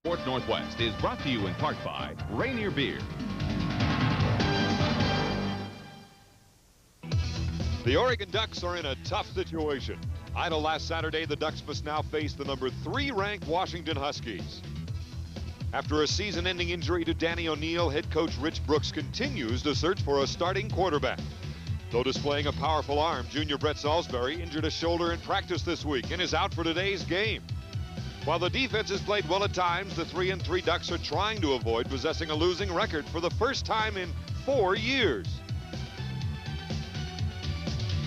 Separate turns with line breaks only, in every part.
Sports Northwest is brought to you in part by Rainier Beer.
The Oregon Ducks are in a tough situation. Idle last Saturday, the Ducks must now face the number 3 ranked Washington Huskies. After a season-ending injury to Danny O'Neil, head coach Rich Brooks continues to search for a starting quarterback. Though displaying a powerful arm, junior Brett Salisbury injured a shoulder in practice this week and is out for today's game. While the defense has played well at times, the 3-3 Ducks are trying to avoid possessing a losing record for the first time in 4 years.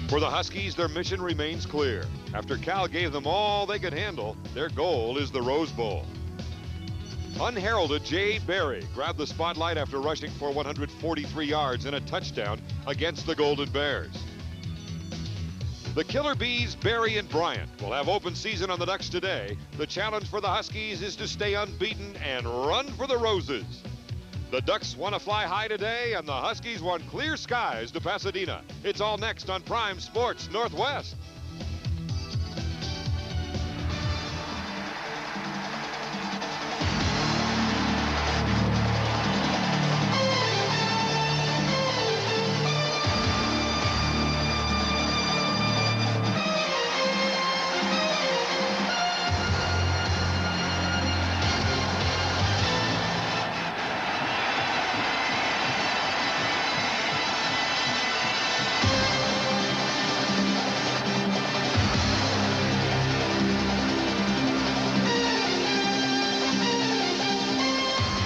For the Huskies, their mission remains clear. After Cal gave them all they could handle, their goal is the Rose Bowl. Unheralded Jay Barry grabbed the spotlight after rushing for 143 yards and a touchdown against the Golden Bears. The Killer Bees, Barry and Bryant, will have open season on the Ducks today. The challenge for the Huskies is to stay unbeaten and run for the roses. The Ducks want to fly high today, and the Huskies want clear skies to Pasadena. It's all next on Prime Sports Northwest.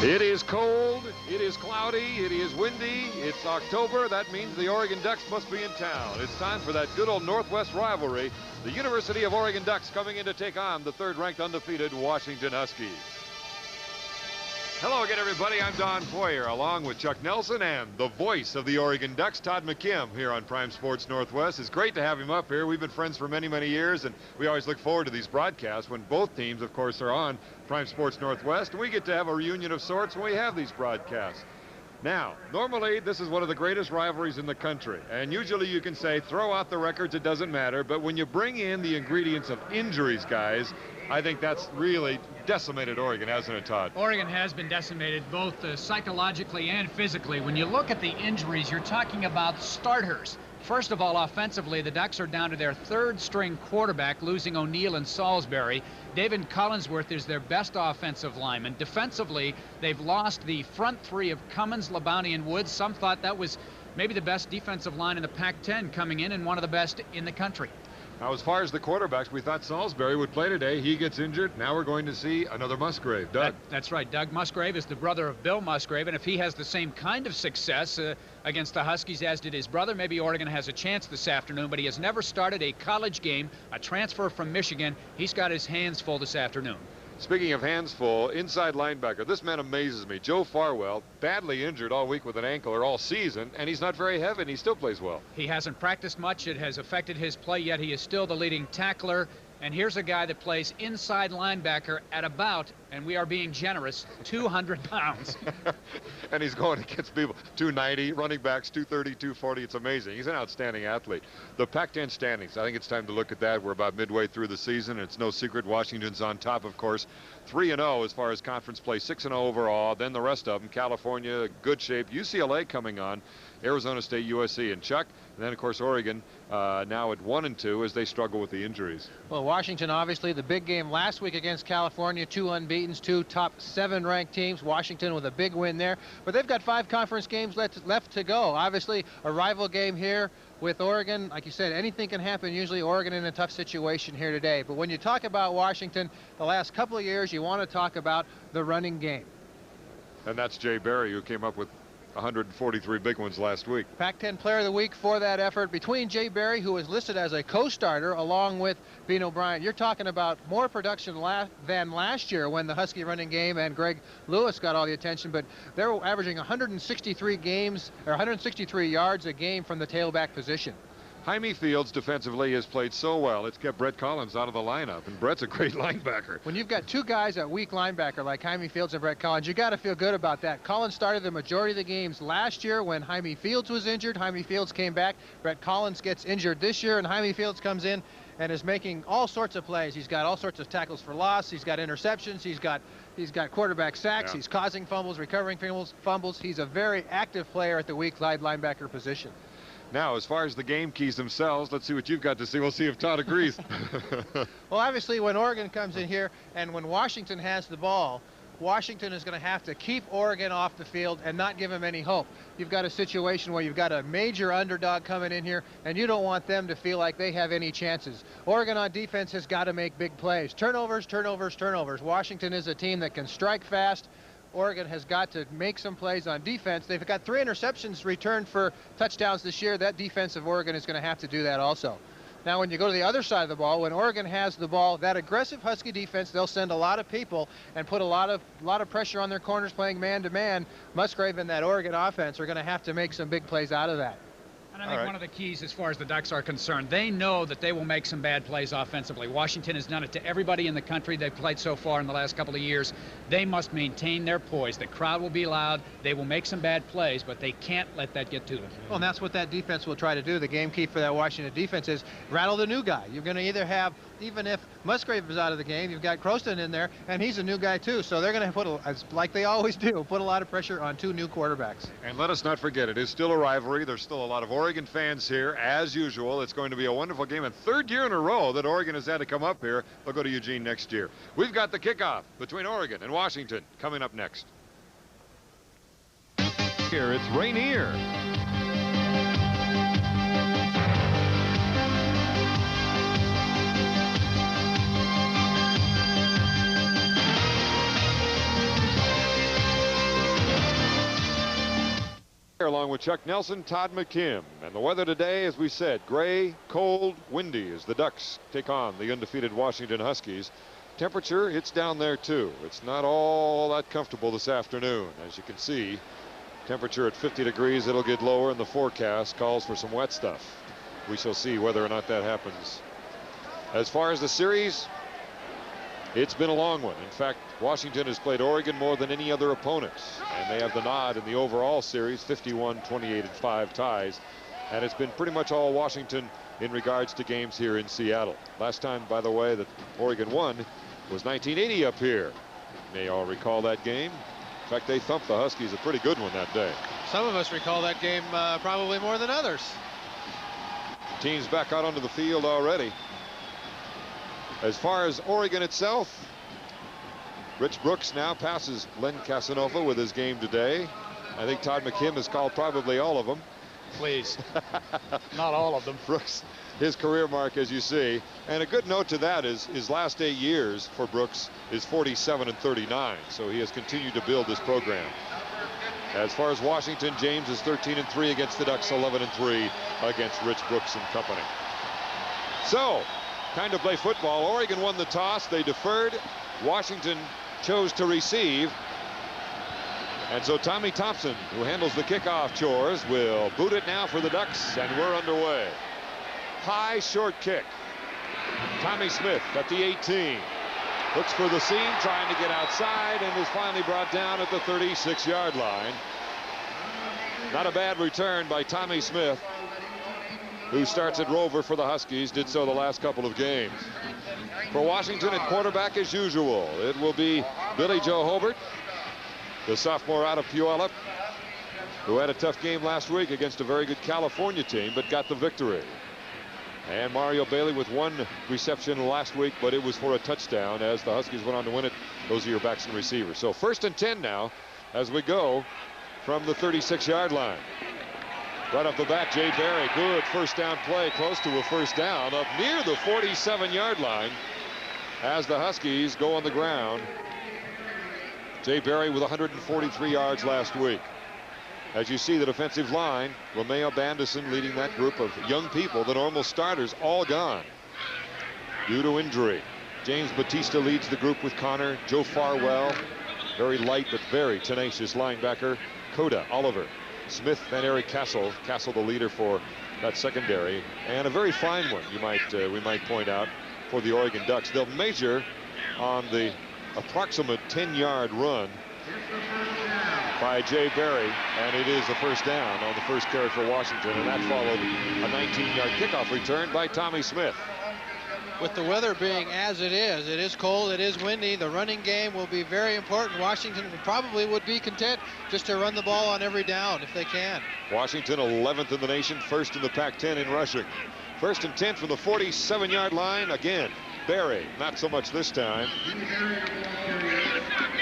It is cold, it is cloudy, it is windy, it's October. That means the Oregon Ducks must be in town. It's time for that good old Northwest rivalry. The University of Oregon Ducks coming in to take on the 3rd-ranked undefeated Washington Huskies. Hello again, everybody. I'm Don Poyer, along with Chuck Nelson and the voice of the Oregon Ducks, Todd McKim, here on Prime Sports Northwest. It's great to have him up here. We've been friends for many, many years, and we always look forward to these broadcasts when both teams, of course, are on Prime Sports Northwest, and we get to have a reunion of sorts when we have these broadcasts. Now, normally, this is one of the greatest rivalries in the country, and usually you can say, throw out the records, it doesn't matter, but when you bring in the ingredients of injuries, guys, I think that's really decimated Oregon, hasn't it, Todd?
Oregon has been decimated both psychologically and physically. When you look at the injuries, you're talking about starters. First of all, offensively, the Ducks are down to their 3rd-string quarterback, losing O'Neil and Salisbury. David Collinsworth is their best offensive lineman. Defensively, they've lost the front 3 of Cummins, Labounty, and Woods. Some thought that was maybe the best defensive line in the Pac-10 coming in and one of the best in the country.
Now, as far as the quarterbacks, we thought Salisbury would play today. He gets injured. Now we're going to see another Musgrave. Doug.
That's right. Doug Musgrave is the brother of Bill Musgrave, and if he has the same kind of success against the Huskies as did his brother, maybe Oregon has a chance this afternoon, but he has never started a college game, a transfer from Michigan. He's got his hands full this afternoon.
Speaking of hands full, inside linebacker, this man amazes me. Joe Farwell, badly injured all week with an ankle or all season, and he's not very heavy, and he still plays well.
He hasn't practiced much. It has affected his play, yet he is still the leading tackler. And here's a guy that plays inside linebacker at about, and we are being generous, 200 pounds.
And he's going against people 290, running backs 230, 240. It's amazing. He's an outstanding athlete. The Pac-10 standings, I think it's time to look at that. We're about midway through the season. It's no secret Washington's on top, of course. 3-0 as far as conference play, 6-0 overall. Then the rest of them, California, good shape. UCLA coming on, Arizona State, USC, and Chuck. And then, of course, Oregon now at 1-2 as they struggle with the injuries.
Well, Washington, obviously, the big game last week against California, 2 unbeatens, 2 top 7 ranked teams. Washington with a big win there. But they've got 5 conference games left to go. Obviously, a rival game here with Oregon. Like you said, anything can happen. Usually Oregon in a tough situation here today. But when you talk about Washington, the last couple of years, you want to talk about the running game.
And that's Jay Barry, who came up with 143 big ones last week.
Pac-10 Player of the Week for that effort. Between Jay Barry, who was listed as a co-starter, along with Vino Bryant, you're talking about more production than last year when the Husky running game and Greg Lewis got all the attention, but they're averaging 163 yards a game from the tailback position.
Jaime Fields defensively has played so well, it's kept Brett Collins out of the lineup, and Brett's a great linebacker.
When you've got 2 guys at weak linebacker like Jaime Fields and Brett Collins, you got to feel good about that. Collins started the majority of the games last year when Jaime Fields was injured. Jaime Fields came back. Brett Collins gets injured this year, and Jaime Fields comes in and is making all sorts of plays. He's got all sorts of tackles for loss. He's got interceptions. He's got quarterback sacks.
Yeah.
He's causing fumbles, recovering fumbles. He's a very active player at the weak side linebacker position.
Now, as far as the game keys themselves, let's see what you've got to see. We'll see if Todd agrees.
Well, obviously, when Oregon comes in here and when Washington has the ball, Washington is going to have to keep Oregon off the field and not give them any hope. You've got a situation where you've got a major underdog coming in here, and you don't want them to feel like they have any chances. Oregon on defense has got to make big plays. Turnovers, turnovers, turnovers. Washington is a team that can strike fast. Oregon has got to make some plays on defense. They've got 3 interceptions returned for touchdowns this year. That defense of Oregon is going to have to do that also. Now, when you go to the other side of the ball, when Oregon has the ball, that aggressive Husky defense, they'll send a lot of people and put a lot of pressure on their corners playing man-to-man. Musgrave and that Oregon offense are going to have to make some big plays out of that.
And I think one of the keys as far as the Ducks are concerned, they know that they will make some bad plays offensively. Washington has done it to everybody in the country they've played so far in the last couple of years. They must maintain their poise. The crowd will be loud. They will make some bad plays, but they can't let that get to them.
Well, and that's what that defense will try to do. The game key for that Washington defense is rattle the new guy. You're going to either have, even if Musgrave is out of the game, you've got Croston in there, and he's a new guy too. So they're going to put, like they always do, put a lot of pressure on 2 new quarterbacks.
And let us not forget, it is still a rivalry. There's still a lot of Oregon fans here, as usual. It's going to be a wonderful game, and 3rd year in a row that Oregon has had to come up here. They'll go to Eugene next year. We've got the kickoff between Oregon and Washington coming up next.
Here it's Rainier.
Along with Chuck Nelson, Todd McKim. And the weather today, as we said, gray, cold, windy as the Ducks take on the undefeated Washington Huskies. Temperature, it's down there too. It's not all that comfortable this afternoon. As you can see, temperature at 50 degrees. It'll get lower, and the forecast calls for some wet stuff. We shall see whether or not that happens. As far as the series, it's been a long one. In fact, Washington has played Oregon more than any other opponent, and they have the nod in the overall series, 51, 28, and 5 ties. And it's been pretty much all Washington in regards to games here in Seattle. Last time, by the way, that Oregon won was 1980 up here. You may all recall that game. In fact, they thumped the Huskies, a pretty good one that day.
Some of us recall that game probably more than others.
Teams back out onto the field already. As far as Oregon itself, Rich Brooks now passes Len Casanova with his game today. I think Todd McKim has called probably all of them.
Please. Not all of them.
Brooks, his career mark, as you see. And a good note to that is his last 8 years for Brooks is 47 and 39. So he has continued to build this program. As far as Washington, James is 13 and 3 against the Ducks, 11 and 3 against Rich Brooks and company. So, time to play football. Oregon won the toss. They deferred. Washington chose to receive. And so Tommy Thompson, who handles the kickoff chores, will boot it now for the Ducks, and we're underway. High short kick. Tommy Smith at the 18. Looks for the seam, trying to get outside, and is finally brought down at the 36-yard line. Not a bad return by Tommy Smith, who starts at Rover for the Huskies, did so the last couple of games. For Washington at quarterback as usual, it will be Billy Joe Hobart, the sophomore out of Puyallup, who had a tough game last week against a very good California team, but got the victory. And Mario Bailey with 1 reception last week, but it was for a touchdown as the Huskies went on to win it. Those are your backs and receivers. So 1st and 10 now as we go from the 36-yard line. Right off the bat, Jay Barry, good first down play, close to a first down, up near the 47-yard line as the Huskies go on the ground. Jay Barry with 143 yards last week. As you see, the defensive line, Romeo Bandison leading that group of young people, the normal starters, all gone due to injury. James Batista leads the group with Connor. Joe Farwell, very light but very tenacious linebacker. Coda, Oliver, Smith, and Eric Castle. Castle the leader for that secondary, and a very fine one, we might point out, for the Oregon Ducks. They'll measure on the approximate 10-yard run by Jay Barry, and it is a first down on the first carry for Washington, and that followed a 19-yard kickoff return by Tommy Smith.
With the weather being as it is cold, it is windy, the running game will be very important. Washington probably would be content just to run the ball on every down if they can.
Washington 11th in the nation, first in the Pac-10 in rushing. First and 10 from the 47-yard line. Again, Berry, not so much this time.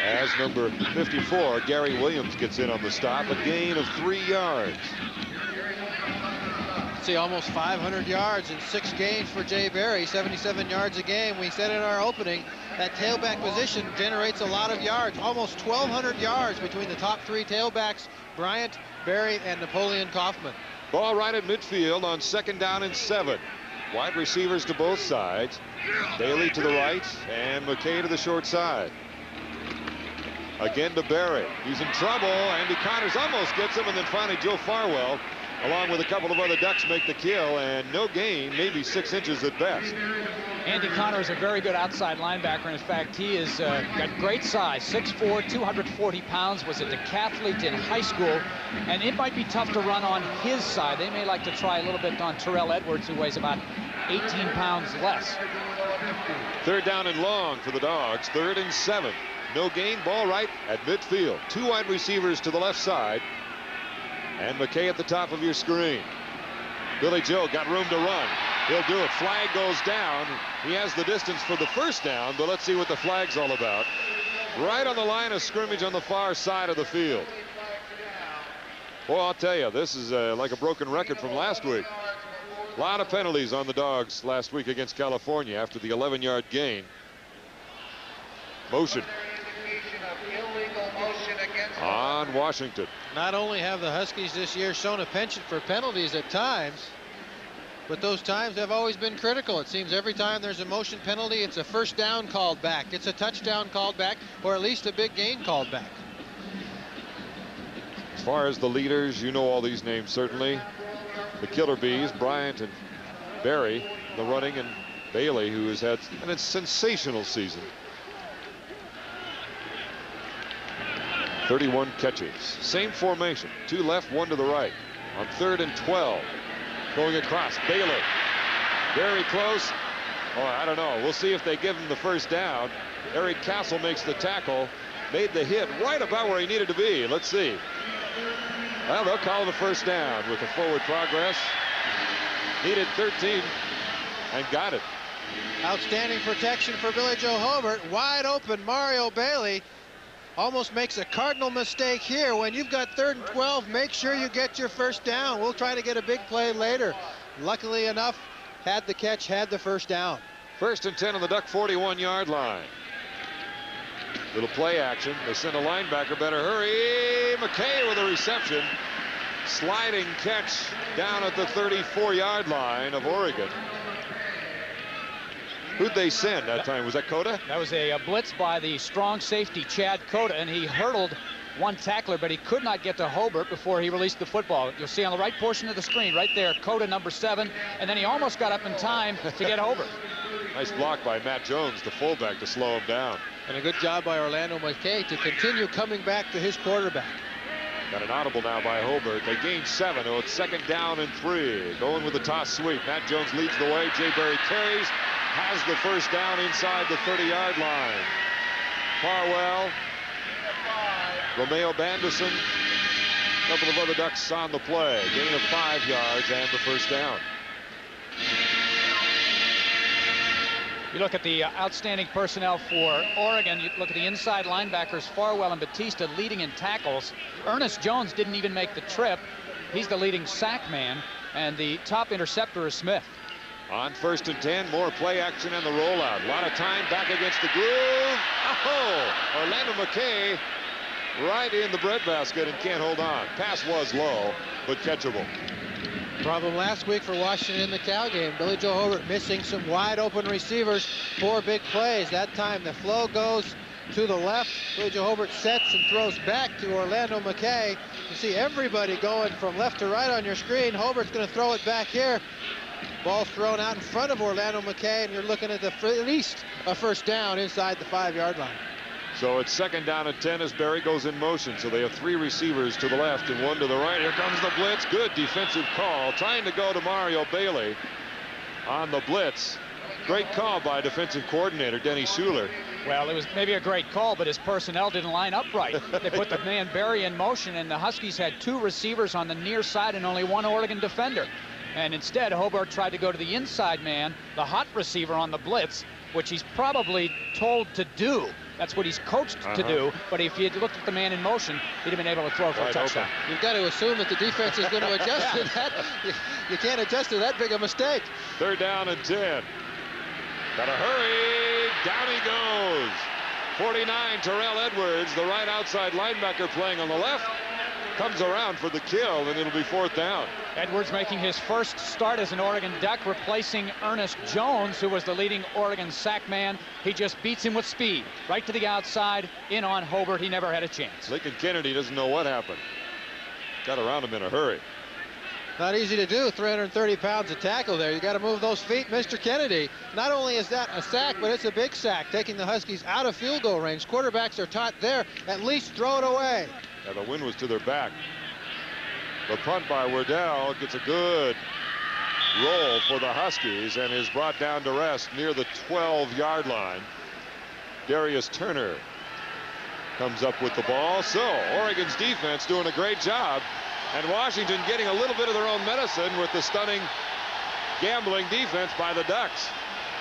As number 54, Gary Williams, gets in on the stop, a gain of 3 yards.
See, almost 500 yards and 6 gains for Jay Berry, 77 yards a game. We said in our opening that tailback position generates a lot of yards, almost 1,200 yards between the top 3 tailbacks, Bryant, Berry, and Napoleon Kaufman.
Ball right at midfield on 2nd down and 7. Wide receivers to both sides. Bailey to the right and McKay to the short side. Again to Berry. He's in trouble. Andy Connors almost gets him, and then finally Joe Farwell, along with a couple of other Ducks, make the kill, and no gain, maybe 6 inches at best.
Andy Connor is a very good outside linebacker. In fact, he is got great size, 6'4", 240 pounds, was a decathlete in high school, and it might be tough to run on his side. They may like to try a little bit on Terrell Edwards, who weighs about 18 pounds less.
3rd down and long for the Dogs, 3rd and 7. No gain, ball right at midfield. 2 wide receivers to the left side, and McKay at the top of your screen. Billy Joe got room to run. He'll do it. Flag goes down. He has the distance for the first down, but let's see what the flag's all about. Right on the line of scrimmage on the far side of the field. Boy, I'll tell you, this is like a broken record from last week. A lot of penalties on the Dogs last week against California after the 11-yard gain. Motion on Washington.
Not only have the Huskies this year shown a penchant for penalties at times, but those times have always been critical. It seems every time there's a motion penalty, it's a first down called back, it's a touchdown called back, or at least a big gain called back.
As far as the leaders, you know all these names certainly. The Killer Bees, Bryant and Berry, the running, and Bailey, who has had a sensational season. 31 catches. Same formation. 2 left, 1 to the right. On 3rd and 12. Going across. Bailey. Very close. Oh, I don't know. We'll see if they give him the first down. Eric Castle makes the tackle. Made the hit right about where he needed to be. Let's see. Well, they'll call it a first down with the forward progress. Needed 13 and got it.
Outstanding protection for Billy Joe Hobert. Wide open Mario Bailey. Almost makes a cardinal mistake here. When you've got 3rd and 12, make sure you get your first down. We'll try to get a big play later. Luckily enough, had the catch, had the first down.
1st and 10 on the Duck 41-yard line. Little play action. They send a linebacker. Better hurry. McKay with a reception. Sliding catch down at the 34-yard line of Oregon. Who'd they send that time? Was that Cota?
That was a blitz by the strong safety Chad Cota, and he hurdled one tackler, but he could not get to Hobert before he released the football. You'll see on the right portion of the screen right there, Cota number 7, and then he almost got up in time to get Hobert.
Nice block by Matt Jones, the fullback, to slow him down.
And a good job by Orlando McKay to continue coming back to his quarterback.
Got an audible now by Hobert. They gain 7. Oh, it's 2nd down and 3. Going with the toss sweep. Matt Jones leads the way. Jay Berry carries. Has the first down inside the 30-yard line. Farwell, Romeo Banderson, a couple of other Ducks on the play. Gain of 5 yards and the first down.
You look at the outstanding personnel for Oregon. You look at the inside linebackers, Farwell and Batista leading in tackles. Ernest Jones didn't even make the trip. He's the leading sack man, and the top interceptor is Smith.
On 1st and 10, more play action and the rollout. A lot of time back against the groove. Oh, Orlando McKay right in the breadbasket and can't hold on. Pass was low, but catchable.
Problem last week for Washington in the Cal game. Billy Joe Hobert missing some wide open receivers. 4 big plays. That time the flow goes to the left. Billy Joe Hobert sets and throws back to Orlando McKay. You see everybody going from left to right on your screen. Hobert's going to throw it back here. Ball thrown out in front of Orlando McKay, and you're looking at at least a first down inside the 5-yard line.
So it's 2nd down and 10 as Berry goes in motion. So they have 3 receivers to the left and 1 to the right. Here comes the blitz. Good defensive call. Trying to go to Mario Bailey on the blitz. Great call by defensive coordinator Denny Schuler.
Well, it was maybe a great call, but his personnel didn't line up right. They put the man Berry in motion, and the Huskies had 2 receivers on the near side and only 1 Oregon defender. And instead, Hobart tried to go to the inside man, the hot receiver on the blitz, which he's probably told to do. That's what he's coached to do. But if he had looked at the man in motion, he'd have been able to throw for a touchdown.
You've got to assume that the defense is going to adjust to that. You can't adjust to that big a mistake.
3rd down and 10. Gotta hurry. Down he goes. 49, Terrell Edwards, the right outside linebacker playing on the left, comes around for the kill, and it'll be 4th down.
Edwards making his first start as an Oregon Duck, replacing Ernest Jones, who was the leading Oregon sack man. He just beats him with speed. Right to the outside, in on Hobart. He never had a chance.
Lincoln Kennedy doesn't know what happened. Got around him in a hurry.
Not easy to do, 330 pounds of tackle there. You got to move those feet, Mr. Kennedy. Not only is that a sack, but it's a big sack, taking the Huskies out of field goal range. Quarterbacks are taught there, at least throw it away.
Yeah, the wind was to their back. The punt by Werdell gets a good roll for the Huskies and is brought down to rest near the 12-yard line. Darius Turner comes up with the ball. So Oregon's defense doing a great job, and Washington getting a little bit of their own medicine with the stunning gambling defense by the Ducks.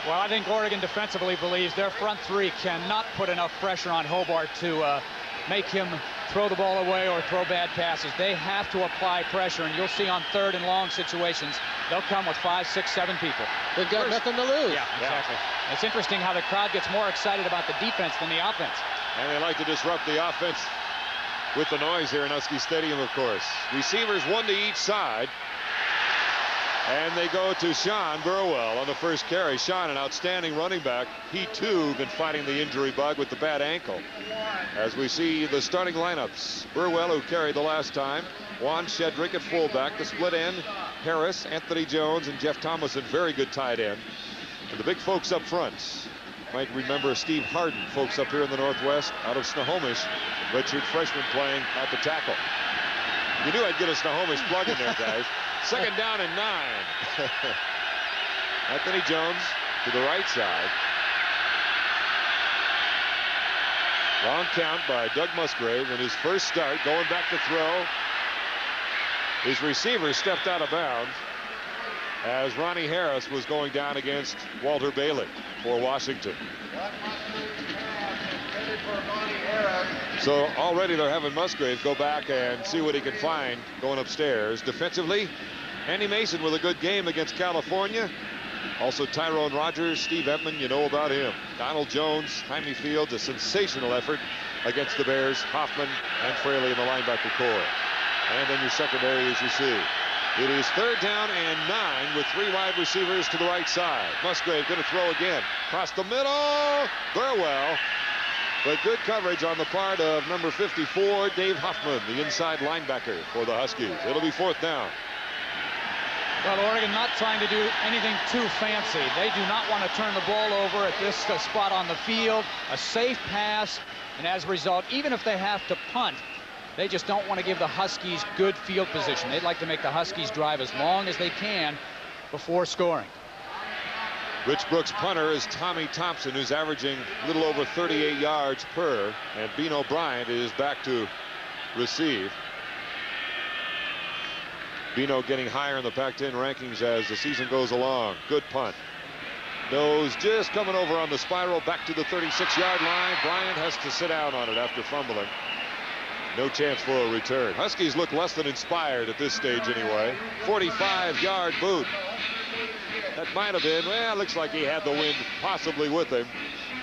Well, I think Oregon defensively believes their front 3 cannot put enough pressure on Hobart to make him throw the ball away or throw bad passes. They have to apply pressure, and you'll see on 3rd and long situations, they'll come with 5, 6, 7 people.
They've got nothing to lose.
Yeah, exactly. Yeah. It's interesting how the crowd gets more excited about the defense than the offense.
And they like to disrupt the offense with the noise here in Husky Stadium, of course. Receivers 1 to each side. And they go to Sean Burwell on the first carry. Sean, an outstanding running back. He, too, been fighting the injury bug with the bad ankle. As we see the starting lineups. Burwell, who carried the last time. Juan Shedrick at fullback. The split end, Harris, Anthony Jones, and Jeff Thomason. Very good tight end. And the big folks up front. Might remember Steve Harden, folks up here in the Northwest, out of Snohomish. Redshirt freshman playing at the tackle. You knew I'd get a Snohomish plug in there, guys. 2nd down and 9. Anthony Jones to the right side. Long count by Doug Musgrave in his first start, going back to throw. His receiver stepped out of bounds as Ronnie Harris was going down against Walter Bailey for Washington. So already they're having Musgrave go back and see what he can find going upstairs. Defensively, Andy Mason with a good game against California. Also Tyrone Rogers, Steve Edmond, you know about him. Donald Jones, Jaime Fields, a sensational effort against the Bears. Hoffman and Fraley in the linebacker core. And then your secondary, as you see. It is 3rd down and 9 with 3 wide receivers to the right side. Musgrave going to throw again. Across the middle. Burwell. But good coverage on the part of number 54, Dave Hoffman, the inside linebacker for the Huskies. It'll be 4th down.
Well, Oregon not trying to do anything too fancy. They do not want to turn the ball over at this spot on the field. A safe pass, and as a result, even if they have to punt, they just don't want to give the Huskies good field position. They'd like to make the Huskies drive as long as they can before scoring.
Rich Brooks' punter is Tommy Thompson, who's averaging a little over 38 yards per, and Bino Bryant is back to receive. Bino getting higher in the Pac-10 rankings as the season goes along. Good punt. Nose just coming over on the spiral back to the 36-yard line. Bryant has to sit down on it after fumbling. No chance for a return. Huskies look less than inspired at this stage anyway. 45-yard boot. That might have been, well, looks like he had the wind possibly with him,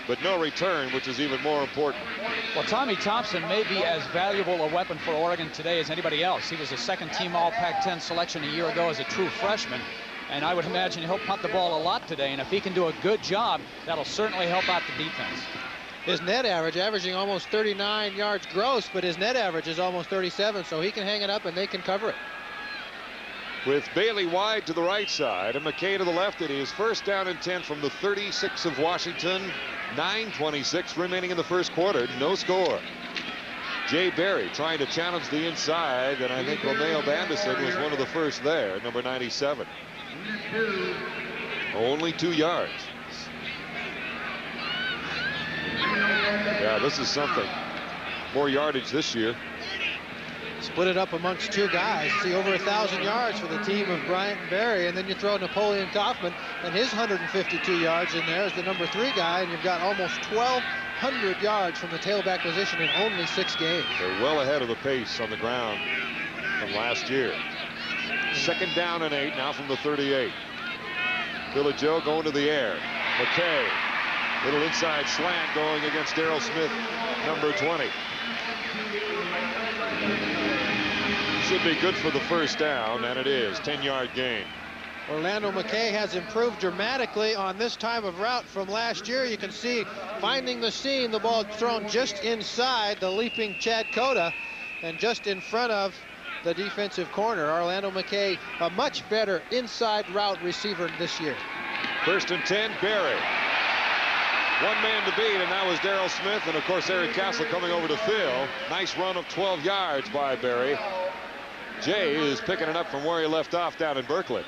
but no return, which is even more important.
Well, Tommy Thompson may be as valuable a weapon for Oregon today as anybody else. He was a second-team All-Pac-10 selection a year ago as a true freshman, and I would imagine he'll punt the ball a lot today, and if he can do a good job, that'll certainly help out the defense.
His net average, averaging almost 39 yards gross, but his net average is almost 37, so he can hang it up and they can cover it.
With Bailey wide to the right side and McKay to the left, it is 1st down and 10 from the 36 of Washington. 9:26 remaining in the first quarter. No score. Jay Berry trying to challenge the inside, and I think Romeo Bandison was one of the first there, number 97. Only 2 yards. Yeah, this is something. More yardage this year.
Split it up amongst two guys. See, over 1,000 yards for the team of Bryant and Berry, and then you throw Napoleon Kaufman and his 152 yards in there as the number 3 guy, and you've got almost 1,200 yards from the tailback position in only 6 games.
They're well ahead of the pace on the ground from last year. 2nd down and 8 now from the 38. Billy Joe going to the air. McKay, little inside slant going against Daryl Smith, number 20. Should be good for the 1st down, and it is. 10-yard gain.
Orlando McKay has improved dramatically on this time of route from last year. You can see finding the seam, the ball thrown just inside the leaping Chad Cota and just in front of the defensive corner. Orlando McKay, a much better inside route receiver this year.
1st and 10, Berry. One man to beat, and that was Daryl Smith, and of course Eric Castle coming over to Phil. Nice run of 12 yards by Berry. Jay is picking it up from where he left off down in Berkeley.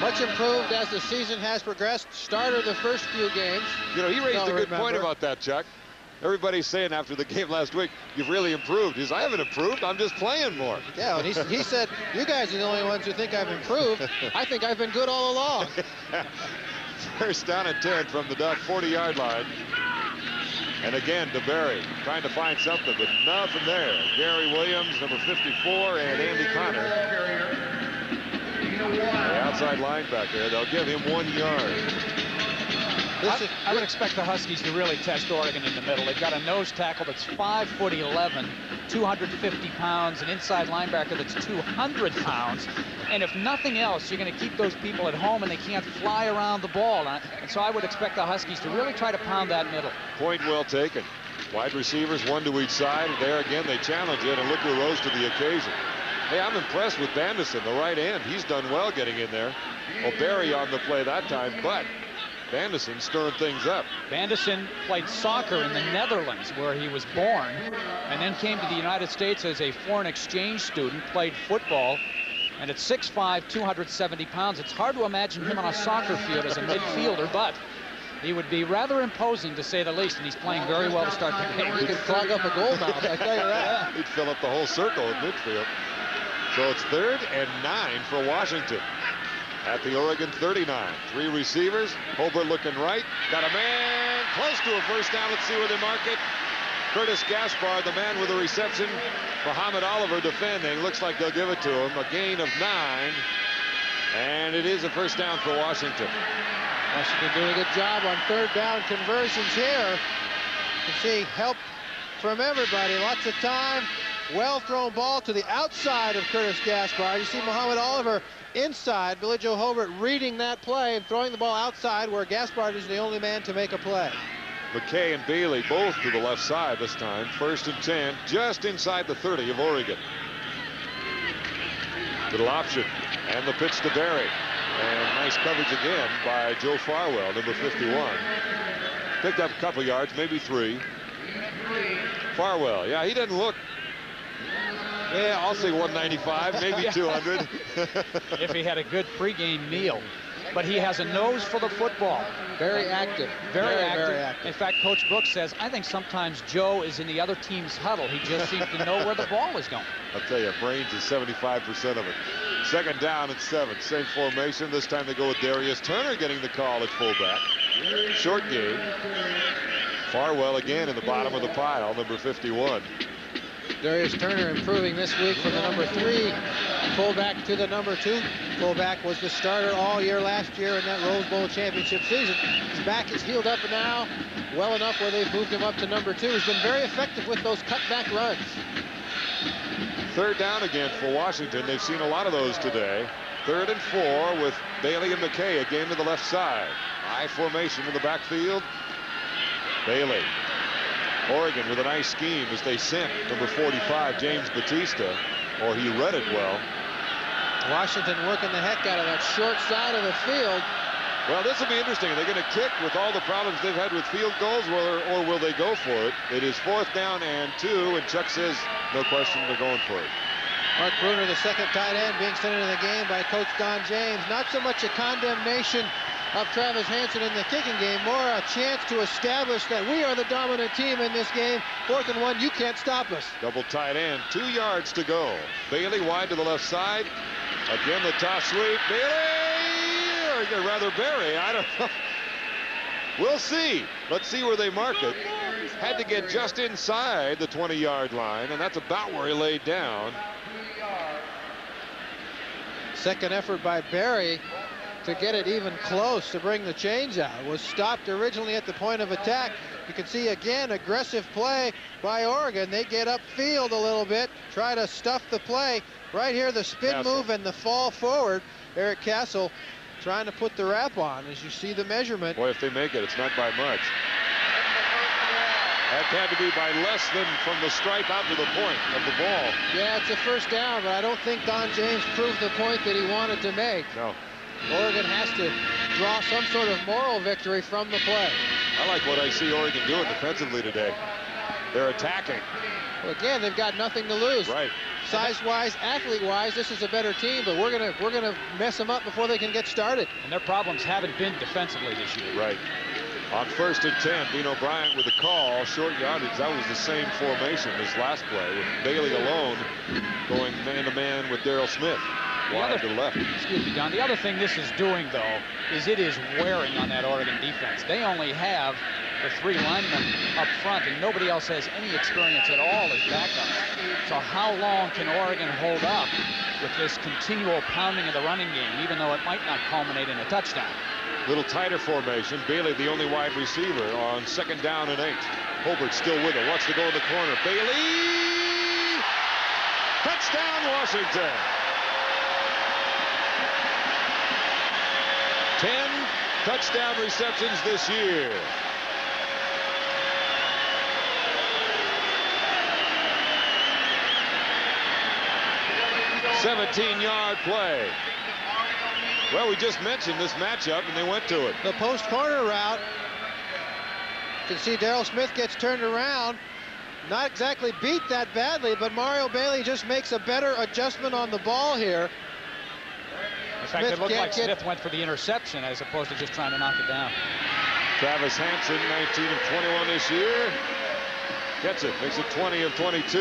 Much improved as the season has progressed. Starter the first few games.
You know, he raised a good point about that, Chuck. Everybody's saying after the game last week, you've really improved. He says, I haven't improved, I'm just playing more.
Yeah, and he said, you guys are the only ones who think I've improved. I think I've been good all along.
1st down and 10 from the Duck 40-yard line. And again, DeBerry trying to find something, but nothing there. Gary Williams, number 54, and Andy Connor. The outside linebacker. They'll give him 1 yard.
I would expect the Huskies to really test Oregon in the middle. They've got a nose tackle that's 5'11", 250 pounds, an inside linebacker that's 200 pounds. And if nothing else, you're going to keep those people at home and they can't fly around the ball. And so I would expect the Huskies to really try to pound that middle.
Point well taken. Wide receivers, 1 to each side. There again, they challenge it, and look who rose to the occasion. Hey, I'm impressed with Bandison, the right end. He's done well getting in there. Well, Berry on the play that time, but Bandison stirring things up. Bandison
played soccer in the Netherlands, where he was born, and then came to the United States as a foreign exchange student, played football, and at 6'5", 270 pounds, it's hard to imagine him on a soccer field as a midfielder, but he would be rather imposing, to say the least, and he's playing very well to start the game.
He could clog up a goal mouth, I tell you that.
He'd fill up the whole circle in midfield. So it's 3rd and 9 for Washington. At the Oregon 39. 3 receivers. Hobart looking right. Got a man close to a 1st down. Let's see where they mark it. Curtis Gaspard, the man with the reception. Muhammad Oliver defending. Looks like they'll give it to him. A gain of 9. And it is a 1st down for Washington.
Washington doing a good job on 3rd down conversions here. You can see help from everybody. Lots of time. Well thrown ball to the outside of Curtis Gaspard. You see Muhammad Oliver inside. Billy Joe Hobart reading that play and throwing the ball outside where Gaspard is the only man to make a play.
McKay and Bailey both to the left side this time. 1st and 10, just inside the 30 of Oregon. Little option, and the pitch to Berry. And nice coverage again by Joe Farwell, number 51. Picked up a couple yards, maybe 3. Farwell, yeah, he doesn't look. Yeah, I'll say 195, maybe 200.
If he had a good pregame meal. But he has a nose for the football.
Very active.
Very active. In fact, Coach Brooks says, I think sometimes Joe is in the other team's huddle. He just seems to know where the ball is going.
I'll tell you, brains is 75% of it. 2nd down and 7. Same formation. This time they go with Darius Turner getting the call at fullback. Short game. Farwell again in the bottom of the pile, number 51.
Darius Turner improving this week from the number 3 fullback to the number 2 fullback. Was the starter all year last year in that Rose Bowl championship season. His back is healed up now, well enough where they've moved him up to number 2. He's been very effective with those cutback runs.
3rd down again for Washington. They've seen a lot of those today. 3rd and 4 with Bailey and McKay again to the left side. High formation in the backfield. Bailey. Oregon with a nice scheme as they sent number 45, James Batista, or he read it well.
Washington working the heck out of that short side of the field.
Well, this will be interesting. Are they going to kick with all the problems they've had with field goals, or will they go for it? It is 4th down and 2, and Chuck says, no question, they're going for it.
Mark Bruner, the 2nd tight end, being sent into the game by Coach Don James. Not so much a condemnation of Travis Hansen in the kicking game, more a chance to establish that we are the dominant team in this game. 4th and 1, you can't stop us.
Double tight end, 2 yards to go. Bailey wide to the left side. Again, the toss sweep. Bailey, or rather Berry, I don't know. We'll see. Let's see where they mark it. Had to get just inside the 20-yard line, and that's about where he laid down.
Second effort by Berry to get it even close to bring the chains out. Was stopped originally at the point of attack. You can see again aggressive play by Oregon. They get upfield a little bit, try to stuff the play. Right here, the spin move and the fall forward. Eric Castle trying to put the wrap on as you see the measurement.
Boy, if they make it, it's not by much. That had to be by less than from the stripe out to the point of the ball.
Yeah, it's a first down, but I don't think Don James proved the point that he wanted to make.
No.
Oregon has to draw some sort of moral victory from the play.
I like what I see Oregon doing defensively today. They're attacking.
Well, again, they've got nothing to lose.
Right.
Size-wise, athlete-wise, this is a better team, but we're gonna mess them up before they can get started.
And their problems haven't been defensively this year.
Right. On 1st and 10, Dean O'Brien with a call, short yardage. That was the same formation as last play, with Bailey alone going man-to-man with Daryl Smith. Wide to the left.
Excuse me, Don. The other thing this is doing, though, is it is wearing on that Oregon defense. They only have the 3 linemen up front, and nobody else has any experience at all as backups. So how long can Oregon hold up with this continual pounding of the running game, even though it might not culminate in a touchdown?
Little tighter formation. Bailey, the only wide receiver on 2nd down and 8. Hobart still with it. Wants to go in the corner. Bailey! Touchdown, Washington! 10 touchdown receptions this year. $17-yard play. Well, we just mentioned this matchup, and they went to it.
The post corner route. You can see Daryl Smith gets turned around. Not exactly beat that badly, but Mario Bailey just makes a better adjustment on the ball here.
In fact, it looked like Smith went for the interception as opposed to just trying to knock it down.
Travis Hansen, 19 of 21 this year. Gets it, makes it 20 of 22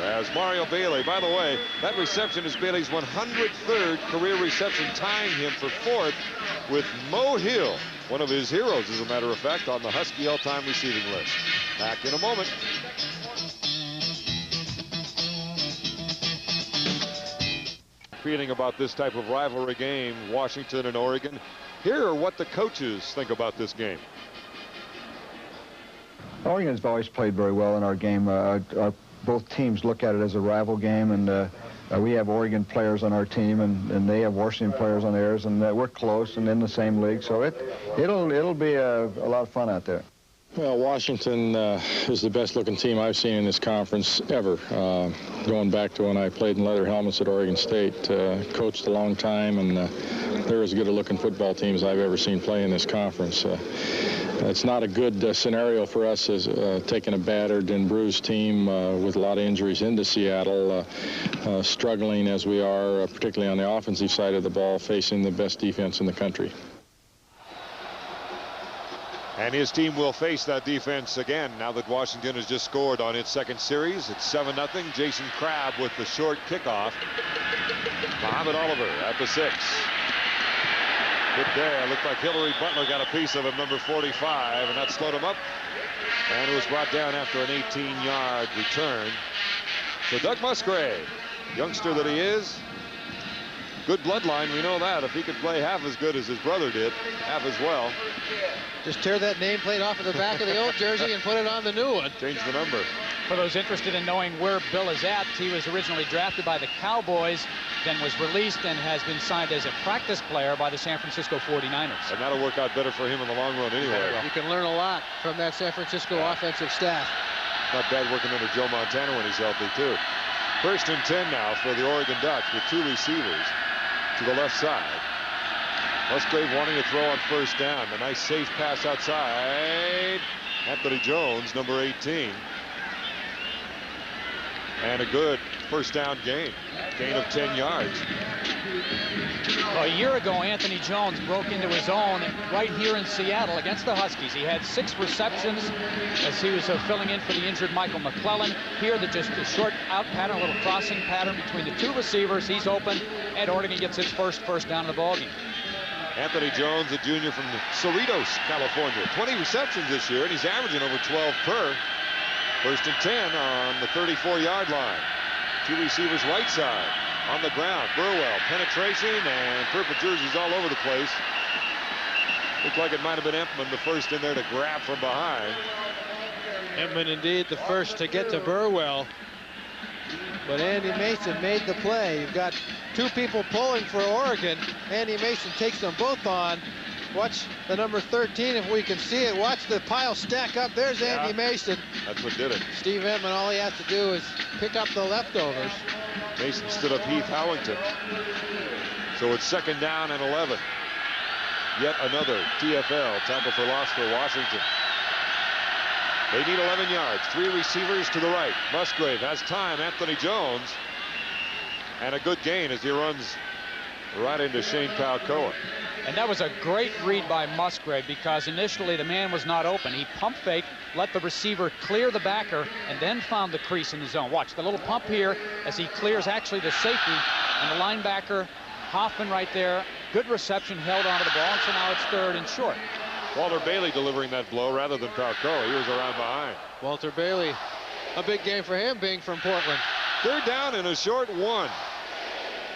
as Mario Bailey. By the way, that reception is Bailey's 103rd career reception, tying him for 4th with Mo Hill, one of his heroes, as a matter of fact, on the Husky all-time receiving list. Back in a moment. Feeling about this type of rivalry game, Washington and Oregon. Here are what the coaches think about this game.
Oregon's always played very well in our game. Both teams look at it as a rival game, and we have Oregon players on our team, and they have Washington players on theirs, and we're close and in the same league, so it'll be a lot of fun out there.
Well, Washington is the best-looking team I've seen in this conference ever. Going back to when I played in leather helmets at Oregon State, coached a long time, and they're as good a looking football team as I've ever seen play in this conference. It's not a good scenario for us as taking a battered and bruised team with a lot of injuries into Seattle, struggling as we are, particularly on the offensive side of the ball, facing the best defense in the country.
And his team will face that defense again now that Washington has just scored on its 2nd series. It's 7-0. Jason Crabb with the short kickoff. Muhammad Oliver at the 6. Good there. Looked like Hillary Butler got a piece of him, number 45, and that slowed him up. And it was brought down after an 18-yard return. So Doug Musgrave, youngster that he is, good bloodline, we know that. If he could play half as good as his brother did, half as well.
Just tear that nameplate off of the back of the old jersey and put it on the new one.
Change the number.
For those interested in knowing where Bill is at, he was originally drafted by the Cowboys, then was released and has been signed as a practice player by the San Francisco 49ers.
And that'll work out better for him in the long run anyway.
You can learn a lot from that San Francisco offensive staff.
Not bad working under Joe Montana when he's healthy, too. 1st and 10 now for the Oregon Ducks with 2 receivers to the left side. Musgrave wanting to throw on 1st down. A nice safe pass outside. Anthony Jones, number 18. And a good 1st down gain. Gain of 10 yards.
Well, a year ago, Anthony Jones broke into his own right here in Seattle against the Huskies. He had 6 receptions as he was filling in for the injured Michael McClellan. Here, just a short out pattern, a little crossing pattern between the 2 receivers. He's open, and Oregon gets its first down in the ballgame.
Anthony Jones, a junior from Cerritos, California. 20 receptions this year, and he's averaging over 12 per. 1st and 10 on the 34-yard line. 2 receivers right side. On the ground, Burwell, penetration, and purple jerseys all over the place. Looked like it might have been Empman, the first in there to grab from behind.
Empman indeed the first to get to Burwell. But Andy Mason made the play. You've got 2 people pulling for Oregon. Andy Mason takes them both on. Watch the number 13 if we can see it. Watch the pile stack up. There's Andy Mason.
That's what did it.
Steve Empman, all he has to do is pick up the leftovers.
Mason stood up Heath Howington. So it's 2nd down and 11. Yet another TFL tackle for loss for Washington. They need 11 yards. 3 receivers to the right. Musgrave has time. Anthony Jones. And a good gain as he runs right into Shane Palcoa.
And that was a great read by Musgrave because initially the man was not open. He pump faked, let the receiver clear the backer, and then found the crease in the zone. Watch the little pump here as he clears actually the safety, and the linebacker, Hoffman right there. Good reception, held onto the ball, and so now it's 3rd and short.
Walter Bailey delivering that blow rather than Palcoa. He was around behind.
Walter Bailey, a big game for him being from Portland.
3rd down and a short 1.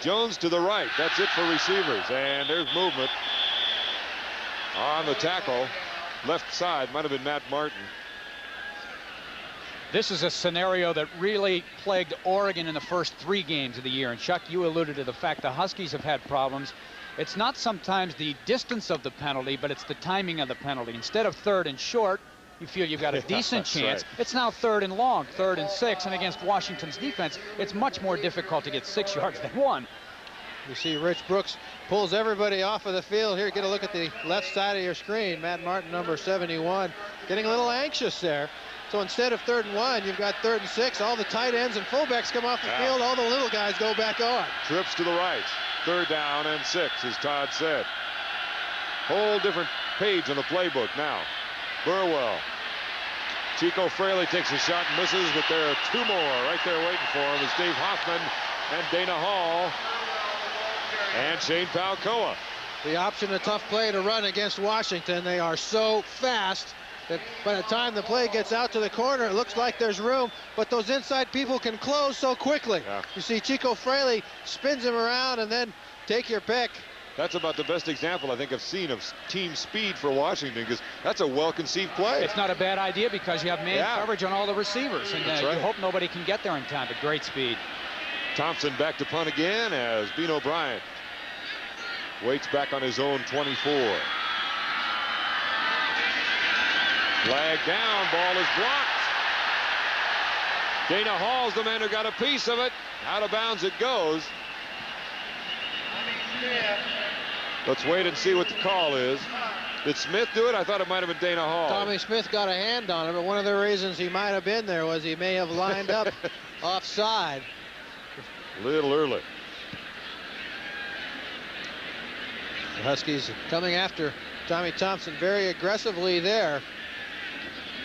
Jones to the right. That's it for receivers. And there's movement on the tackle. Left side might have been Matt Martin.
This is a scenario that really plagued Oregon in the first 3 games of the year. And Chuck, you alluded to the fact the Huskies have had problems. It's not sometimes the distance of the penalty, but it's the timing of the penalty. Instead of 3rd and short, you feel you've got a decent chance.
Right.
It's now 3rd and long, 3rd and 6, and against Washington's defense, it's much more difficult to get 6 yards than 1.
You see Rich Brooks pulls everybody off of the field. Here, get a look at the left side of your screen. Matt Martin, number 71, getting a little anxious there. So instead of 3rd and 1, you've got 3rd and 6. All the tight ends and fullbacks come off the field. All the little guys go back on.
Trips to the right. 3rd down and 6, as Todd said. Whole different page on the playbook now. Burwell. Chico Fraley takes a shot and misses, but there are 2 more right there waiting for him. It's Dave Hoffman and Dana Hall and Shane Palcoa.
The option, a tough play to run against Washington. They are so fast that by the time the play gets out to the corner, it looks like there's room, but those inside people can close so quickly.
Yeah.
You see Chico Fraley spins him around and then take your pick.
That's about the best example I think I've seen of team speed for Washington, because that's a well-conceived play.
It's not a bad idea because you have man coverage on all the receivers, and
right.
You hope nobody can get there in time, but great speed.
Thompson back to punt again as Bean O'Brien waits back on his own 24. Flag down, ball is blocked. Dana Hall's the man who got a piece of it. Out of bounds it goes. Let's wait and see what the call is. Did Smith do it? I thought it might have been Dana Hall.
Tommy Smith got a hand on it, but one of the reasons he might have been there was he may have lined up offside.
A little early.
The Huskies coming after Tommy Thompson very aggressively there.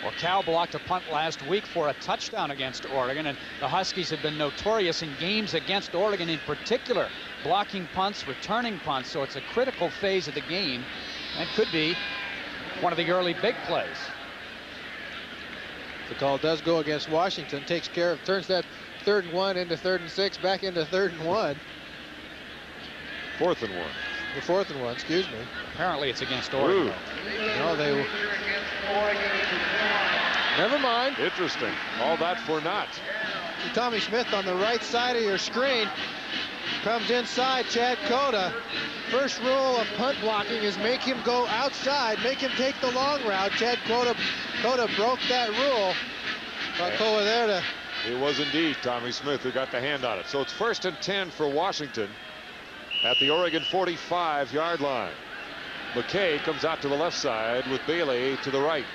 Well, Cal blocked a punt last week for a touchdown against Oregon, and the Huskies have been notorious in games against Oregon in particular, blocking punts, returning punts, so it's a critical phase of the game and could be one of the early big plays.
The call does go against Washington, takes care of, turns that 3rd and 1 into 3rd and 6, back into 3rd and 1.
4th and 1.
The 4th and 1, excuse me.
Apparently it's against Oregon.
No, they... Never mind.
Interesting. All that for naught.
Tommy Smith on the right side of your screen. Comes inside, Chad Cota. First rule of punt blocking is make him go outside, make him take the long route. Chad Cota broke that rule. Palcoa there to...
It was indeed Tommy Smith who got the hand on it. So it's 1st and 10 for Washington at the Oregon 45-yard line. McKay comes out to the left side with Bailey to the right.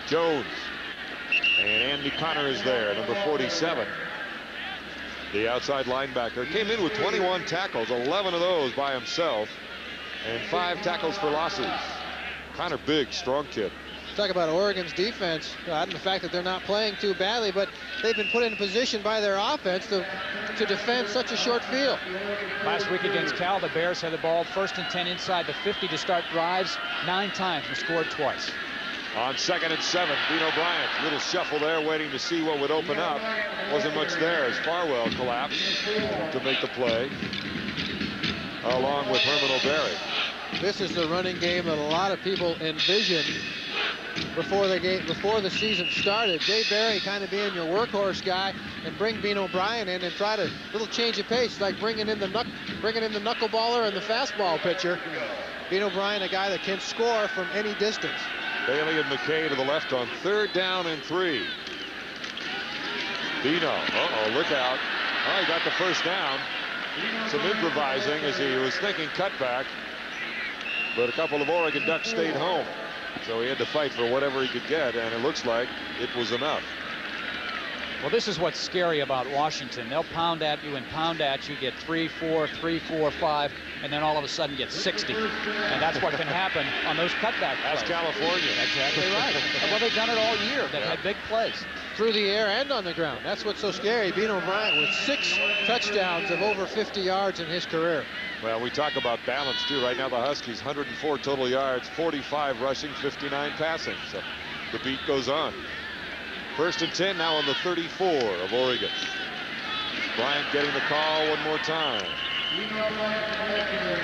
Jones. And Andy Connor is there, number 47. the outside linebacker, came in with 21 tackles, 11 of those by himself, and 5 tackles for losses. Kind of big, strong kid.
Talk about Oregon's defense and the fact that they're not playing too badly, but they've been put in position by their offense to defend such a short field.
Last week against Cal, the Bears had the ball 1st and 10 inside the 50 to start drives 9 times and scored twice.
On 2nd and 7, Beano Bryant, little shuffle there, waiting to see what would open up. Wasn't much there as Farwell collapsed to make the play, along with Herman O'Berry.
This is the running game that a lot of people envisioned before the season started. Jay Barry kind of being your workhorse guy, and bring Beano Bryant in and try to little change of pace, like bringing in the knuckleballer and the fastball pitcher. Beano Bryant, a guy that can score from any distance.
Bailey and McKay to the left on 3rd down and 3. Beano, look out. Oh, he got the 1st down. Some improvising as he was thinking cutback, but a couple of Oregon Ducks stayed home. So he had to fight for whatever he could get, and it looks like it was enough.
Well, this is what's scary about Washington. They'll pound at you and pound at you, get 3, 4, 3, 4, 5, and then all of a sudden get 60. And that's what can happen on those cutback plays.
That's California.
Exactly right. Well, they've done it all year. They've had big plays.
Through the air and on the ground. That's what's so scary. Beano Bryant with 6 touchdowns of over 50 yards in his career.
Well, we talk about balance, too. Right now, the Huskies, 104 total yards, 45 rushing, 59 passing. So the beat goes on. 1st and 10 now on the 34 of Oregon. Bryant getting the call one more time.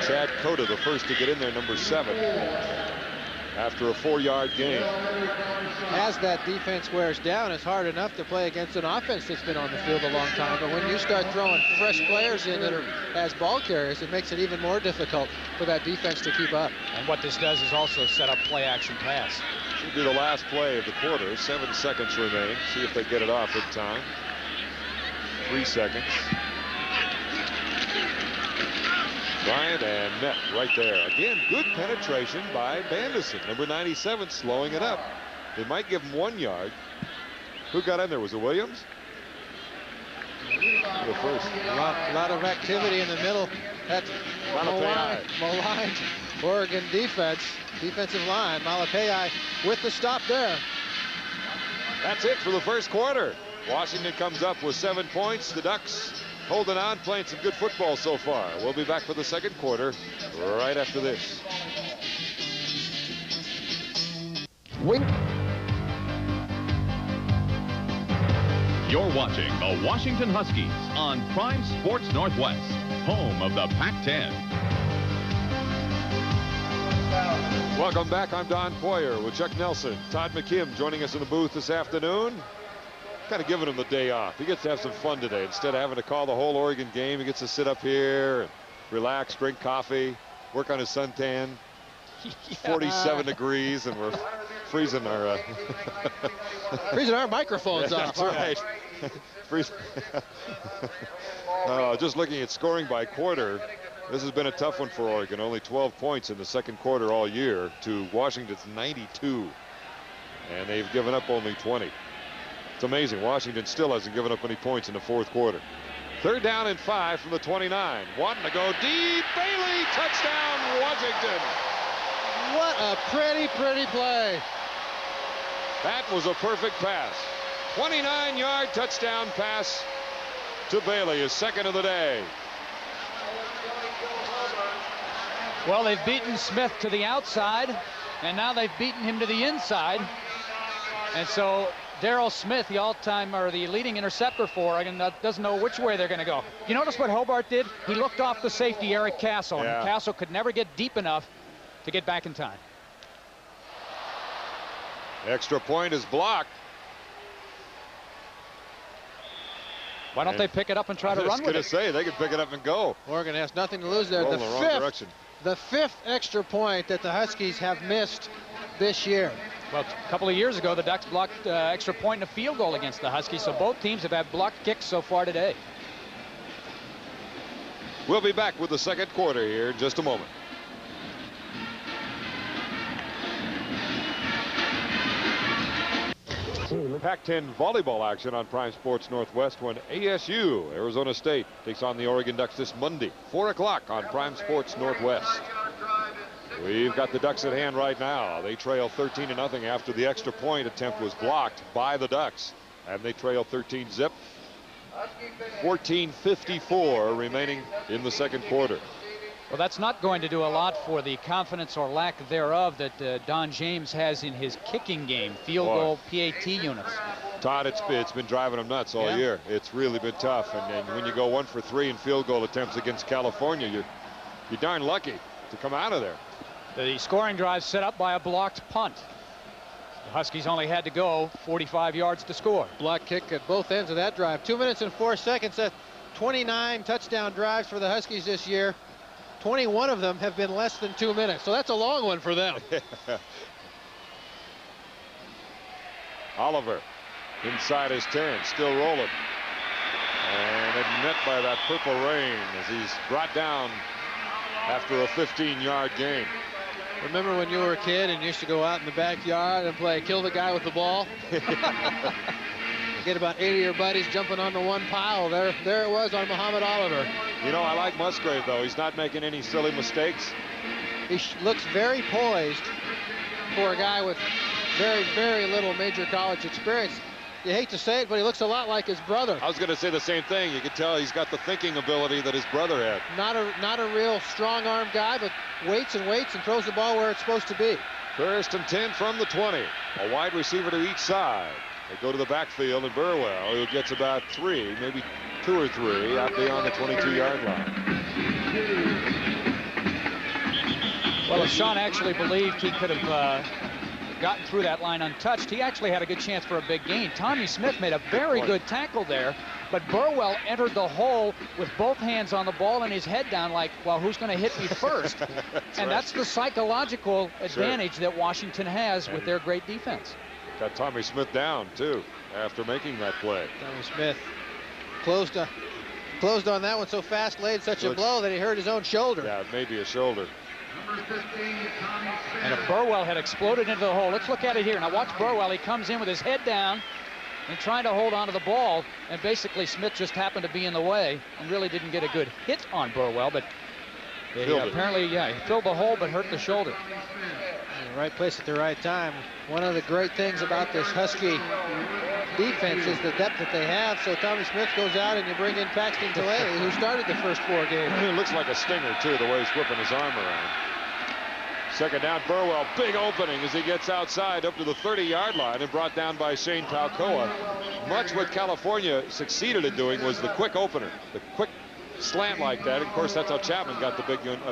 Chad Cota, the first to get in there, number 7, after a 4-yard gain.
As that defense wears down, it's hard enough to play against an offense that's been on the field a long time. But when you start throwing fresh players in that are as ball carriers, it makes it even more difficult for that defense to keep up.
And what this does is also set up play-action pass.
Should be the last play of the quarter. 7 seconds remain. See if they get it off in time. 3 seconds. Bryant and net right there. Again, good penetration by Bandison. Number 97 slowing it up. They might give him 1 yard. Who got in there? Was it Williams? The first.
A lot of activity in the middle. That's maligned Oregon defensive line. Malapei with the stop there.
That's it for the first quarter. Washington comes up with 7 points. The Ducks holding on, playing some good football so far. We'll be back for the second quarter right after this.
You're watching the Washington Huskies on Prime Sports Northwest, home of the Pac-10.
Welcome back. I'm Don Poyer with Chuck Nelson. Todd McKim joining us in the booth this afternoon. Kind of giving him the day off. He gets to have some fun today. Instead of having to call the whole Oregon game, he gets to sit up here and relax, drink coffee, work on his suntan. 47 degrees, and we're freezing our
freezing our microphones off.
That's right. Just looking at scoring by quarter, this has been a tough one for Oregon. Only 12 points in the second quarter all year to Washington's 92, and they've given up only 20. It's amazing. Washington still hasn't given up any points in the fourth quarter. 3rd down and 5 from the 29. Wanting to go deep. Bailey, touchdown, Washington.
What a pretty play.
That was a perfect pass. 29-yard touchdown pass to Bailey, his second of the day.
Well, they've beaten Smith to the outside, and now they've beaten him to the inside. And so Darrell Smith, the all-time or the leading interceptor for Oregon, doesn't know which way they're going to go. You notice what Hobart did? He looked off the safety, Eric Castle, and Castle could never get deep enough to get back in time.
Extra point is blocked.
Why don't they pick it up and try to run with it?
I was going to say, they could pick it up and go.
Oregon has nothing to lose there.
Roll in the wrong direction.
The 5th extra point that the Huskies have missed this year.
Well, a couple of years ago, the Ducks blocked extra point and a field goal against the Huskies, so both teams have had blocked kicks so far today.
We'll be back with the second quarter here in just a moment. Pac-10 volleyball action on Prime Sports Northwest when ASU, Arizona State, takes on the Oregon Ducks this Monday, 4 o'clock on Prime Sports Northwest. We've got the Ducks at hand right now. They trail 13-0 after the extra point attempt was blocked by the Ducks, and they trail 13-zip. 14:54 remaining in the second quarter.
Well, that's not going to do a lot for the confidence or lack thereof that Don James has in his kicking game, field goal PAT units.
Todd, it's been driving him nuts all year. It's really been tough, and when you go 1 for 3 in field goal attempts against California, you're darn lucky to come out of there.
The scoring drive set up by a blocked punt. The Huskies only had to go 45 yards to score.
Block kick at both ends of that drive. 2 minutes and 4 seconds. 29 touchdown drives for the Huskies this year. 21 of them have been less than 2 minutes, so that's a long one for them.
Oliver inside his 10, still rolling. And met by that Purple Rain as he's brought down after a 15-yard gain.
Remember when you were a kid and used to go out in the backyard and play kill the guy with the ball? Get about 80 of your buddies jumping on the one pile. There it was on Muhammad Oliver.
You know, I like Musgrave, though. He's not making any silly mistakes.
He looks very poised for a guy with very, very little major college experience. You hate to say it, but he looks a lot like his brother.
I was going to say the same thing. You can tell he's got the thinking ability that his brother had.
Not a real strong-arm guy, but waits and throws the ball where it's supposed to be.
First and 10 from the 20. A wide receiver to each side. They go to the backfield, and Burwell, who gets about 3, maybe 2 or 3, out there on the 22-yard line.
Well, if Sean actually believed he could have gotten through that line untouched, he actually had a good chance for a big gain. Tommy Smith made a very good tackle there, but Burwell entered the hole with both hands on the ball and his head down like, well, who's going to hit me first? That's the psychological advantage that Washington has with their great defense.
Got Tommy Smith down, too, after making that play.
Tommy Smith closed on that one so fast, laid such a blow that he hurt his own shoulder.
Yeah, it may be a shoulder.
And if Burwell had exploded into the hole, let's look at it here. Now watch Burwell. He comes in with his head down and trying to hold on to the ball, and basically Smith just happened to be in the way and really didn't get a good hit on Burwell, but apparently, he filled the hole but hurt the shoulder.
In the right place at the right time. One of the great things about this Husky defense is the depth that they have. So Tommy Smith goes out and you bring in Paxton Kalele, who started the first 4 games.
It looks like a stinger, too, the way he's whipping his arm around. Second down, Burwell, big opening as he gets outside up to the 30-yard line and brought down by Shane Palcoa. Much what California succeeded at doing was the quick opener, the quick slant like that. Of course, that's how Chapman got the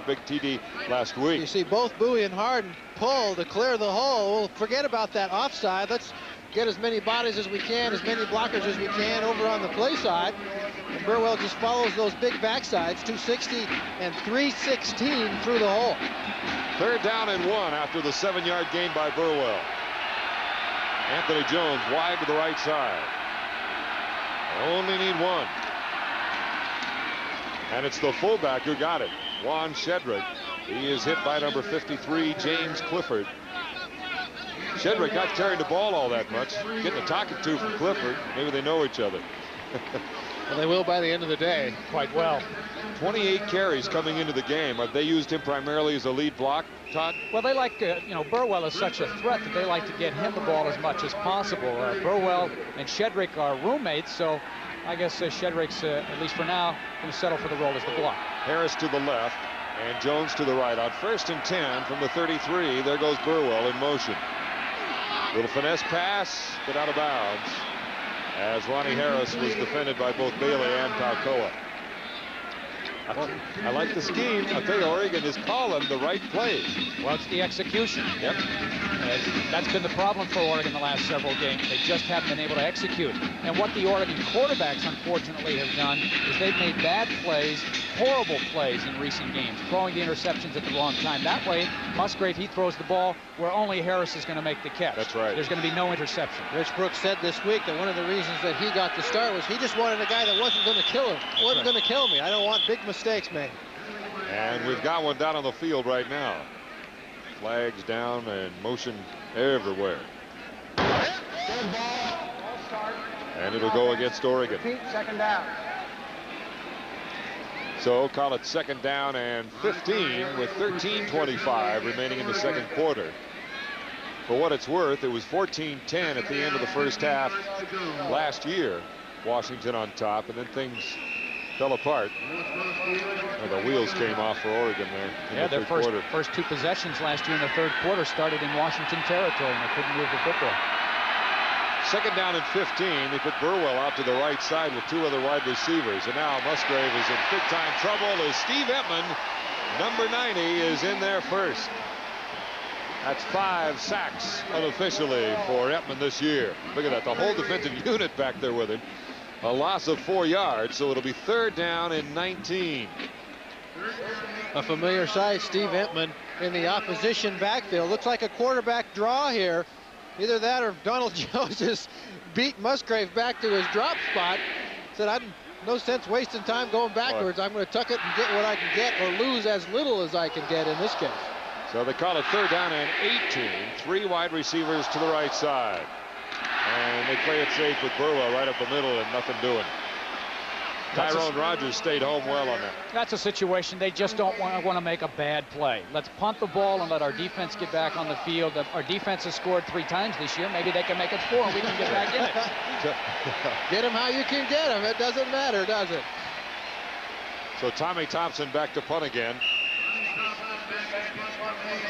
big TD last week.
You see both Bowie and Harden pull to clear the hole. Well, forget about that offside. Let's get as many bodies as we can, as many blockers as we can over on the play side. And Burwell just follows those big backsides, 260 and 316 through the hole.
Third down and 1 after the 7-yard gain by Burwell. Anthony Jones wide to the right side. Only need 1. And it's the fullback who got it, Juan Shedrick. He is hit by number 53, James Clifford. Shedrick not carrying the ball all that much. Getting a talking to from Clifford. Maybe they know each other.
Well, they will by the end of the day.
Quite well.
28 carries coming into the game. Have they used him primarily as a lead block, Todd?
Well, they like, Burwell is such a threat that they like to get him the ball as much as possible. Burwell and Shedrick are roommates, so I guess Shedrick's, at least for now, going to settle for the role as the block.
Harris to the left and Jones to the right. On first and 10 from the 33, there goes Burwell in motion. Little finesse pass, but out of bounds, as Ronnie Harris was defended by both Bailey and Palcoa. I like the scheme. I tell you, Oregon is calling the right plays.
Well, it's the execution.
Yep.
That's been the problem for Oregon the last several games. They just haven't been able to execute. And what the Oregon quarterbacks, unfortunately, have done is they've made bad plays, horrible plays in recent games, throwing the interceptions at the wrong time. That way, Musgrave, he throws the ball where only Harris is going to make the catch.
That's right.
There's going to be no interception.
Rich Brooks said this week that one of the reasons that he got the start was he just wanted a guy that wasn't going to kill him. Wasn't going to kill me. I don't want big mistakes made.
And we've got one down on the field right now. Flags down and motion everywhere. And it'll go against Oregon.
Second down.
So call it second down and 15 with 13:25 remaining in the second quarter. For what it's worth, it was 14-10 at the end of the first half last year. Washington on top, and then things fell apart. And the wheels came off for Oregon there in the
their
third quarter.
first two possessions last year in the third quarter started in Washington territory, and they couldn't move the football.
Second down and 15. They put Burwell out to the right side with two other wide receivers. And now Musgrave is in big-time trouble as Steve Emtman, number 90, is in there first. That's 5 sacks unofficially for Emtman this year. Look at that, the whole defensive unit back there with him. A loss of 4 yards, so it'll be third down and 19.
A familiar sight, Steve Emtman in the opposition backfield. Looks like a quarterback draw here. Either that or Donald Jones just beat Musgrave back to his drop spot. Said, no sense wasting time going backwards. I'm going to tuck it and get what I can get, or lose as little as I can get in this case.
So they call it third down and 18. 3 wide receivers to the right side. And they play it safe with Burwell right up the middle and nothing doing. Tyrone Rogers stayed home well on that.
That's a situation they just don't want to make a bad play. Let's punt the ball and let our defense get back on the field. Our defense has scored 3 times this year. Maybe they can make it 4 and we can get back in it.
Get them how you can get them. It doesn't matter, does it?
So Tommy Thompson back to punt again.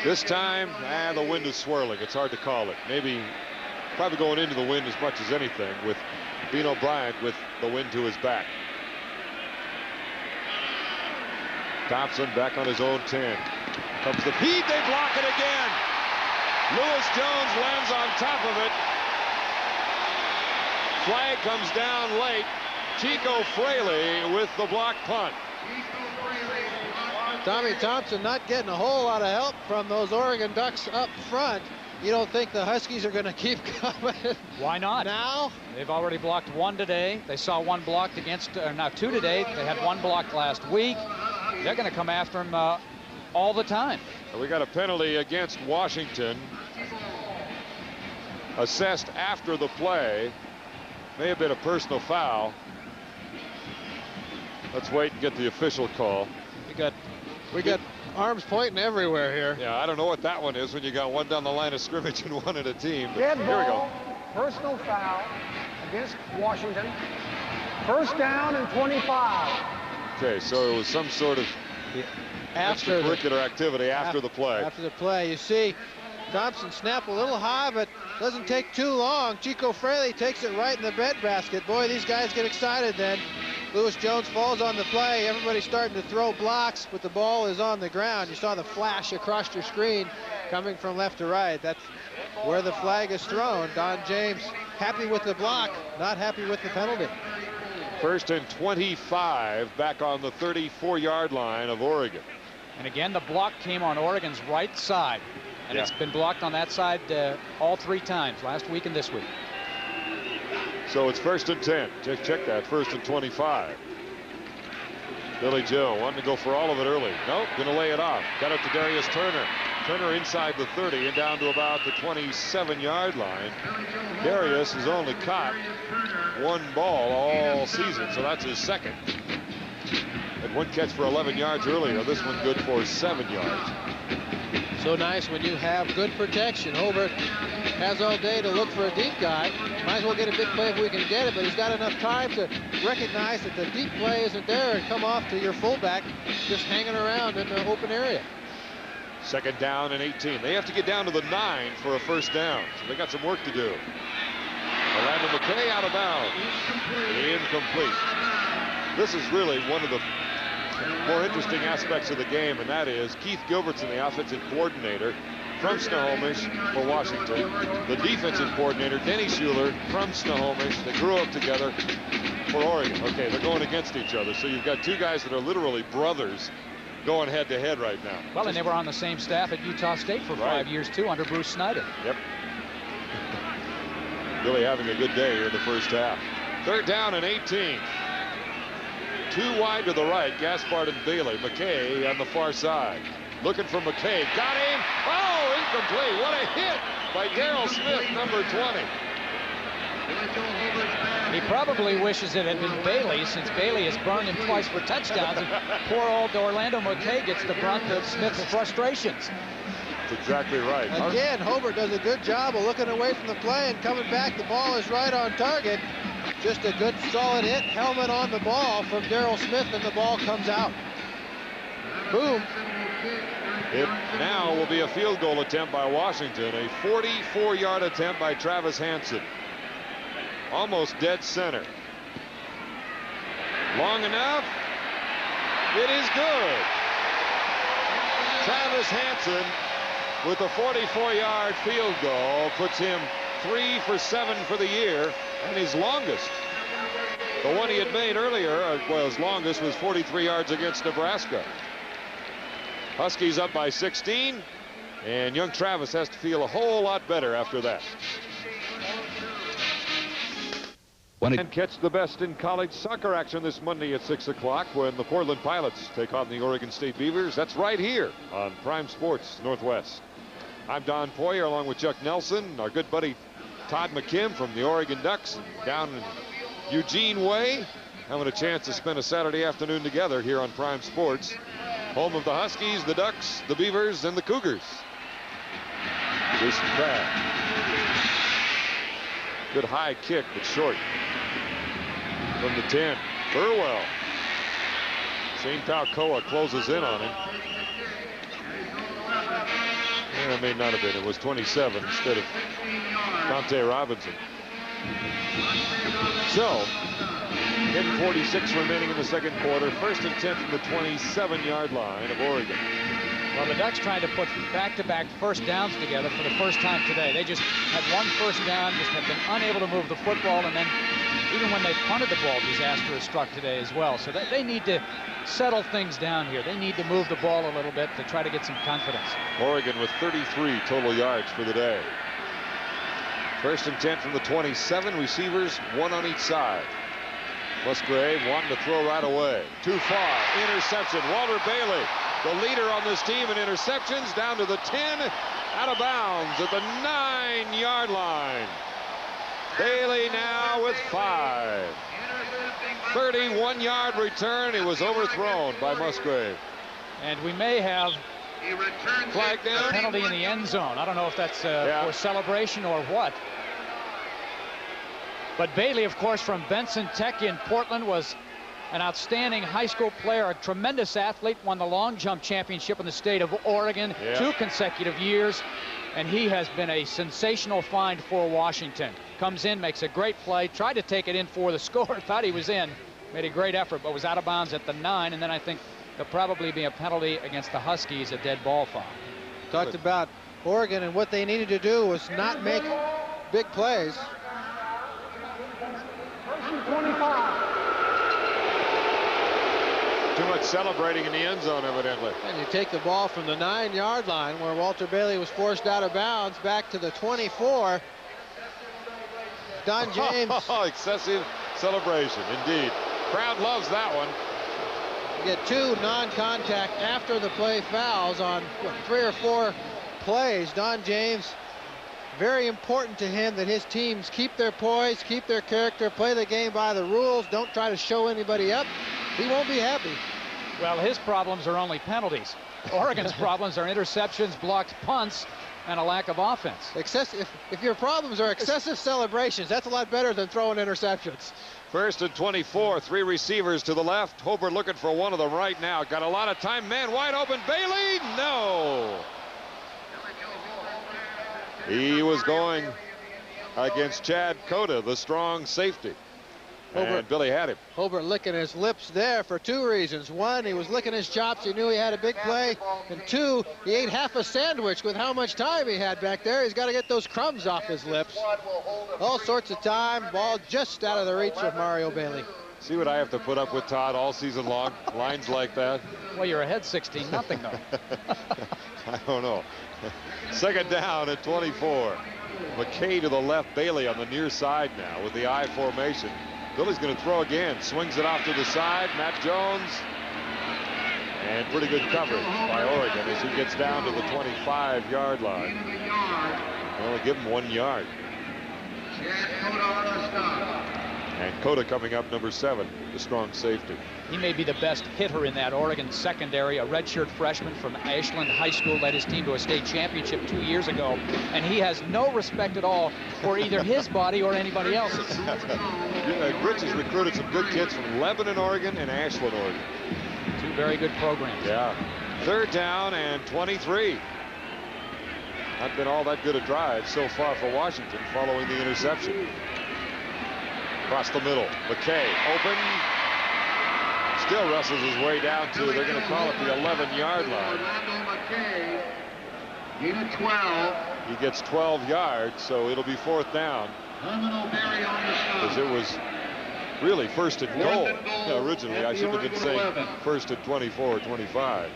This time, the wind is swirling. It's hard to call it. Maybe probably going into the wind as much as anything, with Bean O'Brien with the wind to his back. Thompson back on his own 10. Comes the feed, they block it again. Lewis Jones lands on top of it. Flag comes down late. Chico Fraley with the block punt.
Tommy Thompson not getting a whole lot of help from those Oregon Ducks up front. You don't think the Huskies are going to keep coming?
Why not?
Now?
They've already blocked 1 today. They saw 1 blocked against, now 2 today. They had 1 blocked last week. They're going to come after him all the time.
We got a penalty against Washington assessed after the play. May have been a personal foul. Let's wait and get the official call.
We got arms pointing everywhere here.
Yeah, I don't know what that one is when you got 1 down the line of scrimmage and 1 at a team.
Dead
Here we go.
ball, personal foul against Washington. First down and 25.
Okay, so it was some sort of extracurricular activity after the play.
After the play, you see Thompson snap a little high, but doesn't take too long. Chico Fraley takes it right in the breadbasket. Boy, these guys get excited then. Lewis Jones falls on the play. Everybody's starting to throw blocks, but the ball is on the ground. You saw the flash across your screen coming from left to right. That's where the flag is thrown. Don James happy with the block, not happy with the penalty.
First and 25 back on the 34-yard line of Oregon.
And again, the block came on Oregon's right side. And it's been blocked on that side all 3 times, last week and this week.
So it's first and 10. Just check that. First and 25. Billy Joe wanting to go for all of it early. Nope, going to lay it off. Got it to Darius Turner. Turner inside the 30 and down to about the 27-yard line. Darius has only caught 1 ball all season, so that's his second. Had 1 catch for 11 yards earlier. This one good for 7 yards.
So nice when you have good protection. Hobart has all day to look for a deep guy. Might as well get a big play if we can get it, but he's got enough time to recognize that the deep play isn't there and come off to your fullback just hanging around in the open area.
Second down and 18. They have to get down to the 9 for a first down, so they got some work to do. Orlando McKay out of bounds. Incomplete. This is really one of the more interesting aspects of the game, and that is Keith Gilbertson, the offensive coordinator from Snohomish for Washington. The defensive coordinator, Denny Schuler, from Snohomish. They grew up together for Oregon. Okay, they're going against each other, so you've got 2 guys that are literally brothers going head-to-head right now.
Well, and they were on the same staff at Utah State for 5 years, too, under Bruce Snyder.
Yep. Really having a good day here in the first half. Third down and 18. 2 wide to the right, Gaspard and Bailey. McKay on the far side. Looking for McKay. Got him. Oh, incomplete. What a hit by Darrell Smith, number 20.
He probably wishes it had been Bailey, since Bailey has burned him twice for touchdowns, and poor old Orlando McKay gets the brunt of Smith's frustrations.
That's exactly right.
Again, Hobart does a good job of looking away from the play and coming back. The ball is right on target. Just a good, solid hit. Helmet on the ball from Daryl Smith, and the ball comes out. Boom.
It now will be a field goal attempt by Washington, a 44-yard attempt by Travis Hansen. Almost dead center. Long enough. It is good. Travis Hansen with a 44-yard field goal puts him 3 for 7 for the year, and his longest. The one he had made earlier, well, his longest was 43 yards against Nebraska. Huskies up by 16, and young Travis has to feel a whole lot better after that. And catch the best in college soccer action this Monday at 6 o'clock when the Portland Pilots take on the Oregon State Beavers. That's right here on Prime Sports Northwest. I'm Don Poyer along with Chuck Nelson, our good buddy Todd McKim from the Oregon Ducks down in Eugene Way, having a chance to spend a Saturday afternoon together here on Prime Sports. Home of the Huskies, the Ducks, the Beavers, and the Cougars. Jason Crabb. Good high kick, but short. From the 10, Burwell. Shane Palcoa closes in on him. It may not have been. It was 27 instead of Dante Robinson. So, 10:46 remaining in the second quarter. 1st and 10 from the 27-yard line of Oregon.
Well, the Ducks trying to put back-to-back first downs together for the first time today. They just had one first down, just have been unable to move the football, and then even when they punted the ball, disaster has struck today as well. So they need to settle things down here. They need to move the ball a little bit to try to get some confidence.
Oregon with 33 total yards for the day. 1st and 10 from the 27. Receivers, one on each side. Musgrave wanting to throw right away. Too far. Interception. Walter Bailey, the leader on this team in interceptions, down to the 10, out of bounds at the 9-yard line. Bailey now with 5. 31-yard return. It was overthrown by Musgrave.
And we may have
flag down.
a penalty in the end zone. I don't know if that's for celebration or what. But Bailey, of course, from Benson Tech in Portland, was an outstanding high school player, a tremendous athlete, won the long jump championship in the state of Oregon 2 consecutive years, and he has been a sensational find for Washington. Comes in, makes a great play, tried to take it in for the score, thought he was in, made a great effort, but was out of bounds at the 9, and then I think there'll probably be a penalty against the Huskies, a dead ball foul.
Talked about Oregon, and what they needed to do was not make big plays.
25.
Too much celebrating in the end zone, evidently.
And you take the ball from the 9-yard line where Walter Bailey was forced out of bounds back to the 24. Don James.
Excessive celebration, indeed. Crowd loves that one.
You get 2 non-contact after the play fouls on 3 or 4 plays. Don James, very important to him that his teams keep their poise, keep their character, play the game by the rules, don't try to show anybody up. He won't be happy.
Well, his problems are only penalties. Oregon's problems are interceptions, blocked punts, and a lack of offense.
If your problems are excessive celebrations, that's a lot better than throwing interceptions.
1st and 24, 3 receivers to the left. Hobart looking for one of them right now. Got a lot of time. Man wide open. Bailey, no. He was going against Chad Cota, the strong safety. And Billy had him.
Hobart licking his lips there for 2 reasons. 1, he was licking his chops. He knew he had a big play. And 2, he ate half a sandwich with how much time he had back there. He's got to get those crumbs off his lips. All sorts of time. Ball just out of the reach of Mario Bailey.
See what I have to put up with, Todd, all season long? Lines like that.
Well, you're ahead 16-0 though.
I don't know. 2nd down at 24. McKay to the left, Bailey on the near side now with the I formation. Billy's going to throw again. Swings it off to the side. Matt Jones. And pretty good coverage by Oregon as he gets down to the 25-yard line. They only give him 1 yard. And Cota coming up, number 7, the strong safety.
He may be the best hitter in that Oregon secondary. A redshirt freshman from Ashland High School led his team to a state championship 2 years ago, and he has no respect at all for either his body or anybody else's.
Rich has recruited some good kids from Lebanon, Oregon, and Ashland, Oregon.
2 very good programs.
Yeah. 3rd down and 23. Not been all that good a drive so far for Washington following the interception. Across the middle, McKay open. Still wrestles his way down to, they're going to call it the 11-yard line. He gets 12 yards, so it'll be 4th down. Because it was really 1st and goal. Yeah, originally, I should have been saying 1st and 24 or 25.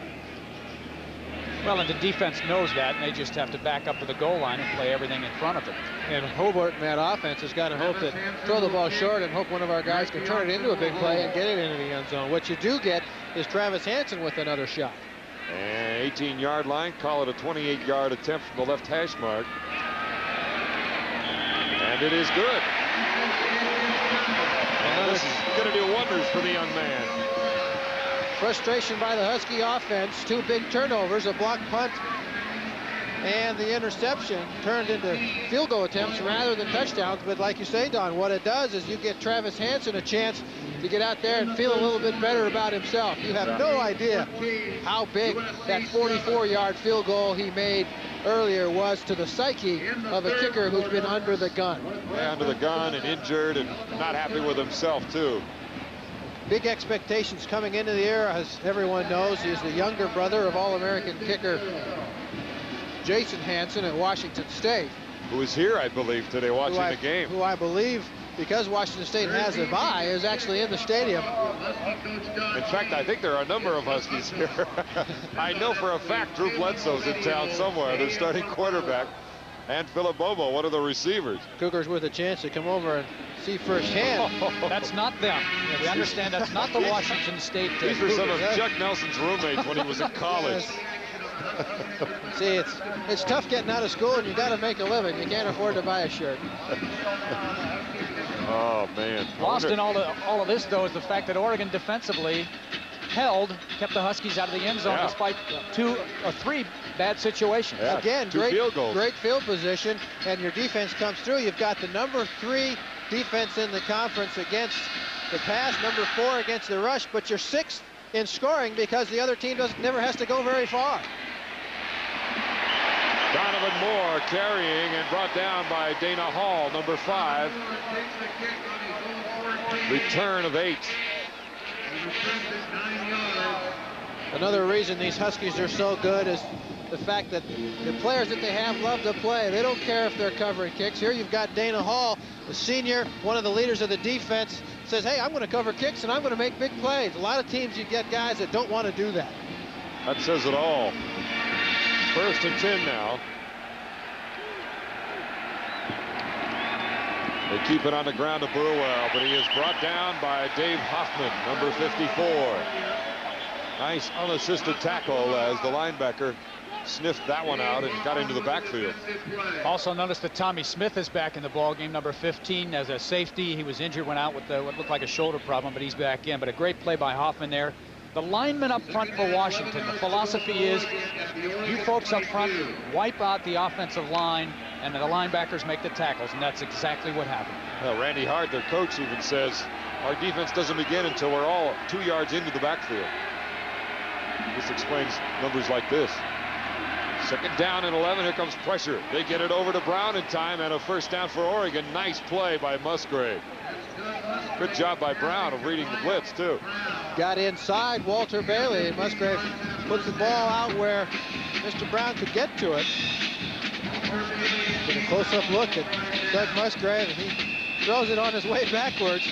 Well, and the defense knows that, and they just have to back up to the goal line and play everything in front of them.
And Hobart in that offense has got to hope that throw the ball short and hope one of our guys can turn it into a big play and get it into the end zone. What you do get is Travis Hansen with another shot.
And 18-yard line, call it a 28-yard attempt from the left hash mark. And it is good. And this is going to do wonders for the young man.
Frustration by the Husky offense. 2 big turnovers, a blocked punt, and the interception turned into field goal attempts rather than touchdowns. But like you say, Don, what it does is you get Travis Hansen a chance to get out there and feel a little bit better about himself. You have no idea how big that 44-yard field goal he made earlier was to the psyche of a kicker who's been under the gun.
Yeah, under the gun and injured and not happy with himself, too.
Big expectations coming into the year, as everyone knows. He's the younger brother of All-American kicker Jason Hansen at Washington State.
Who is here, I believe, today watching the game.
Who I believe, because Washington State has a bye, is actually in the stadium.
In fact, I think there are a number of Huskies here. I know for a fact Drew Bledsoe's in town somewhere. They're starting quarterback. And Philip Bobo, one of the receivers.
Cougars with a chance to come over and see firsthand.
That's not them. We understand that's not the Washington State.
These were some of Chuck Nelson's roommates when he was in college.
See, it's tough getting out of school, and you got to make a living. You can't afford to buy a shirt.
Oh man.
Lost in all of this, though, is the fact that Oregon defensively kept the Huskies out of the end zone despite 2 or 3 bad situations.
Yeah,
again,
2 field goals.
Great field position, and your defense comes through. You've got the number 3 defense in the conference against the pass, number 4 against the rush, but you're 6th in scoring because the other team never has to go very far.
Donovan Moore carrying and brought down by Dana Hall, number 5. Return of 8.
Another reason these Huskies are so good is the fact that the players that they have love to play. They don't care if they're covering kicks. Here you've got Dana Hall, the senior, one of the leaders of the defense, says, hey, I'm going to cover kicks and I'm going to make big plays. A lot of teams, you get guys that don't want to do that.
That says it all. 1st and 10 now. They keep it on the ground to Burwell, but he is brought down by Dave Hoffman, number 54. Nice unassisted tackle as the linebacker sniffed that one out and got into the backfield.
Also notice that Tommy Smith is back in the ball game, number 15, as a safety. He was injured, went out with what looked like a shoulder problem, but he's back in. But a great play by Hoffman there. The linemen up front for Washington, the philosophy is you folks up front wipe out the offensive line, and the linebackers make the tackles, and that's exactly what happened.
Well, Randy Hart, their coach, even says our defense doesn't begin until we're all 2 yards into the backfield. This explains numbers like this. 2nd down and 11. Here comes pressure. They get it over to Brown in time, and a 1st down for Oregon. Nice play by Musgrave. Good job by Brown of reading the blitz, too.
Got inside Walter Bailey. Musgrave puts the ball out where Mr. Brown could get to it. With a close-up look at Doug Musgrave, and he throws it on his way backwards.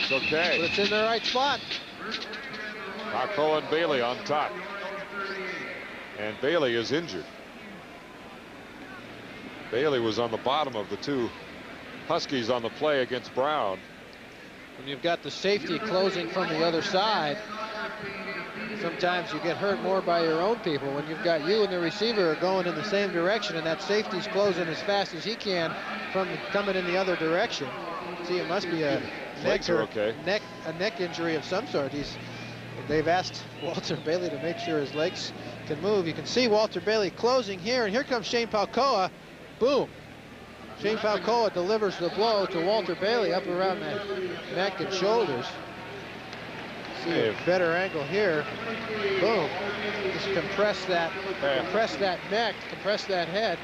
It's okay.
But it's in the right spot.
Marco and Bailey on top. And Bailey is injured. Bailey was on the bottom of the 2 Huskies on the play against Brown.
When you've got the safety closing from the other side, sometimes you get hurt more by your own people. When you've got you and the receiver are going in the same direction and that safety's closing as fast as he can from coming in the other direction. See, it must be a
Legs are okay.
A neck injury of some sort. They've asked Walter Bailey to make sure his legs can move. You can see Walter Bailey closing here, and here comes Shane Palcoa. Boom. Shane Palcoa delivers the blow to Walter Bailey up around the neck and shoulders. See a better angle here. Boom. Just compress that neck, compress that head.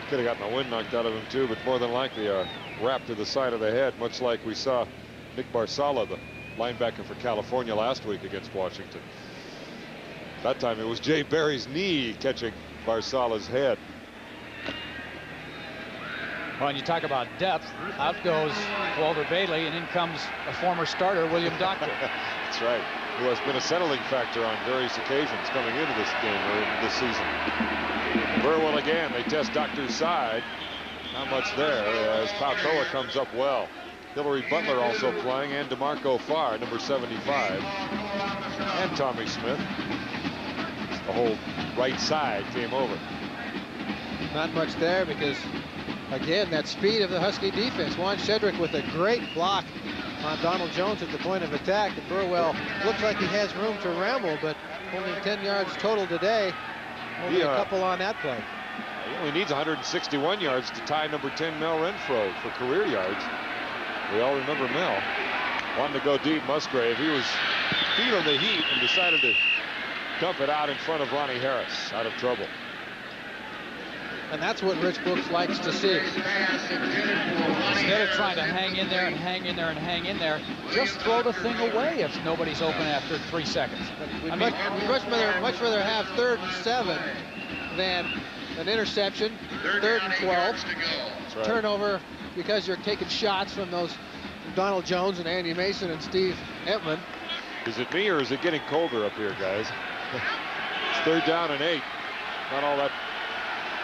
Could have gotten the wind knocked out of him too, but more than likely a wrap to the side of the head, much like we saw Nick Barsala, the linebacker for California, last week against Washington. That time it was Jay Barry's knee catching Barsala's head.
Well, and you talk about depth, out goes Walter Bailey, and in comes a former starter, William Doctor.
That's right, who has been a settling factor on various occasions coming into this game or into this season. Burwell again, they test Doctor's side. Not much there as Palcoa comes up well. Hillary Butler also playing, and DeMarco Farr, number 75. And Tommy Smith. The whole right side came over.
Not much there because, again, that speed of the Husky defense. Juan Shedrick with a great block on Donald Jones at the point of attack. And Burwell looks like he has room to ramble, but only 10 yards total today. Only a couple on that play.
He only needs 161 yards to tie number 10 Mel Renfro for career yards. We all remember Mel wanting to go deep. Musgrave, he was feeling the heat and decided to dump it out in front of Ronnie Harris, out of trouble.
And that's what Rich Brooks likes to see.
Instead of trying to hang in there and hang in there and hang in there, just throw the thing away if nobody's open after 3 seconds.
We'd much rather have 3rd and 7 than an interception, 3rd and 12,
right.
Turnover because you're taking shots from those Donald Jones and Andy Mason and Steve Entman.
Is it me or is it getting colder up here, guys? It's 3rd down and 8. Not all that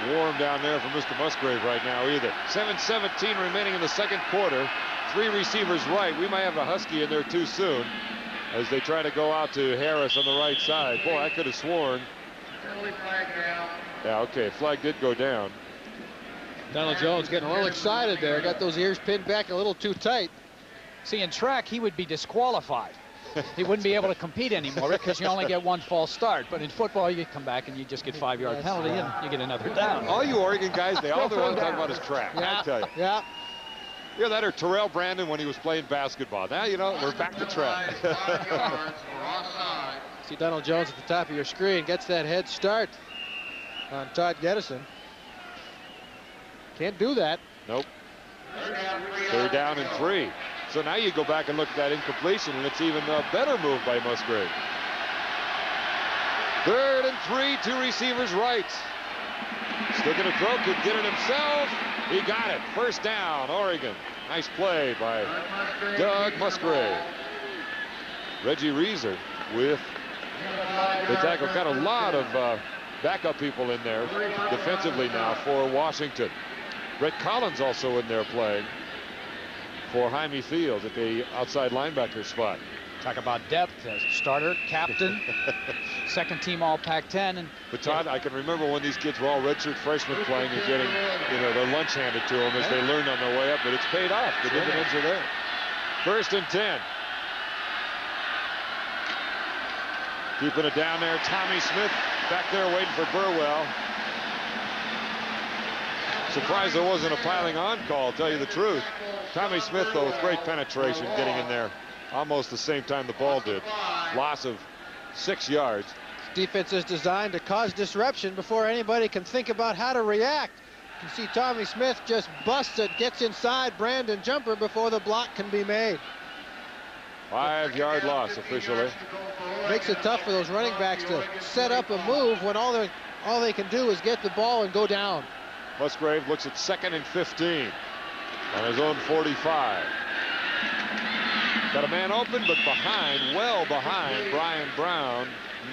warm down there for Mr. Musgrave right now either. 7:17 remaining in the second quarter. 3 receivers right. We might have a Husky in there too soon as they try to go out to Harris on the right side. Boy, I could have sworn. Yeah, okay, flag did go down.
Donald Jones getting a little excited there. Got those ears pinned back a little too tight.
See, in track, he would be disqualified. He wouldn't be able to compete anymore because you only get 1 false start. But in football, you come back and you just get 5-yard penalty and you get another down.
All you Oregon guys, they all want to talk about is track.
Yeah,
I tell you.
Yeah.
Yeah, that or Terrell Brandon when he was playing basketball. Now, you know, we're back to track.
See Donald Jones at the top of your screen. Gets that head start on Todd Gettison. Can't do that.
Nope. 3rd down and 3. So now you go back and look at that incompletion, and it's even a better move by Musgrave. 3rd and 3, 2 receivers right. Still going to throw, could get it himself. He got it. 1st down, Oregon. Nice play by Doug Musgrave. Reggie Reeser with the tackle. Got a lot of backup people in there defensively now for Washington. Brett Collins also in there playing for Jaime Fields at the outside linebacker spot.
Talk about depth as starter, captain, 2nd team all Pac-10.
But Todd, I can remember when these kids were all redshirt freshmen playing and getting, you know, their lunch handed to them as they learned on their way up. But it's paid off. The dividends are there. 1st and 10. Keeping it down there. Tommy Smith back there waiting for Burwell. Surprised there wasn't a piling on call, I'll tell you the truth. Tommy Smith, though, with great penetration, getting in there almost the same time the ball did. Loss of 6 yards.
Defense is designed to cause disruption before anybody can think about how to react. You can see Tommy Smith just busts it, gets inside Brandon Jumper before the block can be made.
5-yard loss officially.
Makes it tough for those running backs to set up a move when all they can do is get the ball and go down.
Musgrave looks at 2nd and 15 on his own 45. Got a man open, but behind, well behind Brian Brown,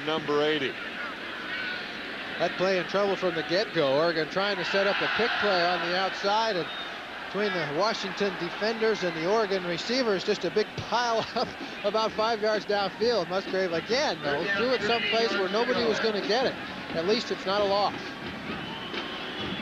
number 80.
That play in trouble from the get-go. Oregon trying to set up a pick play on the outside, and between the Washington defenders and the Oregon receivers, just a big pile up about 5 yards downfield. Musgrave again, though, threw it someplace where nobody was going to get it. At least it's not a loss.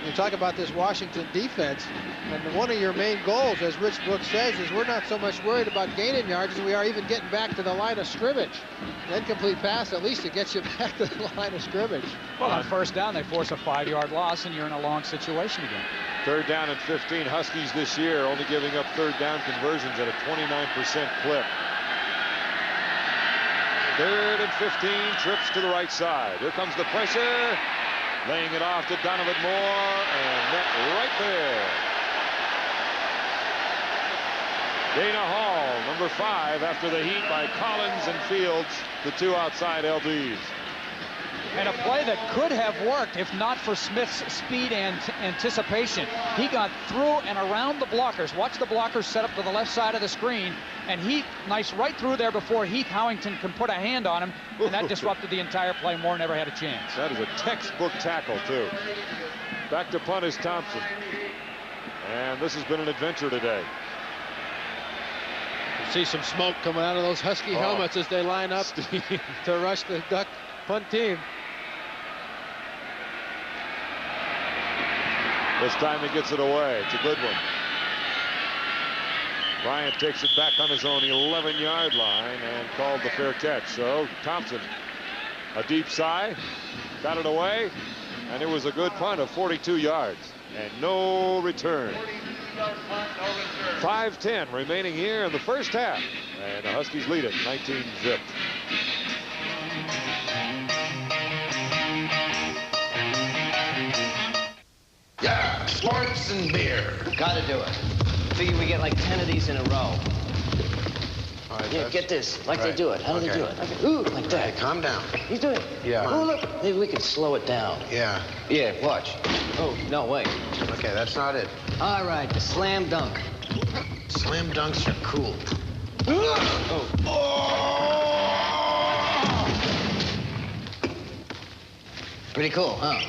You talk about this Washington defense. And one of your main goals, as Rich Brooks says, is we're not so much worried about gaining yards as we are even getting back to the line of scrimmage. An incomplete pass, at least it gets you back to the line of scrimmage.
Well, on first down, they force a 5-yard loss, and you're in a long situation again.
3rd down and 15. Huskies this year only giving up 3rd down conversions at a 29% clip. 3rd and 15, trips to the right side. Here comes the pressure. Laying it off to Donovan Moore, and net right there. Dana Hall, number 5, after the heat by Collins and Fields, the 2 outside LBs.
And a play that could have worked if not for Smith's speed and anticipation. He got through and around the blockers. Watch the blockers set up to the left side of the screen. And Heath, nice right through there before Heath Howington can put a hand on him. And that disrupted the entire play. Moore never had a chance.
That is a textbook tackle, too. Back to punt is Thompson. And this has been an adventure today.
See some smoke coming out of those Husky helmets as they line up to rush the Duck punt team.
This time he gets it away. It's a good one. Bryant takes it back on his own 11-yard line and called the fair catch. So Thompson, a deep sigh, got it away, and it was a good punt of 42 yards and no return. 5:10 remaining here in the first half, and the Huskies lead it 19-zip.
Yeah, sports and beer.
Gotta do it. Figure we get like 10 of these in a row.
All right,
Yeah, get this. Like they do it. How do they do it? Like, ooh, like that.
Hey, calm down.
He's doing it.
Yeah.
Oh, look. Maybe we could slow it down.
Yeah.
Yeah, watch. Oh, no, wait.
Okay, that's not it.
All right, the slam dunk.
Slam dunks are cool.
Pretty cool, huh?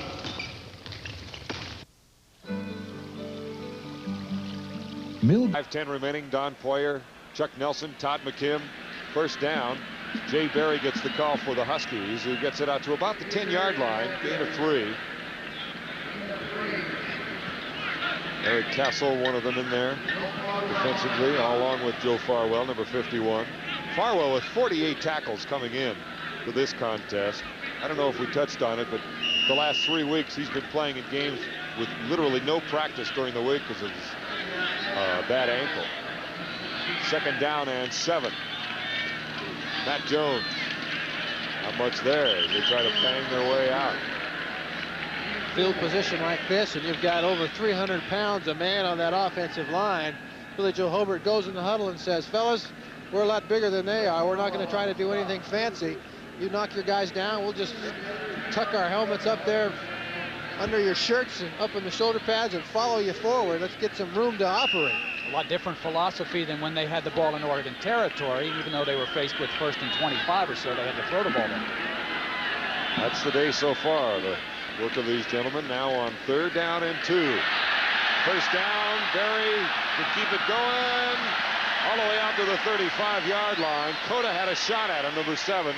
Mill. 5:10 remaining. Don Poyer, Chuck Nelson, Todd McKim. First down. Jay Berry gets the call for the Huskies, who gets it out to about the 10-yard line. Gain of 3. Eric Castle, one of them in there defensively, along with Joe Farwell, number 51. Farwell with 48 tackles coming in to this contest. I don't know if we touched on it, but the last 3 weeks he's been playing in games with literally no practice during the week because of his bad ankle. 2nd down and 7. Matt Jones. Not much there as they try to bang their way out.
Field position like this, and you've got over 300 pounds a man on that offensive line. Billy Joe Hobart goes in the huddle and says, fellas, we're a lot bigger than they are. We're not going to try to do anything fancy. You knock your guys down, we'll just tuck our helmets up there under your shirts and up in the shoulder pads and follow you forward. Let's get some room to operate.
A lot different philosophy than when they had the ball in Oregon territory. Even though they were faced with 1st and 25 or so, they had to throw the ball in.
That's the day so far. The work of these gentlemen now on 3rd down and 2. First down, Berry to keep it going all the way out to the 35-yard line. Cota had a shot at him, number 7,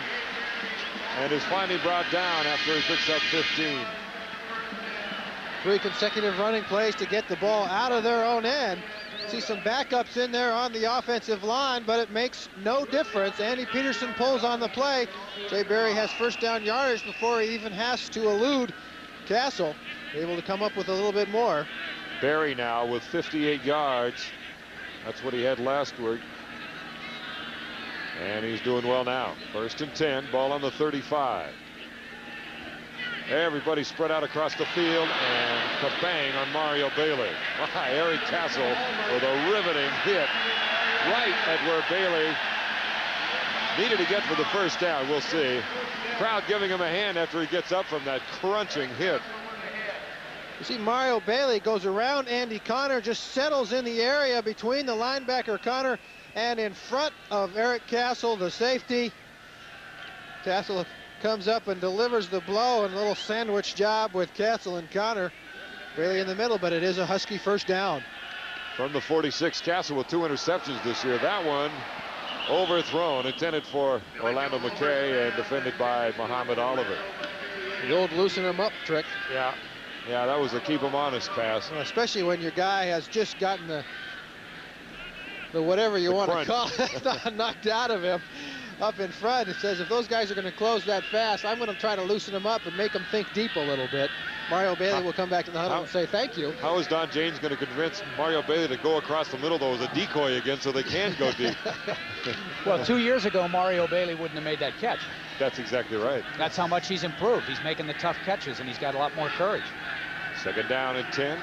and is finally brought down after he picks up 15.
3 consecutive running plays to get the ball out of their own end. See some backups in there on the offensive line, but it makes no difference. Andy Peterson pulls on the play. Jay Berry has first down yardage before he even has to elude Castle. Able to come up with a little bit more.
Berry now with 58 yards. That's what he had last week. And he's doing well now. 1st and 10, ball on the 35. Everybody spread out across the field, and kabang on Mario Bailey. Wow, Eric Castle with a riveting hit right at where Bailey needed to get for the first down. We'll see. Crowd giving him a hand after he gets up from that crunching hit.
You see Mario Bailey goes around Andy Connor, just settles in the area between the linebacker Connor and in front of Eric Castle, the safety. Castle comes up and delivers the blow, and a little sandwich job with Castle and Connor. Bailey in the middle, but it is a Husky first down.
From the 46, Castle with 2 interceptions this year. That one overthrown, intended for Orlando McKay and defended by Muhammad Oliver.
The old loosen him up trick.
Yeah. Yeah, that was a keep him honest pass.
Well, especially when your guy has just gotten the whatever you want to call it knocked out of him up in front. It says if those guys are going to close that fast, I'm going to try to loosen them up and make them think deep a little bit. Mario Bailey will come back to the huddle and say thank you.
How is Don James going to convince Mario Bailey to go across the middle, though, as a decoy again so they can go deep?
Well, 2 years ago, Mario Bailey wouldn't have made that catch.
That's exactly right.
That's how much he's improved. He's making the tough catches, and he's got a lot more courage.
Second down and 10.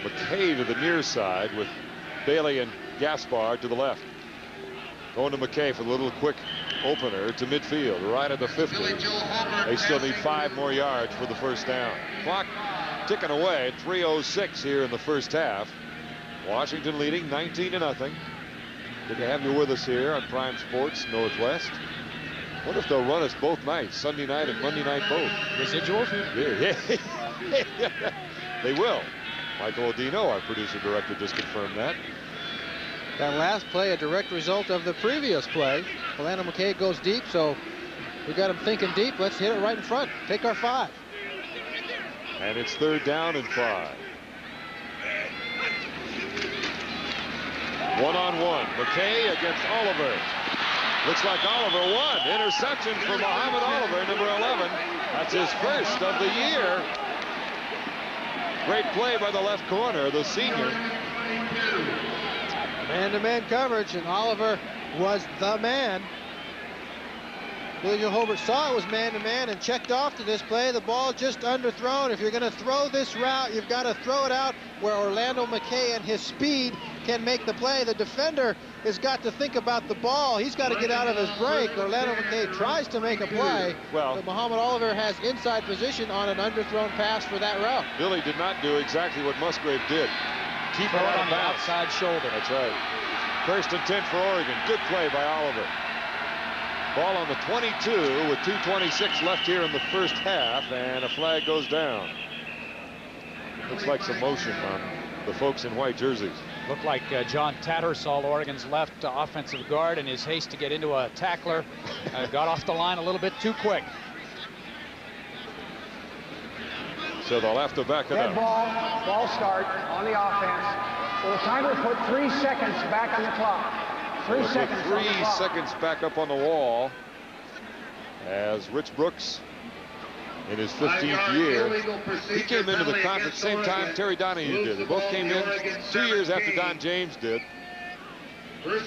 McKay to the near side with Bailey and Gaspard to the left. Going to McKay for the little quick opener to midfield, right at the 50. They still need 5 more yards for the first down. Clock ticking away, 3:06 here in the first half. Washington leading 19-0. Good to have you with us here on Prime Sports Northwest. What if they'll run us both nights, Sunday night and Monday night both?
Residuals?
Yeah. They will. Michael Odino, our producer-director, just confirmed that.
That last play, a direct result of the previous play. Orlando McKay goes deep, so we got him thinking deep. Let's hit it right in front. Take our 5.
And it's 3rd down and 5. 1-on-1. McKay against Oliver. Looks like Oliver won. Interception for Muhammad Oliver, number 11. That's his first of the year. Great play by the left corner, the senior.
Man-to-man coverage, and Oliver was the man. Billy Joe Hobart saw it was man-to-man and checked off to this play. The ball just underthrown. If you're going to throw this route, you've got to throw it out where Orlando McKay and his speed can make the play. The defender has got to think about the ball. He's got to get out of his break. Orlando McKay tries to make a play, but Muhammad Oliver has inside position on an underthrown pass for that route.
Billy did not do exactly what Musgrave did. Keep it on the
outside shoulder.
That's right. 1st and 10 for Oregon. Good play by Oliver. Ball on the 22 with 2:26 left here in the first half, and a flag goes down. Looks like some motion on the folks in white jerseys.
Looked like John Tattersall, Oregon's left offensive guard, in his haste to get into a tackler, got off the line a little bit too quick.
So they'll have to back it up.
Ball start on the offense. So the timer put 3 seconds back on the clock. 3 seconds.
3 seconds back up on the wall as Rich Brooks, in his 15th year, he came into the conference same time Terry Donahue did. They both came in 2 years after Don James did,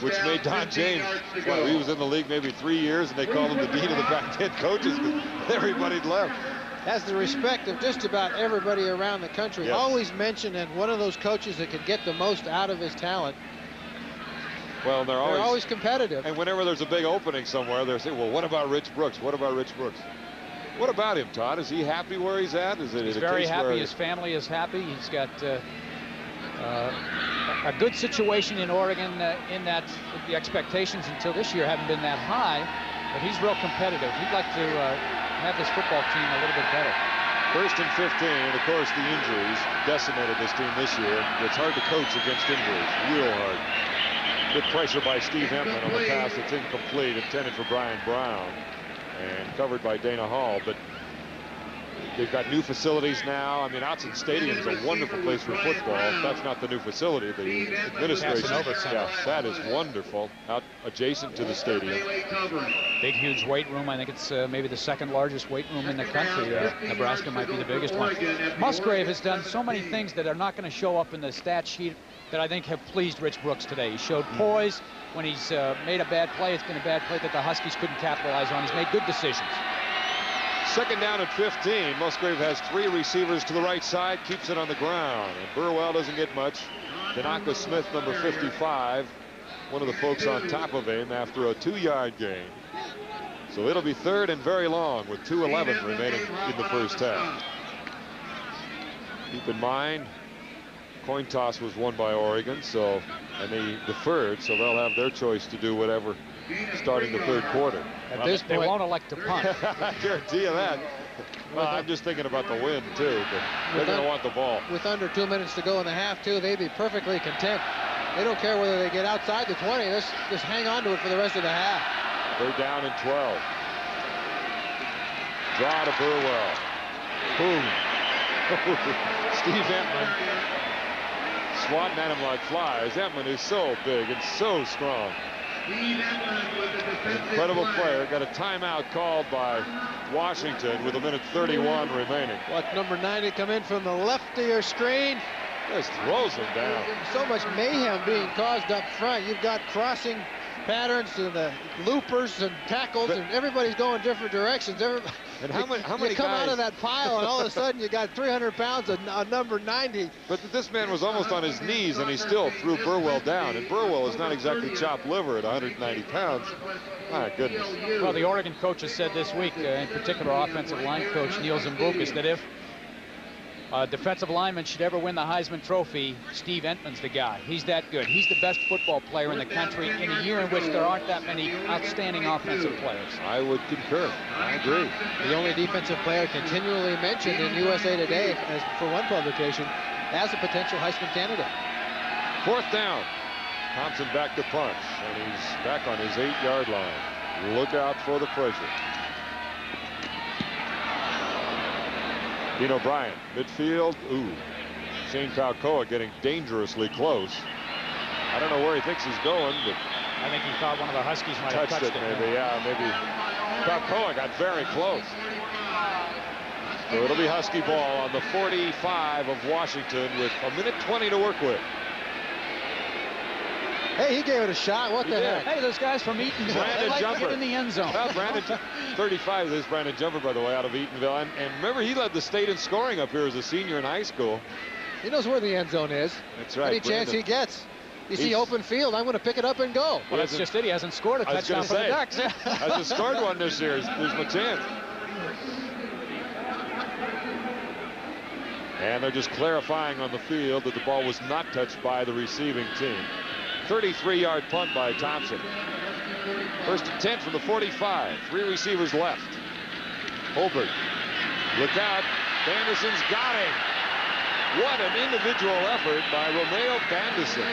which made Don James, well, he was in the league maybe 3 years, and they called him the dean of the Pac-10 coaches because everybody'd left.
Has the respect of just about everybody around the country.
Yes.
Always mentioned, and one of those coaches that could get the most out of his talent.
Well, they're
always competitive.
And whenever there's a big opening somewhere, they're saying, well, what about Rich Brooks? What about Rich Brooks? What about him, Todd? Is he happy where he's at? Is it
he's very happy. His family is happy. He's got a good situation in Oregon in that the expectations until this year haven't been that high, but he's real competitive. He'd like to have this football team a little bit better.
1st and 15, and of course the injuries decimated this team this year. It's hard to coach against injuries, real hard. Good pressure by Steve Hempman on the pass that's incomplete, intended for Brian Brown, and covered by Dana Hall. But they've got new facilities now. I mean, Autzen Stadium is a wonderful place for football. That's not the new facility. The administration, yeah, that is wonderful. Out adjacent to the stadium.
Big, huge weight room. I think it's maybe the 2nd largest weight room in the country. Nebraska might be the biggest one. Musgrave has done so many things that are not going to show up in the stat sheet that I think have pleased Rich Brooks today. He showed poise. When he's made a bad play, it's been a bad play that the Huskies couldn't capitalize on. He's made good decisions.
2nd down and 15. Musgrave has 3 receivers to the right side, keeps it on the ground. And Burwell doesn't get much. Tanaka Smith, number 55, one of the folks on top of him after a 2-yard gain. So it'll be 3rd and very long with 2:11 remaining in the first half. Keep in mind, coin toss was won by Oregon, so, and they deferred, so they'll have their choice to do whatever starting the 3rd quarter.
At this point, they won't elect to punt.
I guarantee you that. Well, I'm just thinking about the wind, too, but they're going to want the ball.
With under 2 minutes to go in the half, too, they'd be perfectly content. They don't care whether they get outside the 20. Just hang on to it for the rest of the half.
3rd down and 12. Draw to Burwell. Boom. Steve Entman swatting at him like flies. Entman is so big and so strong. An incredible player. Got a timeout called by Washington with 1:31 remaining.
Watch number 90 come in from the left of your screen.
Just throws him down.
So much mayhem being caused up front. You've got crossing patterns and the loopers and tackles, and everybody's going different directions.
And how many
you come
guys
out of that pile, and all of a sudden you got 300 pounds of number 90.
But this man was almost on his knees, and he still threw Burwell down. And Burwell is not exactly chopped liver at 190 pounds. My goodness.
Well, the Oregon coaches said this week, in particular offensive line coach Neil Zimbukas, that if a defensive lineman should ever win the Heisman Trophy, Steve Entman's the guy. He's that good. He's the best football player in the country in a year in which there aren't that many outstanding offensive players.
I would concur. I agree.
The only defensive player continually mentioned in USA Today, as for one publication, as a potential Heisman candidate.
4th down. Thompson back to punch, and he's back on his 8-yard line. Look out for the pressure. Dean O'Brien, midfield. Ooh, Shane Palcoa getting dangerously close. I don't know where he thinks he's going, but
I think he thought one of the Huskies might have touched it.
Maybe, yeah, maybe. Palcoa got very close. So it'll be Husky ball on the 45 of Washington with 1:20 to work with.
Hey, he gave it a shot. What the heck?
Hey, those guys from Eatonville, they like to get in the end zone.
Well, Brandon, 35, this is Brandon Jumper, by the way, out of Eatonville. And remember, he led the state in scoring up here as a senior in high school.
He knows where the end zone is.
That's right.
Any chance he gets. You see open field, I'm going to pick it up and go.
Well, that's just it. He hasn't scored a touchdown for the Ducks.
Hasn't scored one this year. There's my chance. And they're just clarifying on the field that the ball was not touched by the receiving team. 33-yard punt by Thompson. 1st and 10 from the 45. 3 receivers left. Holbert. Look out. Bandison's got him. What an individual effort by Romeo Bandison.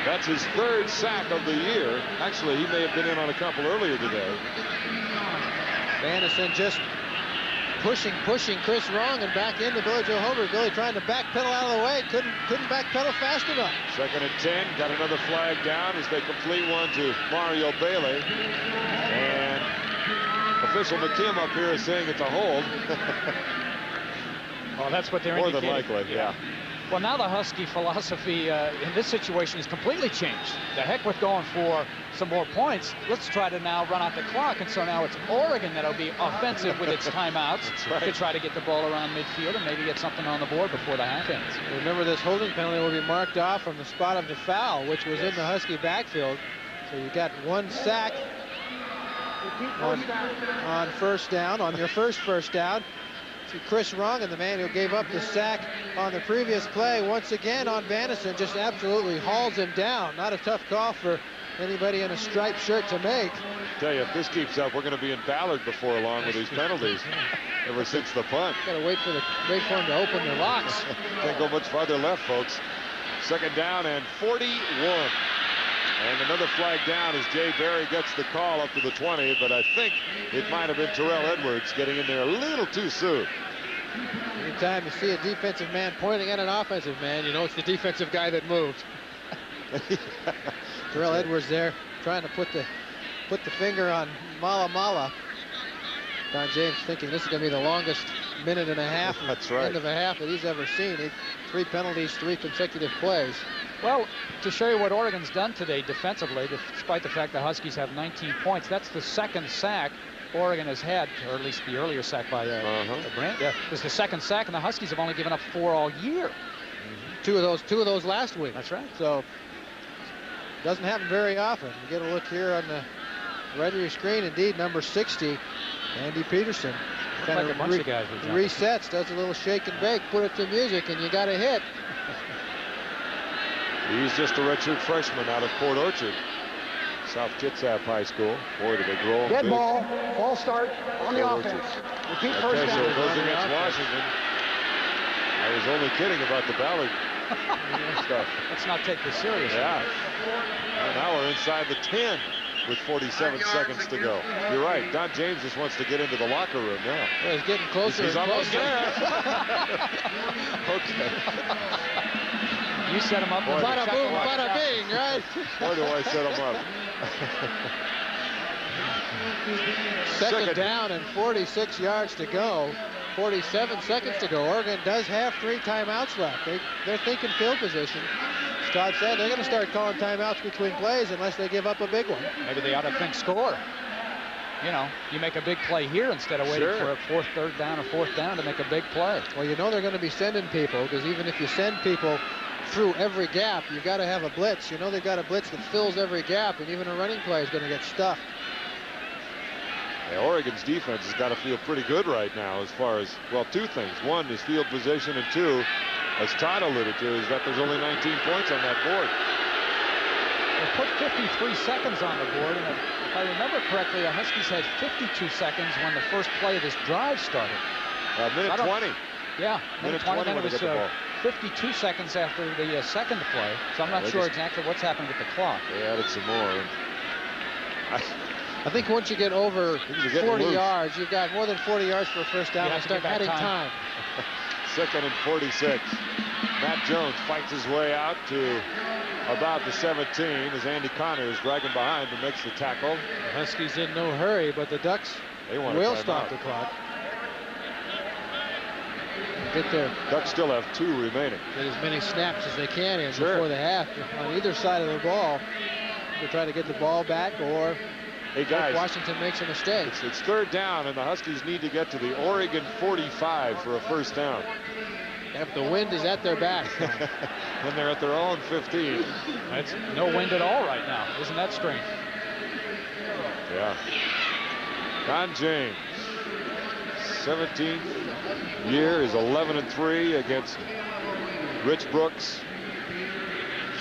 That's his 3rd sack of the year. Actually, he may have been in on a couple earlier today.
Bandison just pushing Chris Wrong and back into Billy Joe Holbert. Billy trying to backpedal out of the way. Couldn't backpedal fast enough.
2nd and 10. Got another flag down as they complete one to Mario Bailey. And official McKim up here is saying it's a hold.
Well, that's what they're
More
indicating.
than likely, yeah.
Well, now the Husky philosophy in this situation has completely changed. The heck with going for some more points. Let's try to now run out the clock. And so now it's Oregon that'll be offensive with its timeouts to try to get the ball around midfield and maybe get something on the board before the half ends.
Remember, this holding penalty will be marked off from the spot of the foul, which was in the Husky backfield. So you got 1 sack on first down, on your first down. See Chris Wrong, and the man who gave up the sack on the previous play once again on Bandison just absolutely hauls him down. Not a tough call for anybody in a striped shirt to make.
I tell you, if this keeps up, we're going to be in Ballard before long with these penalties. Ever since the punt.
Got to wait for them to open their locks.
Can't go much farther left, folks. 2nd down and 41. And another flag down as Jay Berry gets the call up to the 20, but I think it might have been Terrell Edwards getting in there a little too soon.
Anytime you see a defensive man pointing at an offensive man, you know it's the defensive guy that moved. Terrell Edwards there trying to put the finger on Mala. Don James thinking this is going to be the longest minute and a half,
That's right.
end of a half that he's ever seen. 3 penalties, 3 consecutive plays.
Well, to show you what Oregon's done today defensively, despite the fact the Huskies have 19 points, that's the 2nd sack Oregon has had, or at least the earlier sack by Brandt. Yeah, it was the 2nd sack, and the Huskies have only given up 4 all year.
2 of those last week.
That's right.
So doesn't happen very often. You get a look here on the right of your screen. Indeed, number 60, Andy Peterson.
Kind of a bunch of guys
resets, does a little shake and bake, put it to music, and you got a hit.
He's just a redshirt freshman out of Port Orchard, South Kitsap High School. Boy, did they grow him
Dead
big.
ball, false start on the offense. Repeat first
Okay, so it
down.
goes against Washington. I was only kidding about the Ballard stuff.
Let's not take this seriously.
Yeah. And now we're inside the 10. with 47 seconds to go. You're right. Don James just wants to get into the locker room now.
Well, he's getting closer.
He's almost there. Okay.
You set him up.
Bada boom, bada bing, right?
Boy, do I set him up.
Second down and 46 yards to go. 47 seconds to go. Oregon does have 3 timeouts left. They're thinking field position. As Todd said, they're going to start calling timeouts between plays unless they give up a big one.
Maybe they ought to think score. You know, you make a big play here instead of waiting for a third down or fourth down to make a big play.
Well, you know they're going to be sending people, because even if you send people through every gap, you've got to have a blitz. You know they've got a blitz that fills every gap, and even a running play is going to get stuffed.
Yeah, Oregon's defense has got to feel pretty good right now as far as, well, 2 things. 1 is field position, and 2, as Todd alluded to, is that there's only 19 points on that board.
They put 53 seconds on the board, and if I remember correctly, the Huskies had 52 seconds when the first play of this drive started.
Minute 20.
Yeah, minute 20, then it was 52 seconds after the second play, so I'm not sure exactly what's happened with the clock.
They added some more.
I think once you get over 40 yards, you've got more than 40 yards for a first down, and start adding time.
2nd and 46. Matt Jones fights his way out to about the 17 as Andy Connors dragging behind and makes the tackle.
The Huskies in no hurry, but the Ducks will stop the clock. Get their
Ducks still have 2 remaining.
Get as many snaps as they can in before the half on either side of the ball. They try to get the ball back, or
hey guys,
Washington makes a mistake.
It's 3rd down, and the Huskies need to get to the Oregon 45 for a first down.
If the wind is at their back.
When they're at their own 15.
That's no wind at all right now. Isn't that strange?
Yeah. Don James, 17th year, is 11-3 against Rich Brooks.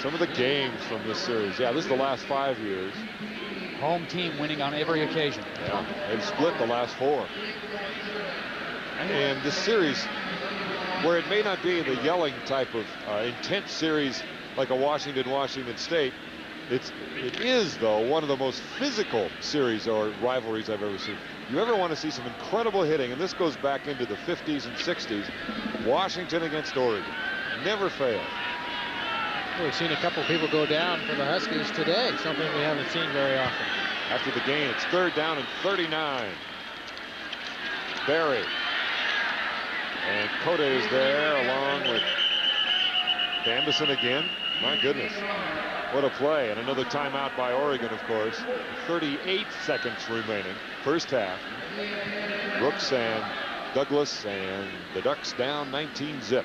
Some of the games from this series. Yeah, this is the last 5 years.
Home team winning on every occasion.
Yeah, they've split the last 4. And this series, where it may not be the yelling type of intense series like a Washington State, it is, though, one of the most physical series or rivalries I've ever seen. You ever want to see some incredible hitting, and this goes back into the 50s and 60s, Washington against Oregon. Never failed.
We've seen a couple people go down for the Huskies today, something we haven't seen very often.
After the gain, it's 3rd down and 39. Berry. And Cote is there along with Anderson again. My goodness. What a play. And another timeout by Oregon, of course. 38 seconds remaining. First half. Brooks and Douglas, and the Ducks down 19-zip.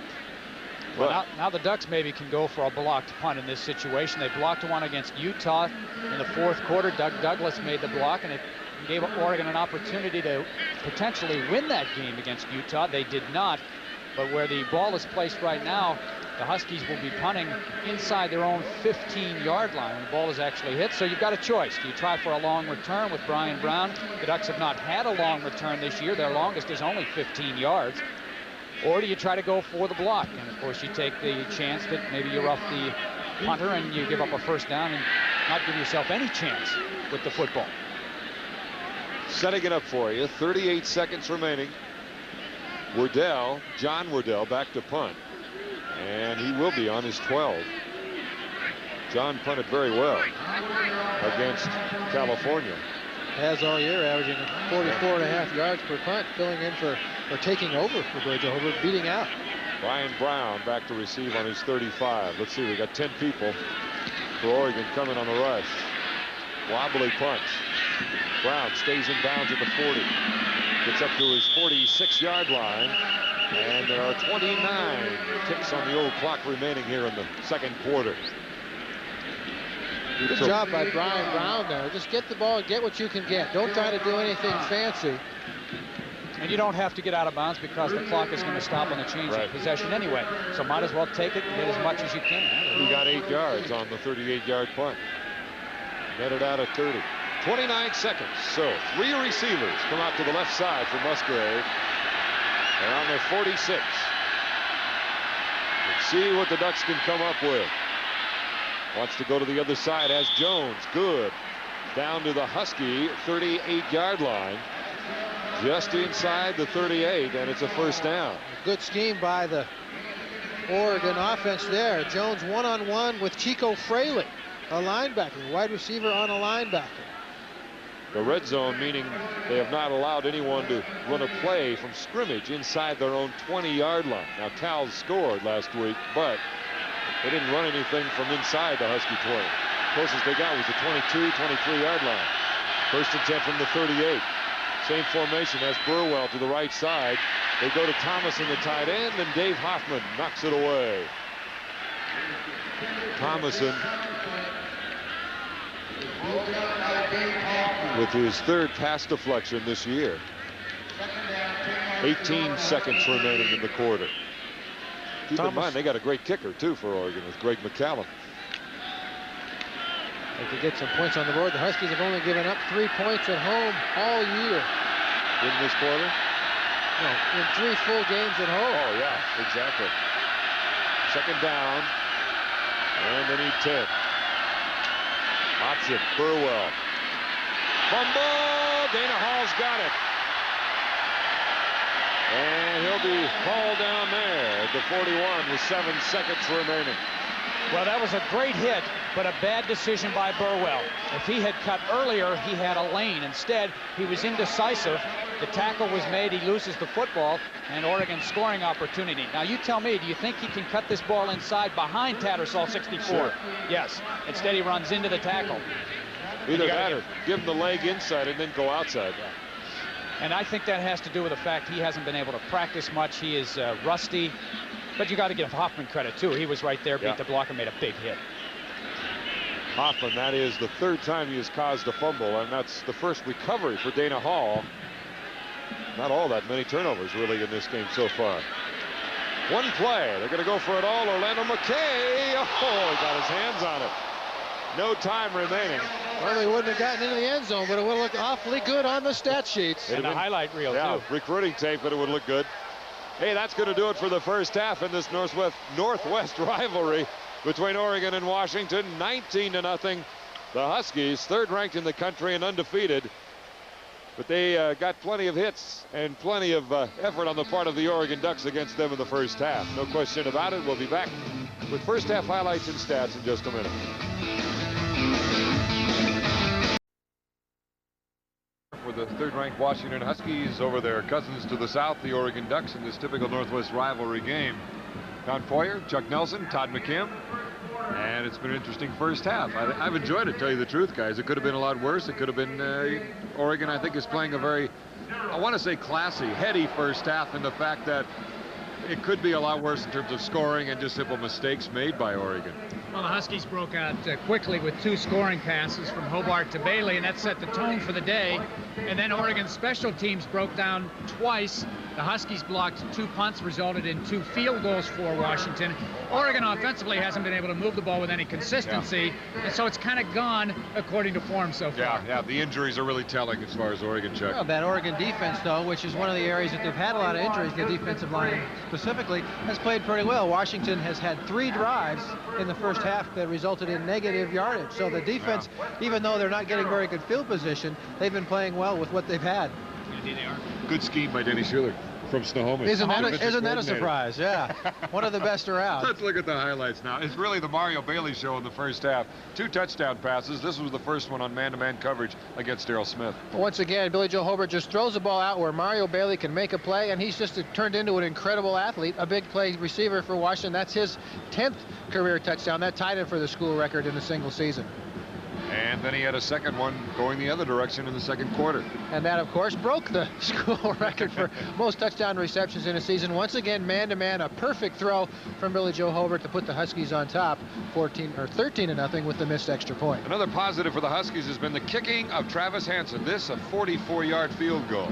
Well, now the Ducks maybe can go for a blocked punt in this situation. They blocked one against Utah in the 4th quarter. Doug Douglas made the block, and it gave Oregon an opportunity to potentially win that game against Utah. They did not. But where the ball is placed right now, the Huskies will be punting inside their own 15-yard line when the ball is actually hit. So you've got a choice. Do you try for a long return with Brian Brown? The Ducks have not had a long return this year. Their longest is only 15 yards. Or do you try to go for the block? And, of course, you take the chance that maybe you're off the punter and you give up a first down and not give yourself any chance with the football.
Setting it up for you. 38 seconds remaining. John Wardell, back to punt. And he will be on his 12. John punted very well against California.
Has all year, averaging 44.5 yards per punt, filling in for, or taking over for Bridgeover, beating out.
Brian Brown back to receive on his 35. Let's see, we got 10 people for Oregon coming on the rush. Wobbly punch. Brown stays in bounds at the 40. Gets up to his 46-yard line. And there are 29 ticks on the old clock remaining here in the 2nd quarter.
Good job by Brian Brown there. Just get the ball and get what you can get. Don't try to do anything fancy.
And you don't have to get out of bounds because the clock is going to stop on the change of possession anyway. So might as well take it and get as much as you can.
He got 8 yards on the 38-yard punt. Netted out at 30. 29 seconds. So 3 receivers come out to the left side for Musgrave. They're on their 46. Let's see what the Ducks can come up with. Wants to go to the other side as Jones. Good. down to the Husky 38-yard line, just inside the 38, and it's a first down.
Good scheme by the Oregon offense there. Jones one-on-one with Chico Fraley, a linebacker, wide receiver on a linebacker.
The red zone, meaning they have not allowed anyone to run a play from scrimmage inside their own 20-yard line. Now, Cal scored last week, but they didn't run anything from inside the Husky 20. Closest they got was the 22, 23-yard line. First and 10 from the 38. Same formation as Burwell to the right side. They go to Thomas in the tight end, and Dave Hoffman knocks it away. Thomason with his third pass deflection this year. 18 seconds remaining in the quarter. Keep in mind, they got a great kicker, too, for Oregon with Greg McCallum.
They could get some points on the board. The Huskies have only given up 3 points at home all year.
In this quarter?
No, in 3 full games at home.
Oh, yeah, exactly. Second down. And they need 10. Option, Burwell. Fumble! Dana Hall's got it. And he'll be hauled down there at the 41 with 7 seconds remaining.
Well, that was a great hit, but a bad decision by Burwell. If he had cut earlier, he had a lane. Instead, he was indecisive. The tackle was made. He loses the football, and Oregon's scoring opportunity. Now, you tell me, do you think he can cut this ball inside behind Tattersall 64?
Sure.
Yes. Instead, he runs into the tackle.
Either that or give him the leg inside and then go outside.
Yeah. And I think that has to do with the fact he hasn't been able to practice much. He is rusty. But you got to give Hoffman credit, too. He was right there, beat the block, and made a big hit.
Hoffman, that is the third time he has caused a fumble, and that's the first recovery for Dana Hall. Not all that many turnovers, really, in this game so far. One play. They're going to go for it all. Orlando McKay. Oh, he got his hands on it. No time remaining.
Well, they wouldn't have gotten into the end zone, but it would look awfully good on the stat sheets.
And the highlight reel,
yeah,
too.
Recruiting tape, but it would look good. Hey, that's going to do it for the first half in this Northwest rivalry between Oregon and Washington. 19-0. The Huskies, third ranked in the country and undefeated. But they got plenty of hits and plenty of effort on the part of the Oregon Ducks against them in the first half. No question about it. We'll be back with first half highlights and stats in just a minute. For the third-ranked Washington Huskies over their cousins to the south, the Oregon Ducks, in this typical Northwest rivalry game. Don Poyer, Chuck Nelson, Todd McKim, and it's been an interesting first half. I've enjoyed it, tell you the truth, guys. It could have been a lot worse. It could have been Oregon, I think, is playing a very, I want to say classy, heady first half, in the fact that it could be a lot worse in terms of scoring and just simple mistakes made by Oregon.
Well, the Huskies broke out quickly with 2 scoring passes from Hobart to Bailey, and that set the tone for the day. And then Oregon's special teams broke down twice. The Huskies blocked 2 punts, resulted in 2 field goals for Washington. Oregon offensively hasn't been able to move the ball with any consistency, and so it's kind of gone according to form so far.
Yeah, the injuries are really telling as far as Oregon, Chuck.
Well, that Oregon defense, though, which is one of the areas that they've had a lot of injuries, the defensive line specifically, has played pretty well. Washington has had 3 drives in the first half that resulted in negative yardage. So the defense, even though they're not getting very good field position, they've been playing well with what they've had.
Good scheme by Denny Schuler from Snohomish.
Isn't that a surprise? Yeah. One of the best around.
Let's look at the highlights now. It's really the Mario Bailey show in the first half. 2 touchdown passes. This was the first one on man-to-man coverage against Darrell Smith.
Once again, Billy Joe Hobart just throws the ball out where Mario Bailey can make a play, and he's just turned into an incredible athlete, a big play receiver for Washington. That's his 10th career touchdown. That tied him for the school record in a single season.
And then he had a second one going the other direction in the second quarter.
And that, of course, broke the school record for most touchdown receptions in a season. Once again, man-to-man, a perfect throw from Billy Joe Hobart to put the Huskies on top, 13-0 with the missed extra point.
Another positive for the Huskies has been the kicking of Travis Hansen. This, a 44-yard field goal.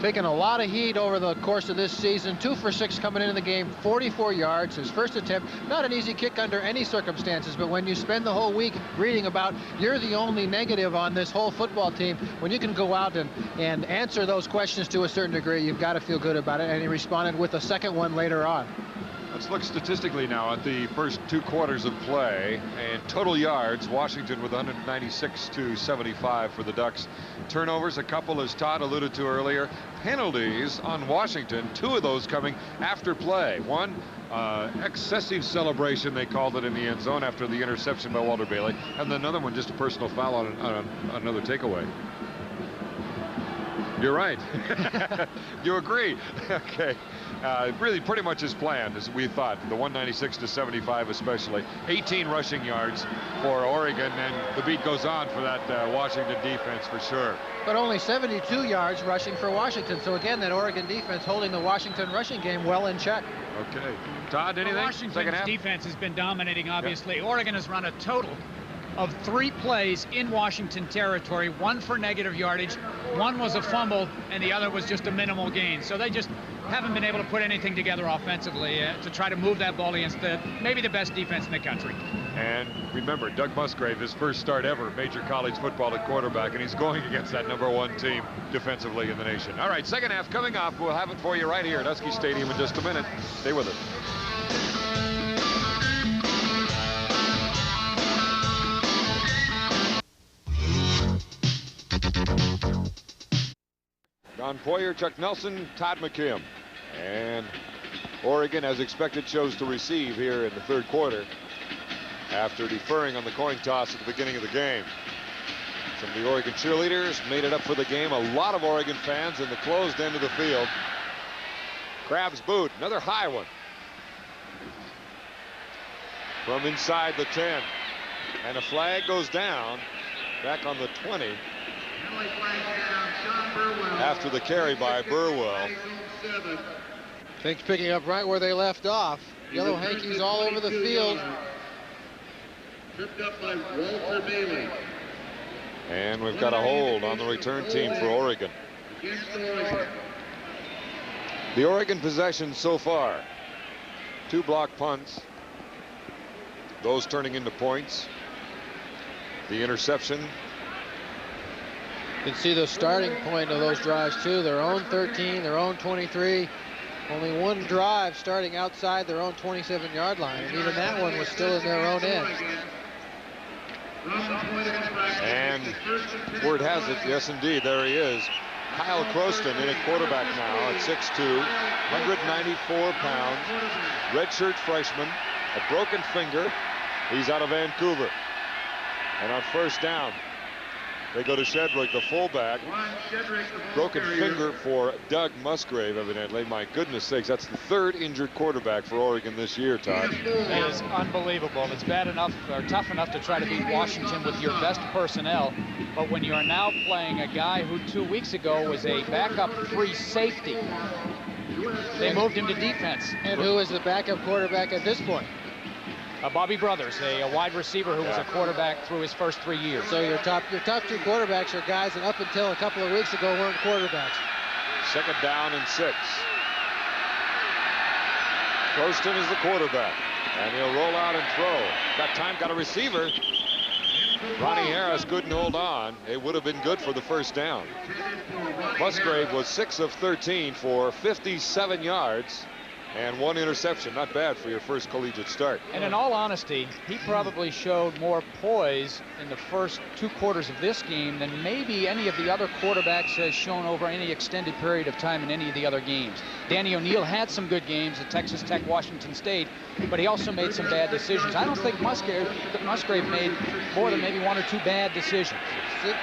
Taking a lot of heat over the course of this season. 2 for 6 coming into the game, 44 yards, his first attempt. Not an easy kick under any circumstances, but when you spend the whole week reading about you're the only negative on this whole football team, when you can go out and answer those questions to a certain degree, you've got to feel good about it, and he responded with a second one later on.
Let's look statistically now at the first 2 quarters of play. And total yards, Washington with 196 to 75 for the Ducks. Turnovers, a couple, as Todd alluded to earlier. Penalties on Washington, 2 of those coming after play. One, excessive celebration, they called it, in the end zone after the interception by Walter Bailey. And another one, just a personal foul on another takeaway. You're right. You agree. Okay. Really pretty much as planned, as we thought. The 196 to 75 especially. 18 rushing yards for Oregon, and the beat goes on for that Washington defense for sure.
But only 72 yards rushing for Washington. So again, that Oregon defense holding the Washington rushing game well in check.
Okay. Todd, anything?
Washington's defense has been dominating, obviously. Yep. Oregon has run a total of 3 plays in Washington territory, 1 for negative yardage, 1 was a fumble, and the other was just a minimal gain. So they just haven't been able to put anything together offensively to try to move that ball against maybe the best defense in the country.
And remember, Doug Musgrave, his first start ever, major college football at quarterback, and he's going against that #1 team defensively in the nation. All right, second half coming up. We'll have it for you right here at Husky Stadium in just a minute. Stay with us. Don Poyer, Chuck Nelson, Todd McKim. And Oregon, as expected, chose to receive here in the 3rd quarter after deferring on the coin toss at the beginning of the game. Some of the Oregon cheerleaders made it up for the game. A lot of Oregon fans in the closed end of the field. Krabs boot, another high one. From inside the 10. And a flag goes down back on the 20. After the carry by Burwell.
Things picking up right where they left off. Yellow hankies all over the field.
Tripped up by Walter Bailey.
And we've got a hold on the return team for Oregon. The Oregon possession so far. 2 block punts. Those turning into points. The interception.
You can see the starting point of those drives too. Their own 13, their own 23. Only 1 drive starting outside their own 27-yard line, and even that one was still in their own end.
And word has it, yes indeed, there he is. Kyle Croston in at quarterback now at 6'2", 194 pounds, redshirt freshman, a broken finger. He's out of Vancouver. And on first down, they go to Shedrick, the fullback. Broken finger for Doug Musgrave, evidently. My goodness sakes, that's the 3rd injured quarterback for Oregon this year, Todd.
It is unbelievable. It's bad enough or tough enough to try to beat Washington with your best personnel, but when you're now playing a guy who 2 weeks ago was a backup free safety, they moved him to defense.
And who is the backup quarterback at this point?
Bobby Brothers, a wide receiver who was a quarterback through his first 3 years.
So your top 2 quarterbacks are guys that up until a couple of weeks ago weren't quarterbacks.
2nd down and 6. Croston is the quarterback, and he'll roll out and throw. Got time, got a receiver. Ronnie Harris couldn't hold on. It would have been good for the first down. Musgrave was 6 of 13 for 57 yards. And 1 interception. Not bad for your first collegiate start.
And in all honesty, he probably showed more poise in the first 2 quarters of this game than maybe any of the other quarterbacks has shown over any extended period of time in any of the other games. Danny O'Neill had some good games at Texas Tech, Washington State, but he also made some bad decisions. I don't think Musgrave made more than maybe 1 or 2 bad decisions.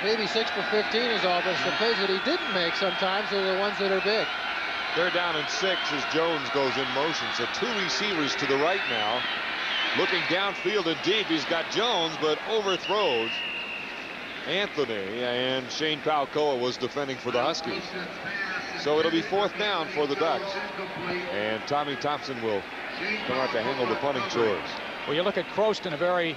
Maybe 6 for 15 is all, but it's the plays that he didn't make sometimes are the ones that are big.
They're down in 6 as Jones goes in motion. So 2 receivers to the right now. Looking downfield and deep. He's got Jones, but overthrows Anthony. And Shane Palcoa was defending for the Huskies. So it'll be 4th down for the Ducks. And Tommy Thompson will come out to handle the punting chores.
Well, you look at Croston, a very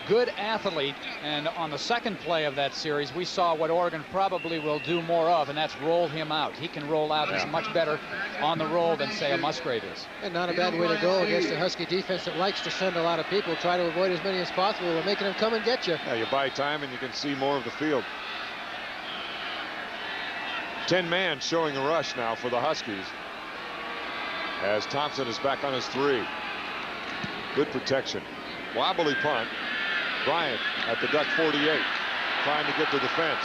good athlete, and on the second play of that series we saw what Oregon probably will do more of, and that's roll him out. He can roll out. He's much better on the roll than, say, a Musgrave is.
And not a bad way to go against a Husky defense that likes to send a lot of people. Try to avoid as many as possible and making them come and get you.
Yeah, you buy time and you can see more of the field. 10 man showing a rush now for the Huskies as Thompson is back on his 3. Good protection. Wobbly punt. Bryant at the Duck 48. Trying to get to the fence.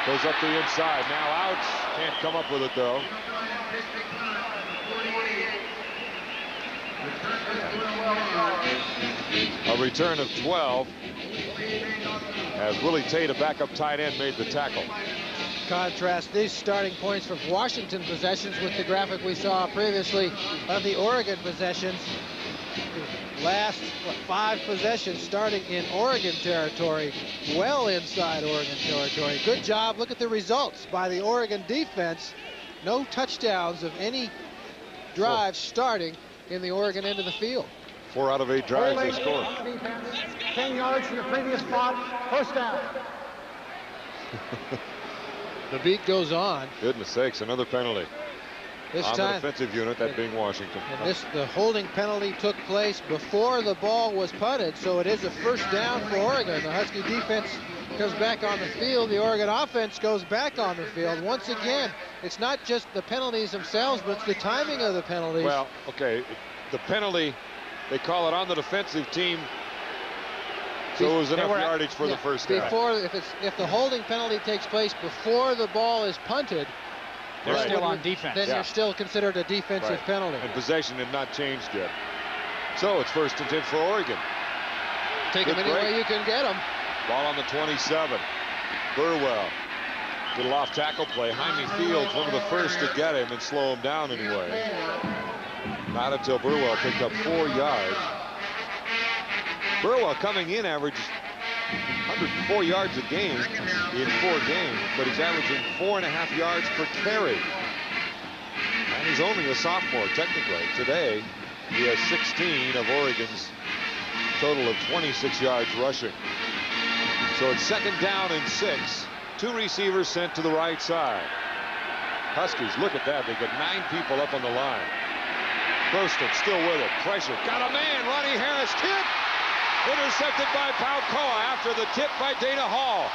Goes up the inside. Now out. Can't come up with it, though. A return of 12 as Willie Tate, a backup tight end, made the tackle.
Contrast these starting points from Washington possessions with the graphic we saw previously of the Oregon possessions. Last 5 possessions starting in Oregon territory, well inside Oregon territory. Good job. Look at the results by the Oregon defense. No touchdowns of any drive starting in the Oregon end of the field.
4 out of 8 drives they scored.
10 yards from the previous spot. First down.
The beat goes on.
Goodness sakes, another penalty.
This
on
time,
the defensive unit, that being Washington.
And the holding penalty took place before the ball was punted, so it is a first down for Oregon. The Husky defense comes back on the field. The Oregon offense goes back on the field. Once again, it's not just the penalties themselves, but it's the timing of the penalties.
Well, okay, the penalty, they call it on the defensive team, so it was enough yardage for the first down.
If the holding penalty takes place before the ball is punted,
they're still on defense.
Then you're still considered a defensive penalty.
And possession had not changed yet. So it's 1st and 10 for Oregon.
Take them any way you can get them.
Ball on the 27. Burwell. Little off tackle play. Jaime Fields, one of the first to get him and slow him down anyway. Not until Burwell picked up 4 yards. Burwell coming in averaged 104 yards a game in 4 games, but he's averaging 4.5 yards per carry. And he's only a sophomore, technically. Today, he has 16 of Oregon's total of 26 yards rushing. So it's 2nd down and 6. 2 receivers sent to the right side. Huskies, look at that. They got 9 people up on the line. Croston still with it. Pressure. Got a man. Ronnie Harris. Tip. Intercepted by Palcoa after the tip by Dana Hall.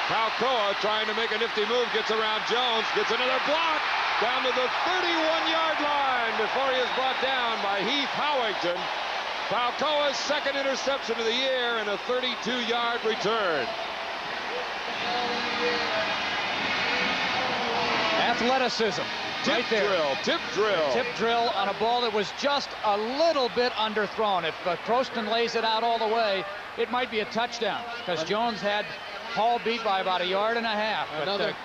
Palcoa trying to make a nifty move. Gets around Jones. Gets another block. Down to the 31-yard line before he is brought down by Heath Howington. Palcoa's 2nd interception of the year and a 32-yard return.
Athleticism. Right there.
Tip drill.
Tip drill on a ball that was just a little bit underthrown. If Croston lays it out all the way, it might be a touchdown because Jones had Hall beat by about 1.5 yards.
Another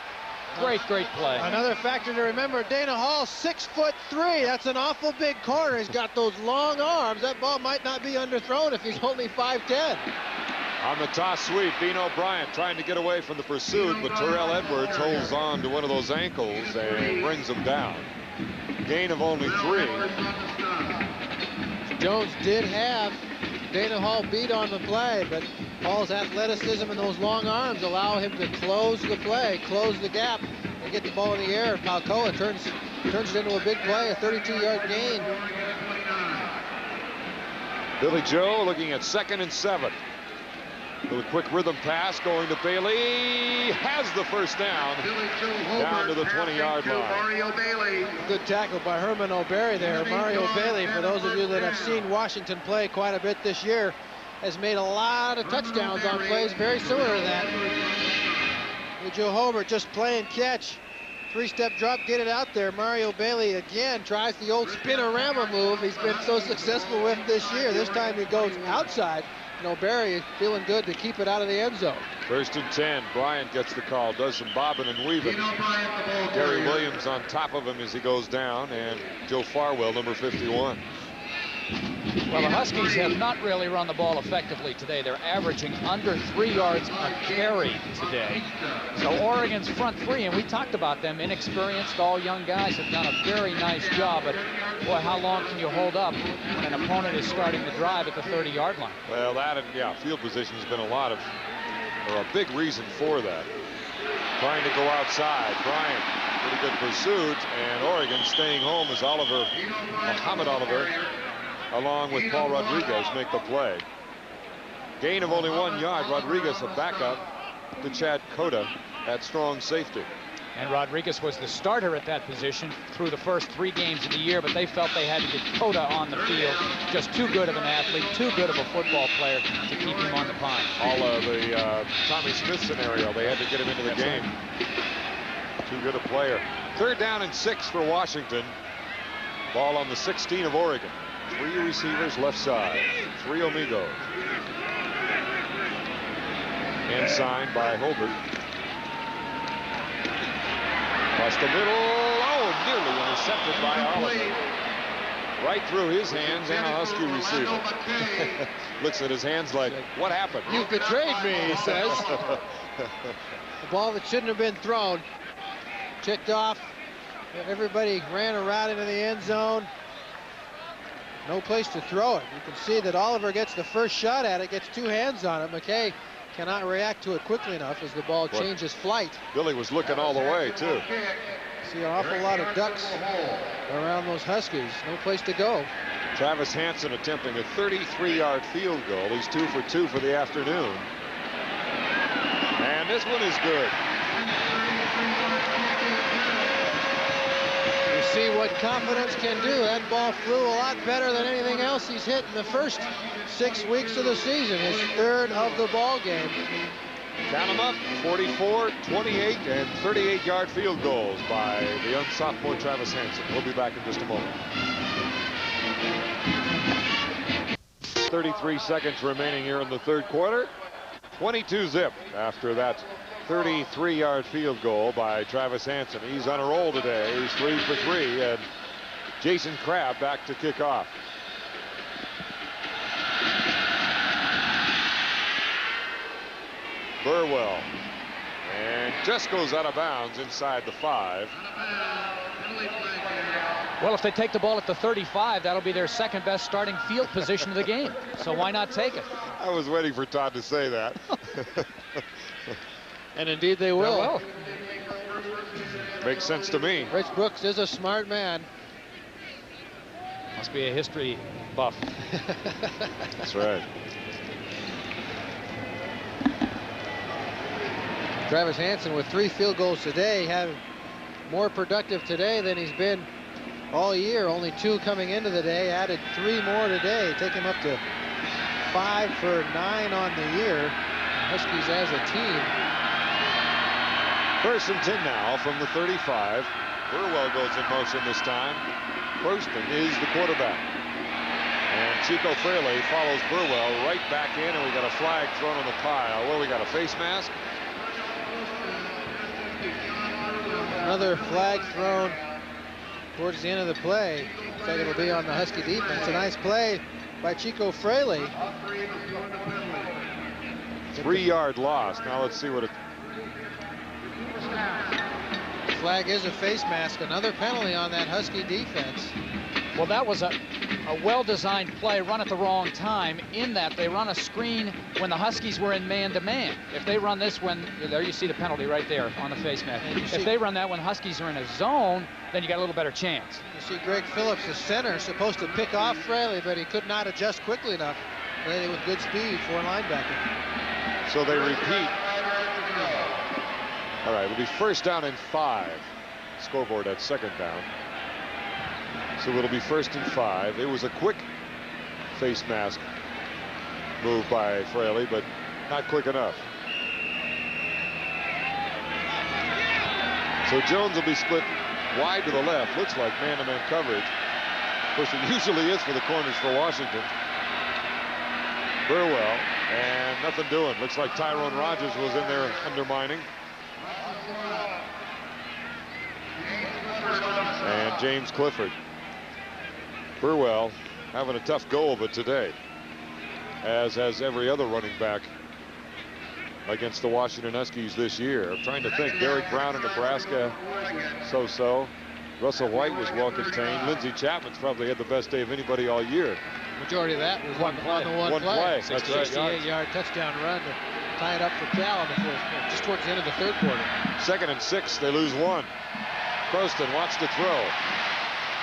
great play.
Another factor to remember, Dana Hall, 6'3". That's an awful big corner. He's got those long arms. That ball might not be underthrown if he's only 5'10".
On the toss sweep, Dean O'Brien trying to get away from the pursuit, but Terrell Edwards holds on to one of those ankles and brings him down. Gain of only 3.
Jones did have Dana Hall beat on the play, but Hall's athleticism and those long arms allow him to close the play, close the gap, and get the ball in the air. Palcoa turns it into a big play, a 32-yard gain.
Billy Joe looking at 2nd and 7. Little quick rhythm pass going to Bailey. Has the first down. Down to the 20-yard line.
Good tackle by Herman O'Berry there. Mario Bailey, for those of you that have seen Washington play quite a bit this year, has made a lot of touchdowns on plays very similar to that. Joe Hobart just playing catch. 3-step drop, get it out there. Mario Bailey again tries the old spinorama move he's been so successful with this year. This time he goes outside. And O'Berry feeling good to keep it out of the end zone.
1st and 10. Bryant gets the call, does some bobbing and weaving. Gary Williams on top of him as he goes down, and Joe Farwell, number 51.
Well, the Huskies have not really run the ball effectively today. They're averaging under 3 yards a carry today. So Oregon's front 3, and we talked about them, inexperienced, all young guys, have done a very nice job. But boy, how long can you hold up when an opponent is starting to drive at the 30-yard line?
Well, that and field position has been a big reason for that. Trying to go outside. Bryant, pretty good pursuit, and Oregon staying home as Muhammad Oliver, along with Paul Rodriguez, make the play. Gain of only 1 yard. Rodriguez a backup to Chad Cota at strong safety.
And Rodriguez was the starter at that position through the first 3 games of the year, but they felt they had to get Cota on the field. Just too good of an athlete, too good of a football player to keep him on the pine.
All of the Tommy Smith scenario, they had to get him into the game. Too good a player. 3rd down and 6 for Washington. Ball on the 16 of Oregon. 3 receivers left side. 3 Amigos. And signed by Holbert. Across the middle. Oh, nearly intercepted by Oliver. Right through his hands and a Husky receiver. Looks at his hands like, what happened?
You betrayed me, he says. The ball that shouldn't have been thrown. Ticked off. Everybody ran around into the end zone. No place to throw it. You can see that Oliver gets the first shot at it, gets 2 hands on it. McKay cannot react to it quickly enough as the ball changes flight.
Billy was looking all the way, too.
See an awful lot of ducks around those Huskies. No place to go.
Travis Hansen attempting a 33-yard field goal. He's 2 for 2 for the afternoon. And this one is good.
You see what confidence can do. That ball flew a lot better than anything else he's hit in the first 6 weeks of the season. His 3rd of the ball game.
Count them up, 44, 28, and 38-yard field goals by the young sophomore Travis Hansen. We'll be back in just a moment. 33 seconds remaining here in the 3rd quarter. 22-zip after that 33-yard field goal by Travis Hansen. He's on a roll today. He's 3 for 3, and Jason Crabb back to kick off. Burwell, and just goes out of bounds inside the 5.
Well, if they take the ball at the 35, that'll be their 2nd best starting field position of the game. So why not take it?
I was waiting for Todd to say that.
And indeed they will.
Makes sense to me.
Rich Brooks is a smart man.
Must be a history buff.
That's right.
Travis Hansen with 3 field goals today, having more productive today than he's been all year. Only 2 coming into the day, added 3 more today. Take him up to 5 for 9 on the year. Huskies as a team.
1st and 10 now from the 35. Burwell goes in motion this time. Hurston is the quarterback. And Chico Fraley follows Burwell right back in, and we got a flag thrown on the pile. Well, we got a face mask.
Another flag thrown towards the end of the play. Looks like it'll be on the Husky defense. A nice play by Chico Fraley.
3-yard loss. Now let's see what it...
Flag is a face mask. Another penalty on that Husky defense.
Well, that was a well-designed play run at the wrong time, in that they run a screen when the Huskies were in man-to-man. If they run this when, there you see the penalty right there on the face mask. If they run that when Huskies are in a zone, then you got a little better chance.
You see Greg Phillips, the center, supposed to pick off Fraley, but he could not adjust quickly enough. Fraley with good speed for a linebacker.
So they repeat. All right, it'll be 1st down and 5. Scoreboard at 2nd down. So it'll be 1st and 5. It was a quick face mask move by Fraley, but not quick enough. So Jones will be split wide to the left. Looks like man-to-man coverage. Of course, it usually is for the corners for Washington. Burwell, and nothing doing. Looks like Tyrone Rogers was in there undermining. And James Clifford. Burwell having a tough go of it today, as has every other running back against the Washington Huskies this year. I'm trying to think. Derek Brown in Nebraska, so-so. Russell White was well contained. Lindsey Chapman's probably had the best day of anybody all year.
Majority of that was on the one play.
That's right.
68-yard touchdown run to tie it up for Cal in the 4th quarter, just towards the end of the 3rd quarter.
2nd and 6, they lose 1. Croston wants to throw.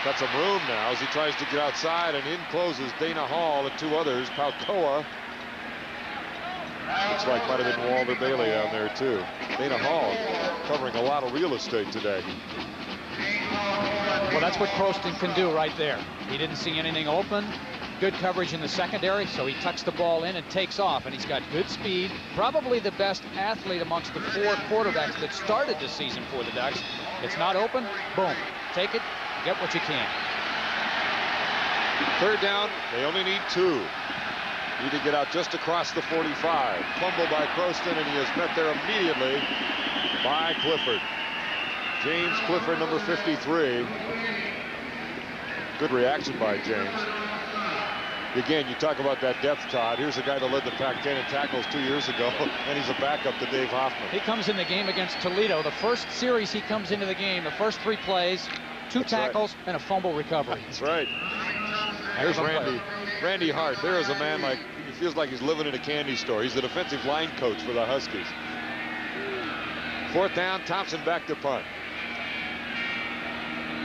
Got some room now as he tries to get outside, and in closes Dana Hall and 2 others. Palcoa Looks like might have been Walter Bailey down there too. Dana Hall covering a lot of real estate today.
Well, that's what Croston can do right there. He didn't see anything open. Good coverage in the secondary, so he tucks the ball in and takes off, and he's got good speed. Probably the best athlete amongst the 4 quarterbacks that started the season for the Ducks. It's not open, boom, take it, get what you can.
3rd down, they only need 2. Need to get out just across the 45. Fumble by Croston, and he is met there immediately by Clifford. James Clifford, number 53. Good reaction by James. Again, you talk about that depth, Todd. Here's a guy that led the Pac-10 in tackles 2 years ago, and he's a backup to Dave Hoffman.
He comes in the game against Toledo. The first series he comes into the game, the first 3 plays, 2 tackles, and a fumble recovery.
That's right. There's Randy Hart. There is a man like, he feels like he's living in a candy store. He's the defensive line coach for the Huskies. 4th down, Thompson back to punt.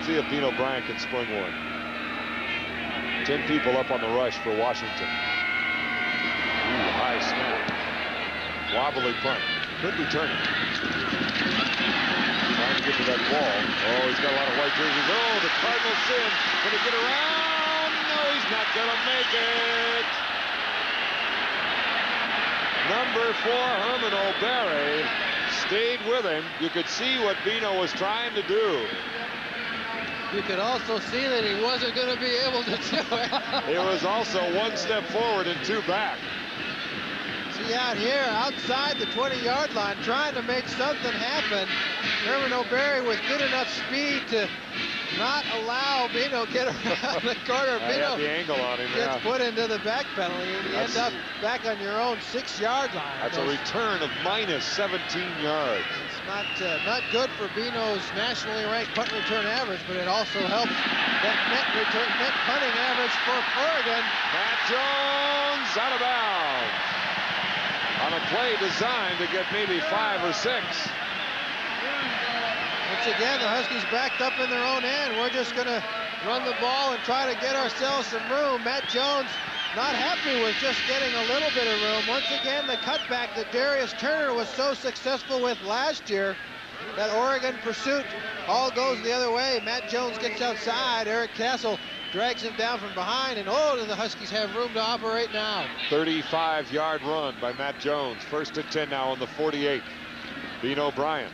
See if Bean O'Brien can spring one. 10 people up on the rush for Washington. Ooh, high snap. Wobbly punt. Could return it. Trying to get to that ball. Oh, he's got a lot of white jerseys. Oh, the Cardinals sin. Gonna get around. No, he's not gonna make it. Number 4, Herman O'Barry, stayed with him. You could see what Bino was trying to do.
You could also see that he wasn't going to be able to do it.
It was also 1 step forward and 2 back.
See out here, outside the 20-yard line, trying to make something happen. Herman O'Barry with good enough speed to not allow Bino get around the corner. Bino
the angle on him,
gets put into the back penalty, and you end up back on your own 6-yard line.
That's a return of minus 17 yards.
It's not good for Bino's nationally ranked punt return average, but it also helps that net punting average for Oregon.
Matt Jones out of bounds on a play designed to get maybe 5 or 6.
Once again, the Huskies backed up in their own end. We're just going to run the ball and try to get ourselves some room. Matt Jones not happy with just getting a little bit of room. Once again, the cutback that Darius Turner was so successful with last year, that Oregon pursuit all goes the other way. Matt Jones gets outside. Eric Castle drags him down from behind, and oh, do the Huskies have room to operate now.
35-yard run by Matt Jones. 1st and 10 now on the 48. Bino Bryant.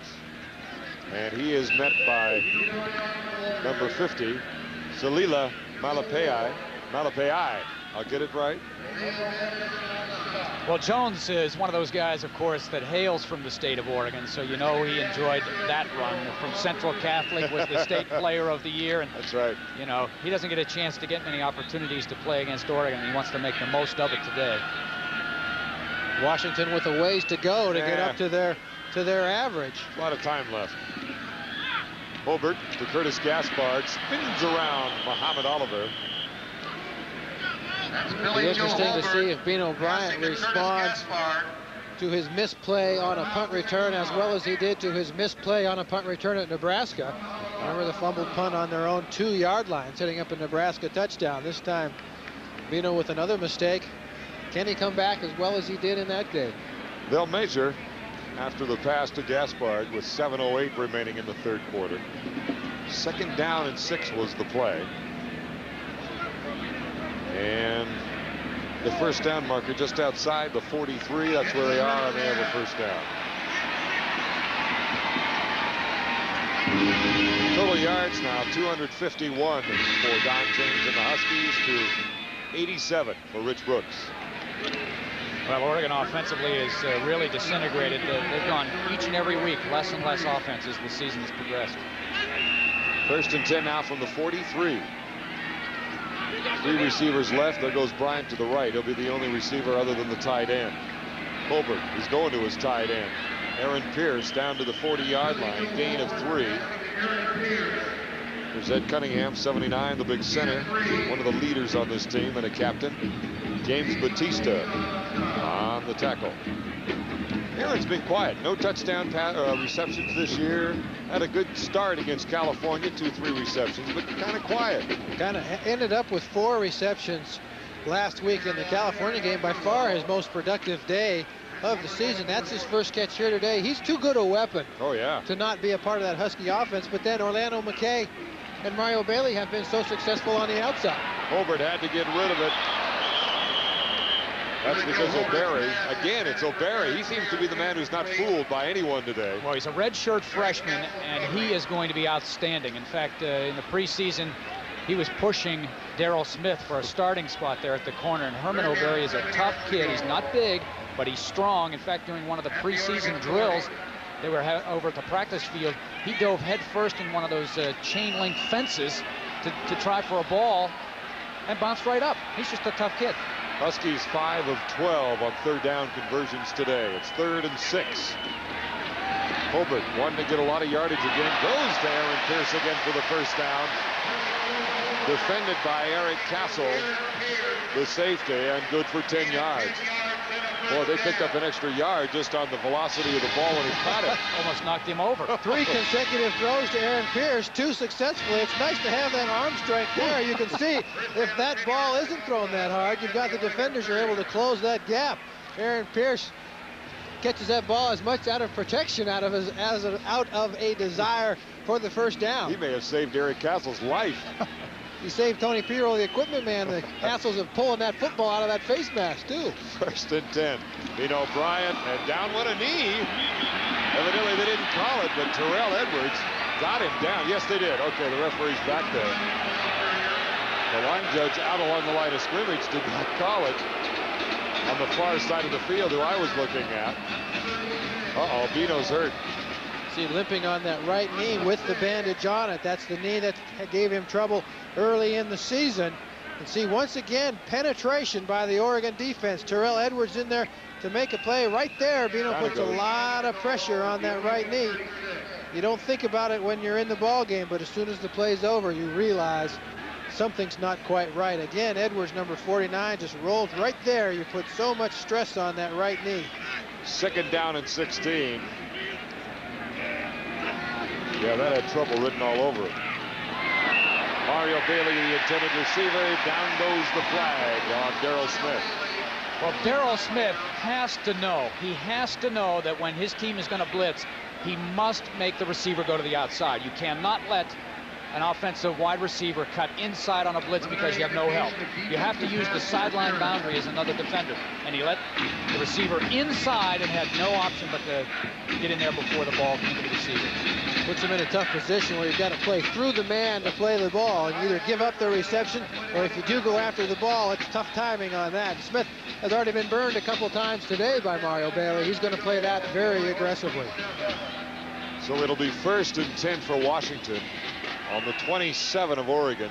And he is met by number 50, Salila Malapai. I'll get it right.
Well, Jones is one of those guys, of course, that hails from the state of Oregon, so you know he enjoyed that run. From Central Catholic, was the state player of the year. And,
that's right.
You know, he doesn't get a chance to get many opportunities to play against Oregon. He wants to make the most of it today.
Washington with a ways to go to get up to their average.
A lot of time left. Hobart to Curtis Gaspard, spins around Muhammad Oliver.
It'll be interesting to see if Bino Bryant responds to his misplay on a punt return as well as he did to his misplay on a punt return at Nebraska. Remember the fumbled punt on their own 2-yard line, setting up a Nebraska touchdown. This time, Bino with another mistake. Can he come back as well as he did in that game?
They'll measure after the pass to Gaspard with 7:08 remaining in the 3rd quarter. 2nd down and 6 was the play. And the 1st down marker just outside the 43. That's where they are, and they have a 1st down. Total yards now 251 for Don James and the Huskies to 87 for Rich Brooks.
Well, Oregon offensively is really disintegrated. They've gone each and every week less and less offense as the season has progressed.
1st and 10 now from the 43. 3 receivers left. There goes Bryant to the right. He'll be the only receiver other than the tight end. Colbert is going to his tight end. Aaron Pierce down to the 40-yard line. Gain of 3. There's Ed Cunningham, 79, the big center. One of the leaders on this team and a captain. James Batista on the tackle. Aaron's been quiet. No touchdown receptions this year. Had a good start against California, 2-3 receptions, but kind of quiet.
Kind of ended up with 4 receptions last week in the California game. By far his most productive day of the season. That's his first catch here today. He's too good a weapon to not be a part of that Husky offense. But then Orlando McKay and Mario Bailey have been so successful on the outside.
Hobart had to get rid of it. That's because O'Barry, again, it's O'Barry. He seems to be the man who's not fooled by anyone today.
Well, he's a redshirt freshman, and he is going to be outstanding. In fact, in the preseason, he was pushing Daryl Smith for a starting spot there at the corner. And Herman O'Barry is a tough kid. He's not big, but he's strong. In fact, during one of the preseason drills, they were over at the practice field. He dove headfirst in one of those chain link fences to try for a ball and bounced right up. He's just a tough kid.
Huskies 5 of 12 on third down conversions today. It's 3rd and 6. Hobart wanting to get a lot of yardage again. Goes to Aaron Pierce again for the first down. Defended by Eric Castle, the safety, and good for 10 yards. Boy, they picked up an extra yard just on the velocity of the ball when he caught it.
Almost knocked him over.
3 consecutive throws to Aaron Pierce, 2 successfully. It's nice to have that arm strength there. You can see if that ball isn't thrown that hard, you've got the defenders who are able to close that gap. Aaron Pierce catches that ball as much out of protection out of a desire for the first down.
He may have saved Eric Castle's life.
He saved Tony Pirro, the equipment man. The Castles of pulling that football out of that face mask, too.
1st and 10. Dino Bryant, and down went a knee. Evidently, they didn't call it, but Terrell Edwards got him down. Yes, they did. Okay, the referee's back there. The line judge out along the line of scrimmage did not call it. On the far side of the field, who I was looking at. Uh-oh, Dino's hurt.
See, limping on that right knee with the bandage on it. That's the knee that gave him trouble early in the season. And see, once again, penetration by the Oregon defense. Terrell Edwards in there to make a play right there. Bino puts a lot of pressure on that right knee. You don't think about it when you're in the ball game, but as soon as the play's over, you realize something's not quite right. Again, Edwards, number 49, just rolled right there. You put so much stress on that right knee.
2nd down and 16. Yeah, that had trouble written all over it. Mario Bailey, the intended receiver. Down goes the flag on Daryl Smith.
Well, Daryl Smith has to know. He has to know that when his team is going to blitz, he must make the receiver go to the outside. You cannot let an offensive wide receiver cut inside on a blitz because you have no help. You have to use the sideline boundary as another defender. And he let the receiver inside and had no option but to get in there before the ball came to the receiver.
Puts him in a tough position where you've got to play through the man to play the ball and either give up the reception, or if you do go after the ball, it's tough timing on that. Smith has already been burned a couple times today by Mario Bailey. He's going to play that very aggressively.
So it'll be 1st and 10 for Washington on the 27 of Oregon.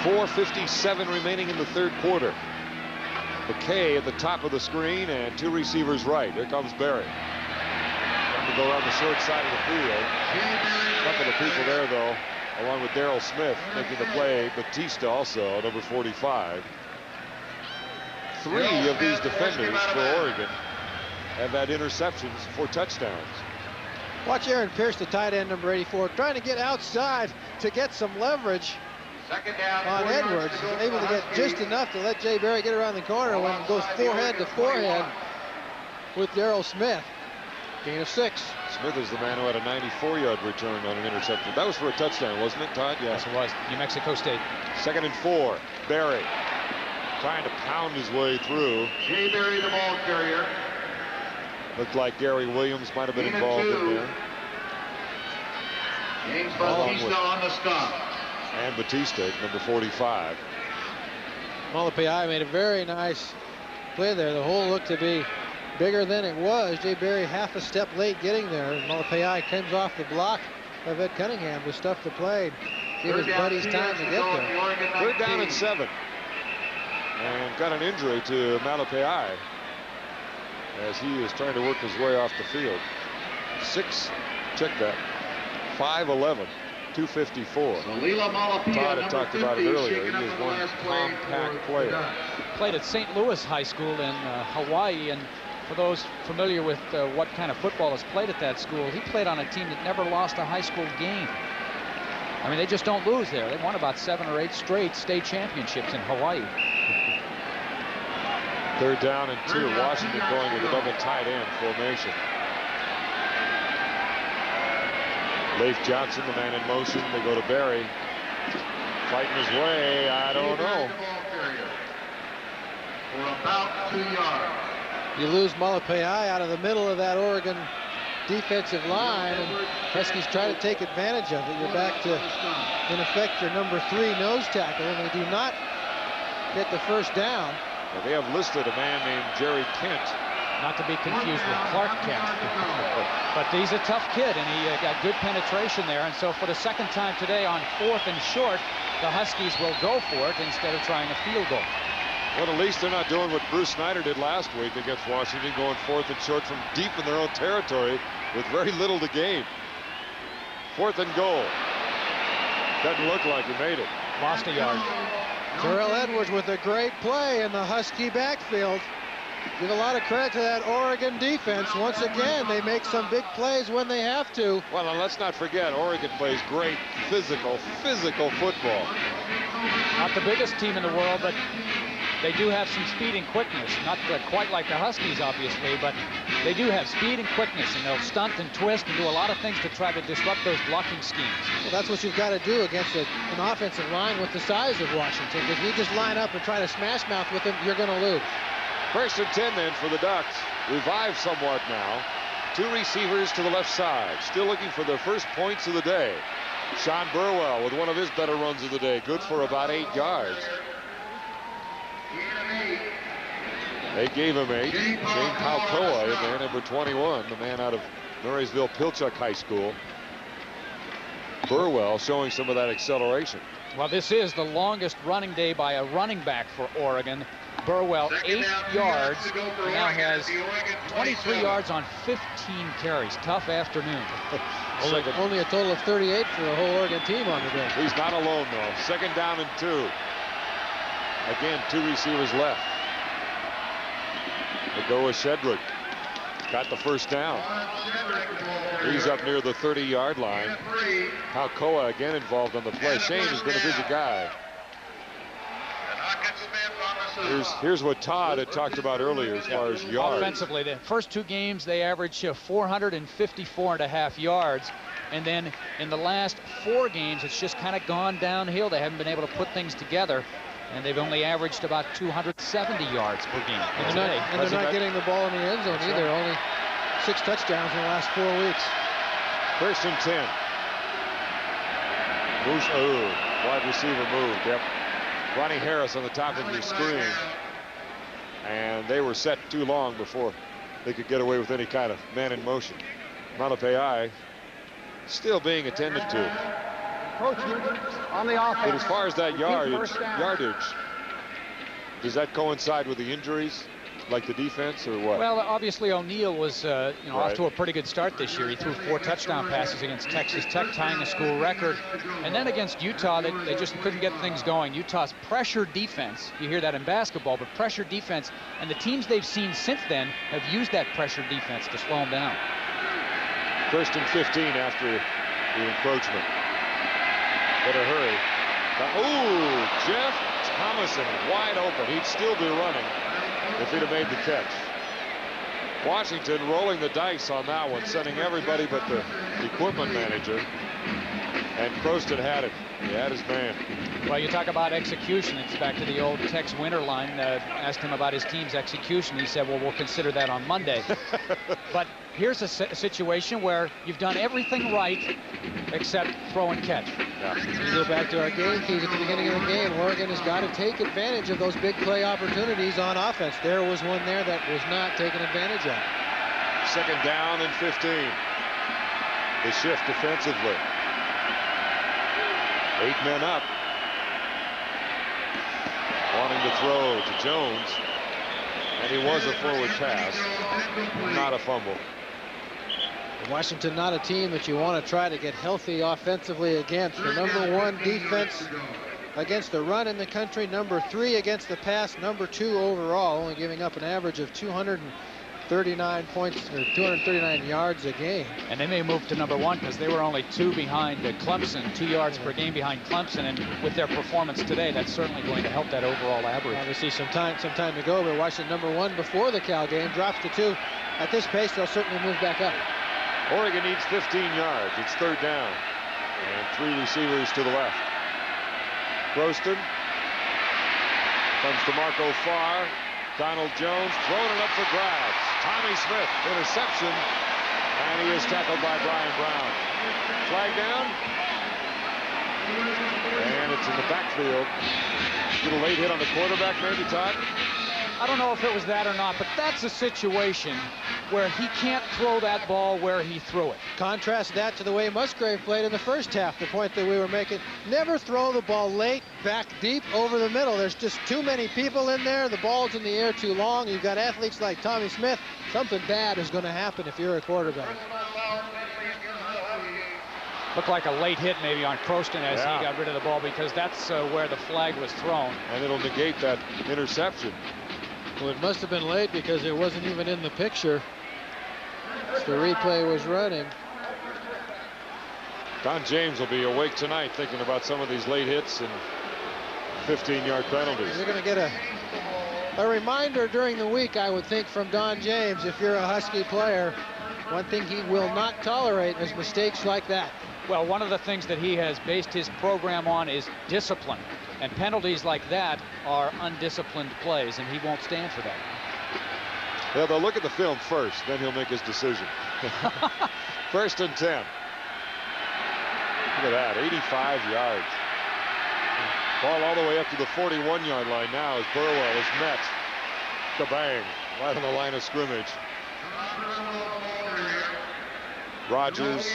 4:57 remaining in the 3rd quarter. McKay at the top of the screen and 2 receivers right. Here comes Barry. Trying to go around the short side of the field. A couple of people there, though, along with Daryl Smith making the play. Batista also, number 45. 3 of these defenders for Oregon have had interceptions for touchdowns.
Watch Aaron Pierce, the tight end, number 84, trying to get outside to get some leverage on Edwards. He's able to get just enough to let Jay Barry get around the corner when it goes forehead to forehead with Daryl Smith. Gain of 6.
Smith is the man who had a 94-yard return on an interception. That was for a touchdown, wasn't it, Todd?
Yes, it was. New Mexico State.
2nd and 4. Barry trying to pound his way through.
Jay Barry, the ball carrier.
Looked like Gary Williams might have been involved in there.
James Batista on the stop.
And Batista, number 45.
Malapai made a very nice play there. The hole looked to be bigger than it was. Jay Barry half a step late getting there. Malapai comes off the block of Ed Cunningham with stuff to play. Give his buddies time to get there.
3rd down and 7. And got an injury to Malapai as he is trying to work his way off the field. 6, check that, 5'11", 254. Todd had talked about it earlier. He is one compact player.
Played at St. Louis High School in Hawaii, and for those familiar with what kind of football is played at that school, he played on a team that never lost a high school game. I mean, they just don't lose there. They won about 7 or 8 straight state championships in Hawaii.
Third down and 2. Washington going with a double tight end formation. Leif Johnson, the man in motion. They go to Berry. Fighting his way. I don't know.
For about 2 yards.
You lose Malapai out of the middle of that Oregon defensive line, and Huskies try to take advantage of it. You're back to, in effect, your number 3 nose tackle, and they do not get the first down.
Well, they have listed a man named Jerry Kent.
Not to be confused with Clark Kent. But he's a tough kid, and he got good penetration there. And so for the second time today on 4th and short, the Huskies will go for it instead of trying a field goal.
Well, at least they're not doing what Bruce Snyder did last week against Washington, going 4th and short from deep in their own territory with very little to gain. 4th and goal. Doesn't look like he made it.
Lost a yard.
Terrell Edwards with a great play in the Husky backfield. Give a lot of credit to that Oregon defense. Once again, they make some big plays when they have to.
Well, and let's not forget, Oregon plays great physical football.
Not the biggest team in the world, but they do have some speed and quickness. Not quite like the Huskies, obviously, but they do have speed and quickness, and they'll stunt and twist and do a lot of things to try to disrupt those blocking schemes.
Well, that's what you've got to do against an offensive line with the size of Washington. If you just line up and try to smash mouth with them, you're going to lose.
1st and 10 then for the Ducks. Revived somewhat now. 2 receivers to the left side. Still looking for their first points of the day. Sean Burwell with one of his better runs of the day. Good for about 8 yards. They gave him 8. Shane Palcoa in there, number 21, the man out of Marysville Pilchuck High School. Burwell showing some of that acceleration.
Well, this is the longest running day by a running back for Oregon. Burwell, 8 yards, now has 23 yards on 15 carries. Tough afternoon.
Only a total of 38 for the whole Oregon team on the day.
He's not alone, though. 2nd down and 2. Again, 2 receivers left. They go with Shedrick. Got the first down. He's up near the 30-yard line. Palcoa again involved on the play. Shane has been a busy guy. Here's what Todd had talked about earlier as far as yards.
Offensively, the first 2 games, they averaged 454.5 yards. And then in the last 4 games, it's just kind of gone downhill. They haven't been able to put things together. And they've only averaged about 270 yards per game.
And they're not getting the ball in the end zone either. Only 6 touchdowns in the last 4 weeks.
1st and 10. Wide receiver moved. Yep. Ronnie Harris on the top of your screen. And they were set too long before they could get away with any kind of man in motion. Malapai still being attended to.
Coach, on the offense.
But as far as that yardage, does that coincide with the injuries, like the defense, or what?
Well, obviously O'Neill was, off to a pretty good start this year. He threw 4 touchdown passes against Texas Tech, tying a school record. And then against Utah, they just couldn't get things going. Utah's pressure defense, you hear that in basketball, but pressure defense, and the teams they've seen since then have used that pressure defense to slow them down.
1st and 15 after the encroachment. Better hurry. Jeff Thomason wide open. He'd still be running if he'd have made the catch. Washington rolling the dice on that one, sending everybody but the equipment manager. And Croston had it. He had his man.
Well, you talk about execution. It's back to the old Tex Winter line. Asked him about his team's execution. He said, well, we'll consider that on Monday. But here's a situation where you've done everything right except throw and catch.
Yeah.
You go back to our game keys at the beginning of the game. Oregon has got to take advantage of those big play opportunities on offense. There was one there that was not taken advantage of.
2nd down and 15. The shift defensively. 8 men up. Wanting to throw to Jones. And he was a forward pass. Not a fumble.
Washington not a team that you want to try to get healthy offensively against. The #1 defense against the run in the country, #3 against the pass, #2 overall, only giving up an average of 200 239 points or 239 yards a game.
And they may move to number 1 because they were only 2 behind Clemson, 2 yards per game behind Clemson. And with their performance today, that's certainly going to help that overall average.
Obviously, some time to go. But Washington number 1 before the Cal game drops to 2. At this pace, they'll certainly move back up.
Oregon needs 15 yards. It's 3rd down. And 3 receivers to the left. Croston comes to Marco Farr. Donald Jones throwing it up for grabs. Tommy Smith, interception. And he is tackled by Brian Brown. Flag down. And it's in the backfield. Little late hit on the quarterback, maybe, Todd?
I don't know if it was that or not, but that's a situation where he can't throw that ball where he threw it.
Contrast that to the way Musgrave played in the first half, the point that we were making. Never throw the ball late, back deep, over the middle. There's just too many people in there. The ball's in the air too long. You've got athletes like Tommy Smith. Something bad is going to happen if you're a quarterback.
Looked like a late hit maybe on Croston as he got rid of the ball, because that's where the flag was thrown.
And it'll negate that interception.
Well, it must have been late because it wasn't even in the picture. The replay was running.
Don James will be awake tonight thinking about some of these late hits and 15-yard penalties.
You're going to get a reminder during the week, I would think, from Don James. If you're a Husky player, one thing he will not tolerate is mistakes like that.
Well, one of the things that he has based his program on is discipline. And penalties like that are undisciplined plays, and he won't stand for that.
Yeah, they'll look at the film first, then he'll make his decision. 1st and 10. Look at that, 85 yards. Ball all the way up to the 41-yard line now as Burwell is met. Kabang, right on the line of scrimmage. Rogers,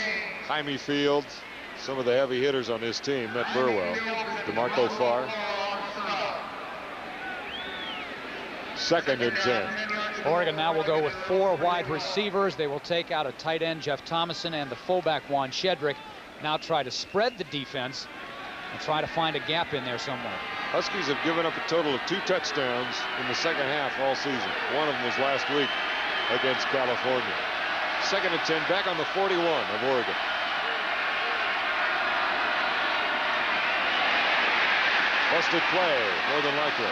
Jaime Fields, some of the heavy hitters on this team met Burwell. DeMarco Farr. 2nd and 10.
Oregon now will go with 4 wide receivers. They will take out a tight end, Jeff Thomason, and the fullback, Juan Shedrick. Now try to spread the defense and try to find a gap in there somewhere.
Huskies have given up a total of 2 touchdowns in the second half all season. One of them was last week against California. 2nd and 10, back on the 41 of Oregon. Busted play, more than likely.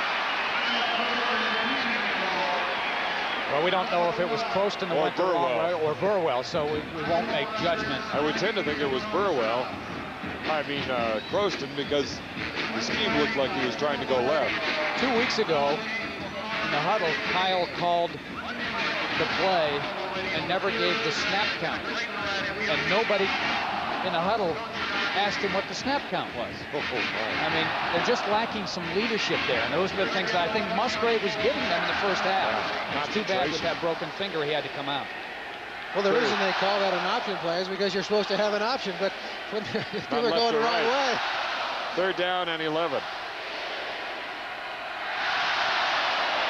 Well, we don't know if it was Croston that went the wrong way or Burwell, so we won't make judgment.
I would tend to think it was Burwell. I mean, Croston, because the scheme looked like he was trying to go left.
2 weeks ago, in the huddle, Kyle called the play and never gave the snap count. And nobody in the huddle asked him what the snap count was. I mean, they're just lacking some leadership there, and those are the things that I think Musgrave was giving them in the first half. It's too bad with that broken finger he had to come out.
Well, the reason they call that an option play is because you're supposed to have an option, but when people are going the wrong way.
3rd down and 11.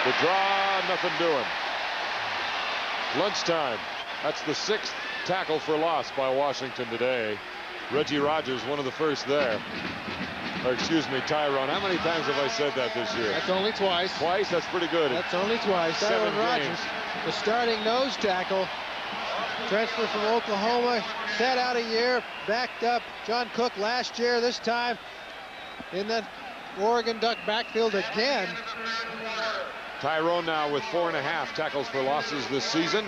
The draw, nothing doing. Lunchtime. That's the 6th tackle for loss by Washington today. Reggie Rogers, one of the first there. Or excuse me, Tyrone. How many times have I said that this year?
That's only twice.
Twice? That's pretty good.
That's only twice. Tyrone Rogers, the starting nose tackle, transfer from Oklahoma, sat out a year, backed up John Cook last year, this time in that Oregon Duck backfield again.
Tyrone now with 4.5 tackles for losses this season.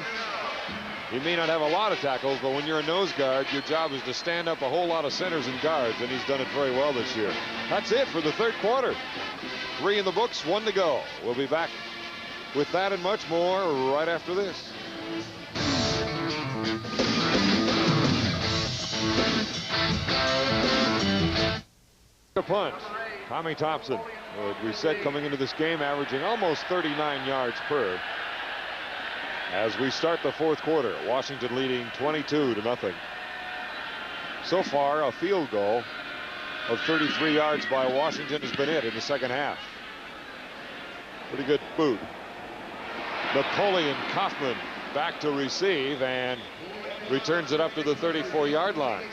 He may not have a lot of tackles, but when you're a nose guard, your job is to stand up a whole lot of centers and guards, and he's done it very well this year. That's it for the 3rd quarter. 3 in the books, 1 to go. We'll be back with that and much more right after this. The punt. Tommy Thompson, we said coming into this game, averaging almost 39 yards per. As we start the 4th quarter, Washington leading 22-0. So far, a field goal of 33 yards by Washington has been it in the second half. Pretty good boot. Napoleon Kaufman back to receive and returns it up to the 34-yard line.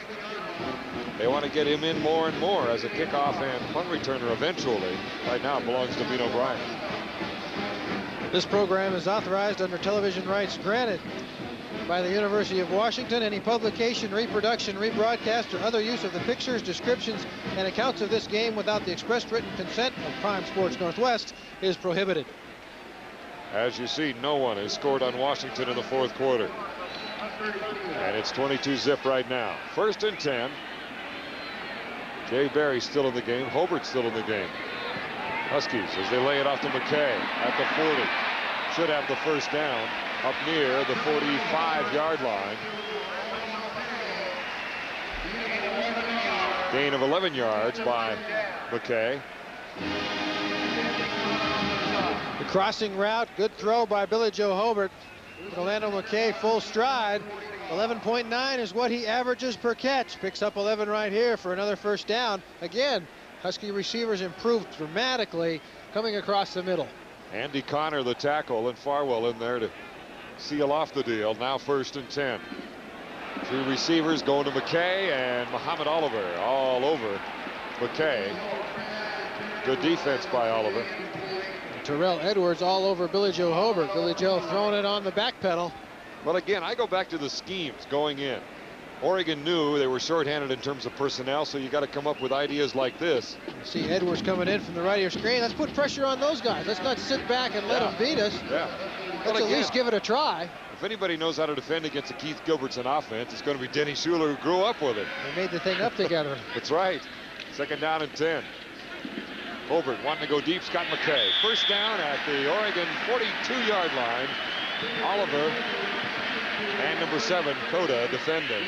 They want to get him in more and more as a kickoff and punt returner eventually. Right now it belongs to Vino Bryant.
This program is authorized under television rights granted by the University of Washington. Any publication, reproduction, rebroadcast, or other use of the pictures, descriptions, and accounts of this game without the express written consent of Prime Sports Northwest is prohibited.
As you see, no one has scored on Washington in the fourth quarter. And it's 22-zip right now. 1st and 10. Jay Barry still in the game. Hobart still in the game. Huskies as they lay it off to McKay at the 40. Should have the first down up near the 45-yard line. Gain of 11 yards by McKay.
The crossing route, good throw by Billy Joe Hobart. Orlando McKay full stride. 11.9 is what he averages per catch. Picks up 11 right here for another first down. Again, Husky receivers improved dramatically coming across the middle.
Andy Connor, the tackle, and Farwell in there to seal off the deal. Now 1st and 10. 3 receivers going to McKay and Muhammad Oliver all over McKay. Good defense by Oliver.
Terrell Edwards all over Billy Joe Hobart. Billy Joe throwing it on the back pedal.
Well, again, I go back to the schemes going in. Oregon knew they were shorthanded in terms of personnel, so you got to come up with ideas like this.
You see Edwards coming in from the right of your screen. Let's put pressure on those guys. Let's not sit back and let them beat us.
Yeah.
Let's at least give it a try.
If anybody knows how to defend against the Keith Gilbertson offense, it's going to be Denny Schuler, who grew up with it.
They made the thing up together.
That's right. 2nd down and 10. Hobart wanting to go deep. Scott McKay. First down at the Oregon 42-yard line. Oliver and number 7, Cota, defending.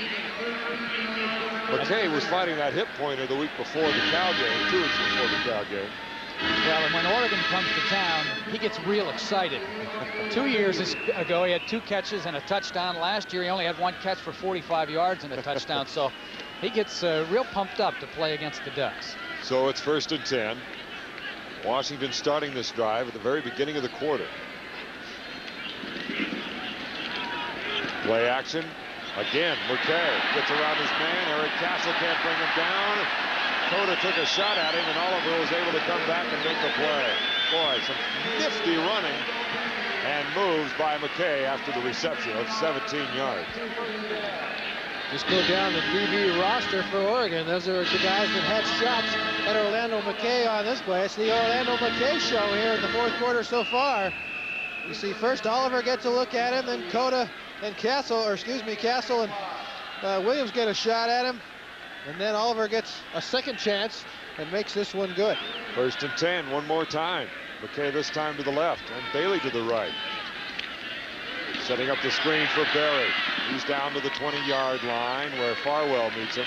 McKay was fighting that hip pointer the week before the Cal game, 2 weeks before the Cal game.
Well, and when Oregon comes to town, he gets real excited. 2 years ago, he had 2 catches and a touchdown. Last year, he only had 1 catch for 45 yards and a touchdown. So he gets real pumped up to play against the Ducks.
So it's 1st and 10. Washington starting this drive at the very beginning of the quarter. Play action. Again, McKay gets around his man. Eric Castle can't bring him down. Cota took a shot at him, and Oliver was able to come back and make the play. Boy, some nifty running and moves by McKay after the reception of 17 yards.
Just go down the DB roster for Oregon. Those are the guys that had shots at Orlando McKay on this play. It's the Orlando McKay show here in the fourth quarter so far. You see first Oliver gets a look at him, then Cota and Castle and Williams get a shot at him. And then Oliver gets a second chance and makes this one good.
1st and 10, one more time. McKay this time to the left and Bailey to the right. Setting up the screen for Barry. He's down to the 20-yard line where Farwell meets him.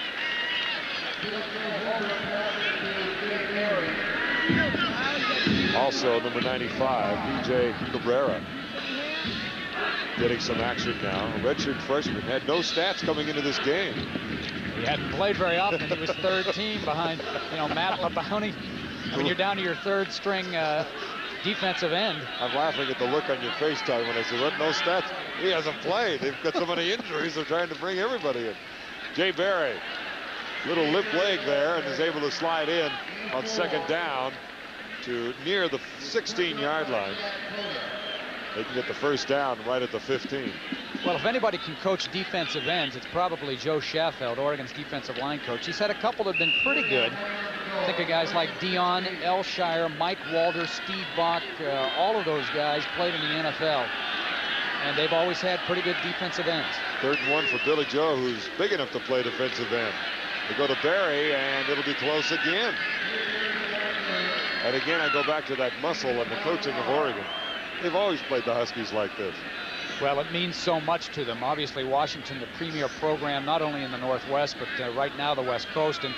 Also, number 95, B.J. Cabrera, getting some action now. A redshirt freshman had no stats coming into this game.
He hadn't played very often. He was 3rd team behind, Matt LeBounty. When you're down to your 3rd string defensive end.
I'm laughing at the look on your face, Todd, when I said, what, no stats? He hasn't played. They've got so many injuries, they're trying to bring everybody in. Jay Barry, little limp leg there, and is able to slide in on 2nd down to near the 16-yard line. They can get the first down right at the 15.
Well, if anybody can coach defensive ends, it's probably Joe Schaffeld, Oregon's defensive line coach. He's had a couple that have been pretty good. Think of guys like Dion Elshire, Mike Walter, Steve Bach. All of those guys played in the NFL. And they've always had pretty good defensive ends.
3rd and 1 for Billy Joe, who's big enough to play defensive end. They go to Barry, and it'll be close again. And again, I go back to that muscle and the coaching of Oregon. They've always played the Huskies like this.
Well, it means so much to them. Obviously, Washington, the premier program, not only in the Northwest, but right now the West Coast. And,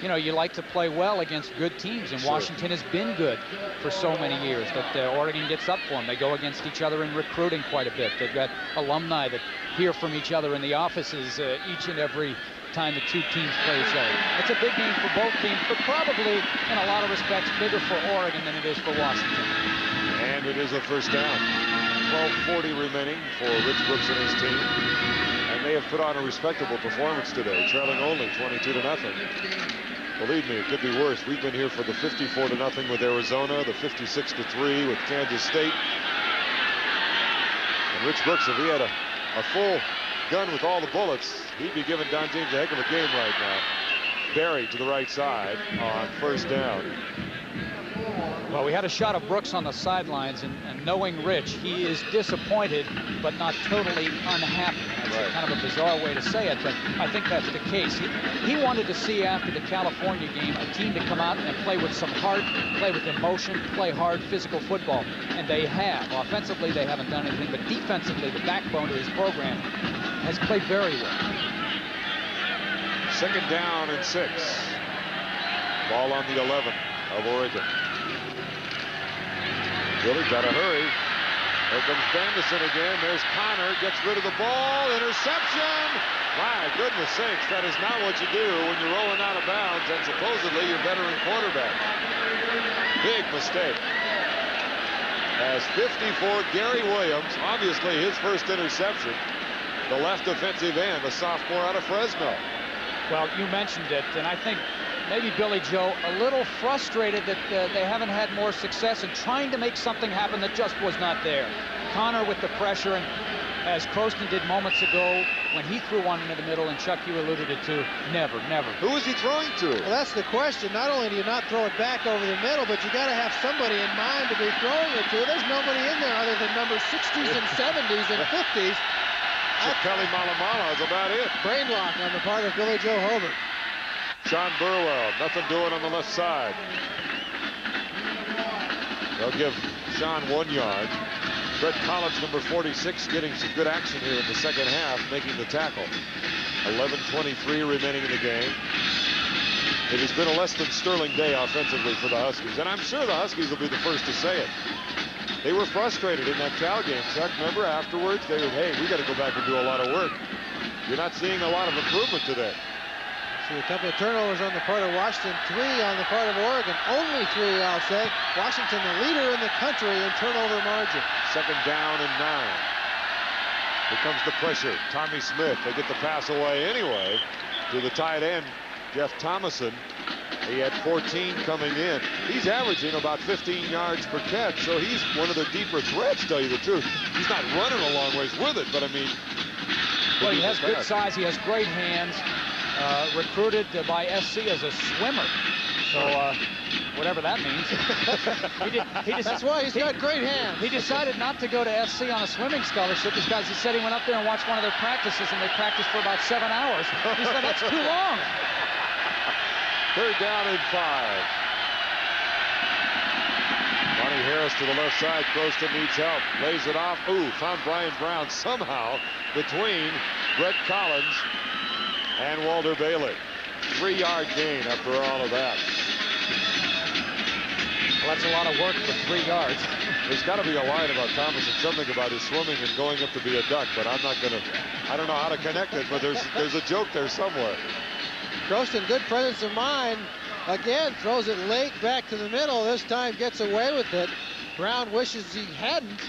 you like to play well against good teams. And Washington has been good for so many years that Oregon gets up for them. They go against each other in recruiting quite a bit. They've got alumni that hear from each other in the offices each and every time the 2 teams play each other. It's a big game for both teams, but probably, in a lot of respects, bigger for Oregon than it is for Washington.
And it is a first down. 12:40 remaining for Rich Brooks and his team. And they have put on a respectable performance today, trailing only 22-0. Believe me, it could be worse. We've been here for the 54-0 with Arizona, the 56-3 with Kansas State. And Rich Brooks, if he had a full gun with all the bullets, he'd be giving Don James a heck of a game right now. Berry to the right side on first down.
Well, we had a shot of Brooks on the sidelines, and knowing Rich, he is disappointed, but not totally unhappy. That's kind of a bizarre way to say it, but I think that's the case. He wanted to see after the California game a team to come out and play with some heart, play with emotion, play hard, physical football, and they have. Offensively, they haven't done anything, but defensively, the backbone of his program has played very well.
Second down and 6. Ball on the 11 of Oregon. Really got to hurry. There comes Bandison again. There's Connor. Gets rid of the ball. Interception. My goodness sakes, that is not what you do when you're rolling out of bounds and supposedly your veteran quarterback. Big mistake. As 54, Gary Williams, obviously his first interception. The left defensive end, a sophomore out of Fresno.
Well, you mentioned it, and I think maybe Billy Joe a little frustrated that they haven't had more success in trying to make something happen that just was not there. Connor with the pressure, and as Croston did moments ago when he threw one into the middle, and Chuck, you alluded it to, never.
Who is he throwing to?
Well, that's the question. Not only do you not throw it back over the middle, but you got to have somebody in mind to be throwing it to. There's nobody in there other than numbers 60s and 70s and 50s.
Kelly Malamala is about it.
Brain lock on the part of Billy Joe Hobert.
Sean Burwell, nothing doing on the left side. They'll give Sean 1 yard. Brett Collins, number 46, getting some good action here in the second half, making the tackle. 11:23 remaining in the game. It has been a less than sterling day offensively for the Huskies, and I'm sure the Huskies will be the first to say it. They were frustrated in that Cal game, Chuck. Remember afterwards, they were, hey, we got to go back and do a lot of work. You're not seeing a lot of improvement today.
See a couple of turnovers on the part of Washington, 3 on the part of Oregon. Only 3, I'll say. Washington, the leader in the country in turnover margin.
Second down and 9. Here comes the pressure. Tommy Smith, they get the pass away anyway to the tight end, Jeff Thomason. He had 14 coming in. He's averaging about 15 yards per catch, so he's one of the deeper threats, tell you the truth. He's not running a long ways with it, but I mean...
Well, he has good size. He has great hands. Recruited by SC as a swimmer. So, whatever that means.
That's why he's got great hands.
He decided not to go to SC on a swimming scholarship because he said he went up there and watched one of their practices, and they practiced for about 7 hours. He said, that's too long.
Third down and 5. Monty Harris to the left side. Croston needs help. Lays it off. Ooh, found Brian Brown somehow between Brett Collins and Walter Bailey. 3-yard gain after all of that.
Well, that's a lot of work for 3 yards.
There's got to be a line about Thomas and something about his swimming and going up to be a duck, but I'm not going to, I don't know how to connect it, but there's a joke there somewhere.
Croston, good presence of mind. Again, throws it late back to the middle. This time gets away with it. Brown wishes he hadn't.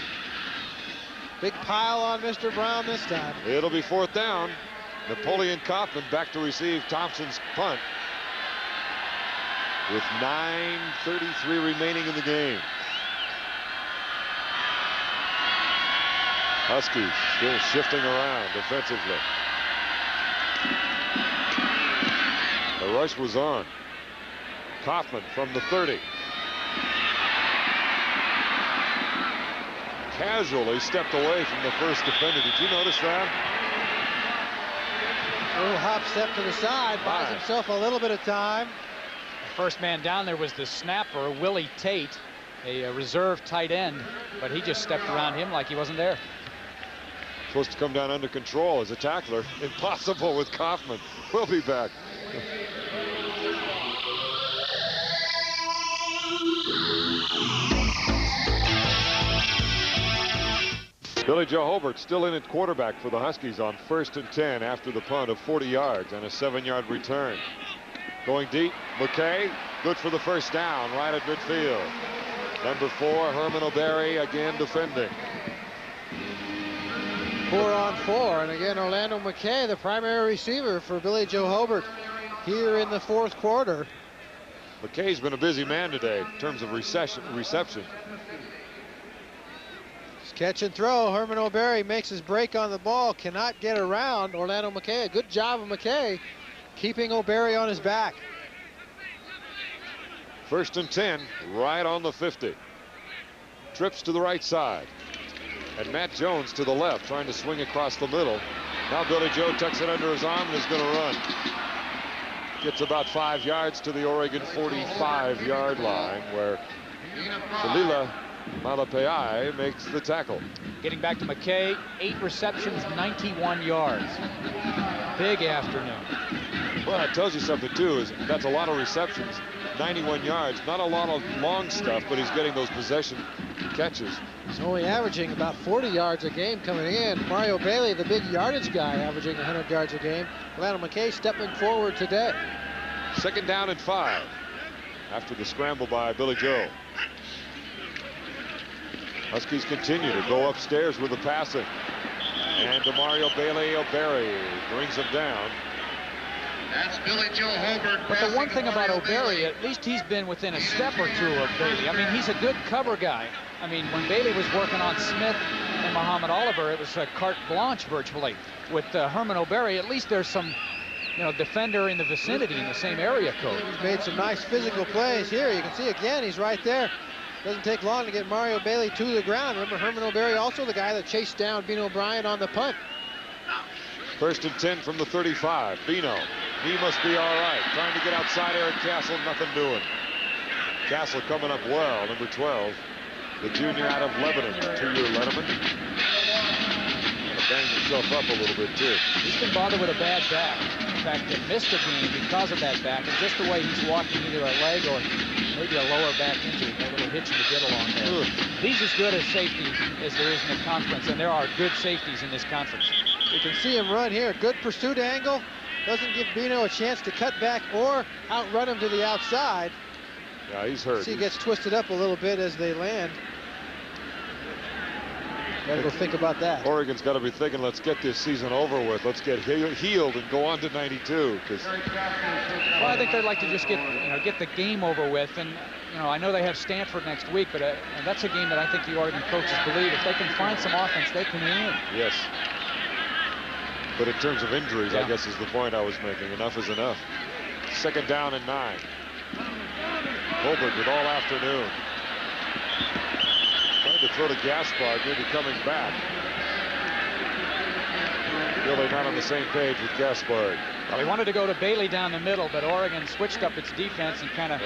Big pile on Mr. Brown this time.
It'll be 4th down. Napoleon Kaufman back to receive Thompson's punt with 9:33 remaining in the game. Huskies still shifting around defensively. The rush was on. Kaufman from the 30. Casually stepped away from the first defender. Did you notice that?
A little hop step to the side, buys himself a little bit of time.
First man down there was the snapper, Willie Tate, a reserve tight end, but he just stepped around him like he wasn't there.
Supposed to come down under control as a tackler. Impossible with Kaufman. We'll be back. Billy Joe Hobert still in at quarterback for the Huskies on 1st and 10 after the punt of 40 yards and a 7-yard return. Going deep, McKay, good for the first down right at midfield. Number 4, Herman O'Barry again defending.
4 on 4, and again Orlando McKay, the primary receiver for Billy Joe Hobert here in the 4th quarter.
McKay's been a busy man today in terms of reception.
Catch and throw. Herman O'Berry makes his break on the ball, cannot get around Orlando McKay. A good job of McKay keeping O'Berry on his back.
1st and 10, right on the 50. Trips to the right side. And Matt Jones to the left, trying to swing across the middle. Now Billy Joe tucks it under his arm and is going to run. Gets about 5 yards to the Oregon 45-yard line, where Kalila Malapai makes the tackle.
Getting back to McKay, 8 receptions, 91 yards. Big afternoon.
Well, that tells you something, too, is that's a lot of receptions, 91 yards. Not a lot of long stuff, but he's getting those possession catches.
He's only averaging about 40 yards a game coming in. Mario Bailey, the big yardage guy, averaging 100 yards a game. Orlando McKay stepping forward today.
2nd down and 5 after the scramble by Billy Joe. Huskies continue to go upstairs with the passing. And DeMario Bailey O'Berry brings him down.
That's Billy Joe Hobart.
But the one thing about O'Berry, at least he's been within a step or two of Bailey. I mean, he's a good cover guy. I mean, when Bailey was working on Smith and Muhammad Oliver, it was a carte blanche virtually. With Herman O'Berry, at least there's some, defender in the vicinity in the same area code.
He's made some nice physical plays here. You can see again, he's right there. Doesn't take long to get Mario Bailey to the ground. Remember, Herman O'Berry also the guy that chased down Bino O'Brien on the punt.
1st and 10 from the 35. Bino, he must be all right. Trying to get outside Eric Castle, nothing doing. Castle coming up well, number 12. The junior out of Lebanon, 2-year Letterman. Kind of banged himself up a little bit, too.
He's been bothered with a bad back. In fact, he missed a game because of that back, and just the way he's walking, either a leg or maybe a lower back injury, a little hitchy to get along there. He's as good a safety as there is in the conference, and there are good safeties in this conference.
You can see him run here. Good pursuit angle. Doesn't give Bino a chance to cut back or outrun him to the outside.
Yeah, he's hurt.
See, he gets twisted up a little bit as they land. Gotta go think about that.
Oregon's got to be thinking, let's get this season over with. Let's get healed and go on to 92. Well,
I think they'd like to just get the game over with. And, I know they have Stanford next week, but that's a game that I think the Oregon coaches believe if they can find some offense, they can win.
Yes. But in terms of injuries, I guess is the point I was making. Enough is enough. 2nd down and 9. Hobart with all afternoon. Trying to throw to Gaspard, maybe coming back. Really not on the same page with Gaspard.
Well, he wanted to go to Bailey down the middle, but Oregon switched up its defense and kind of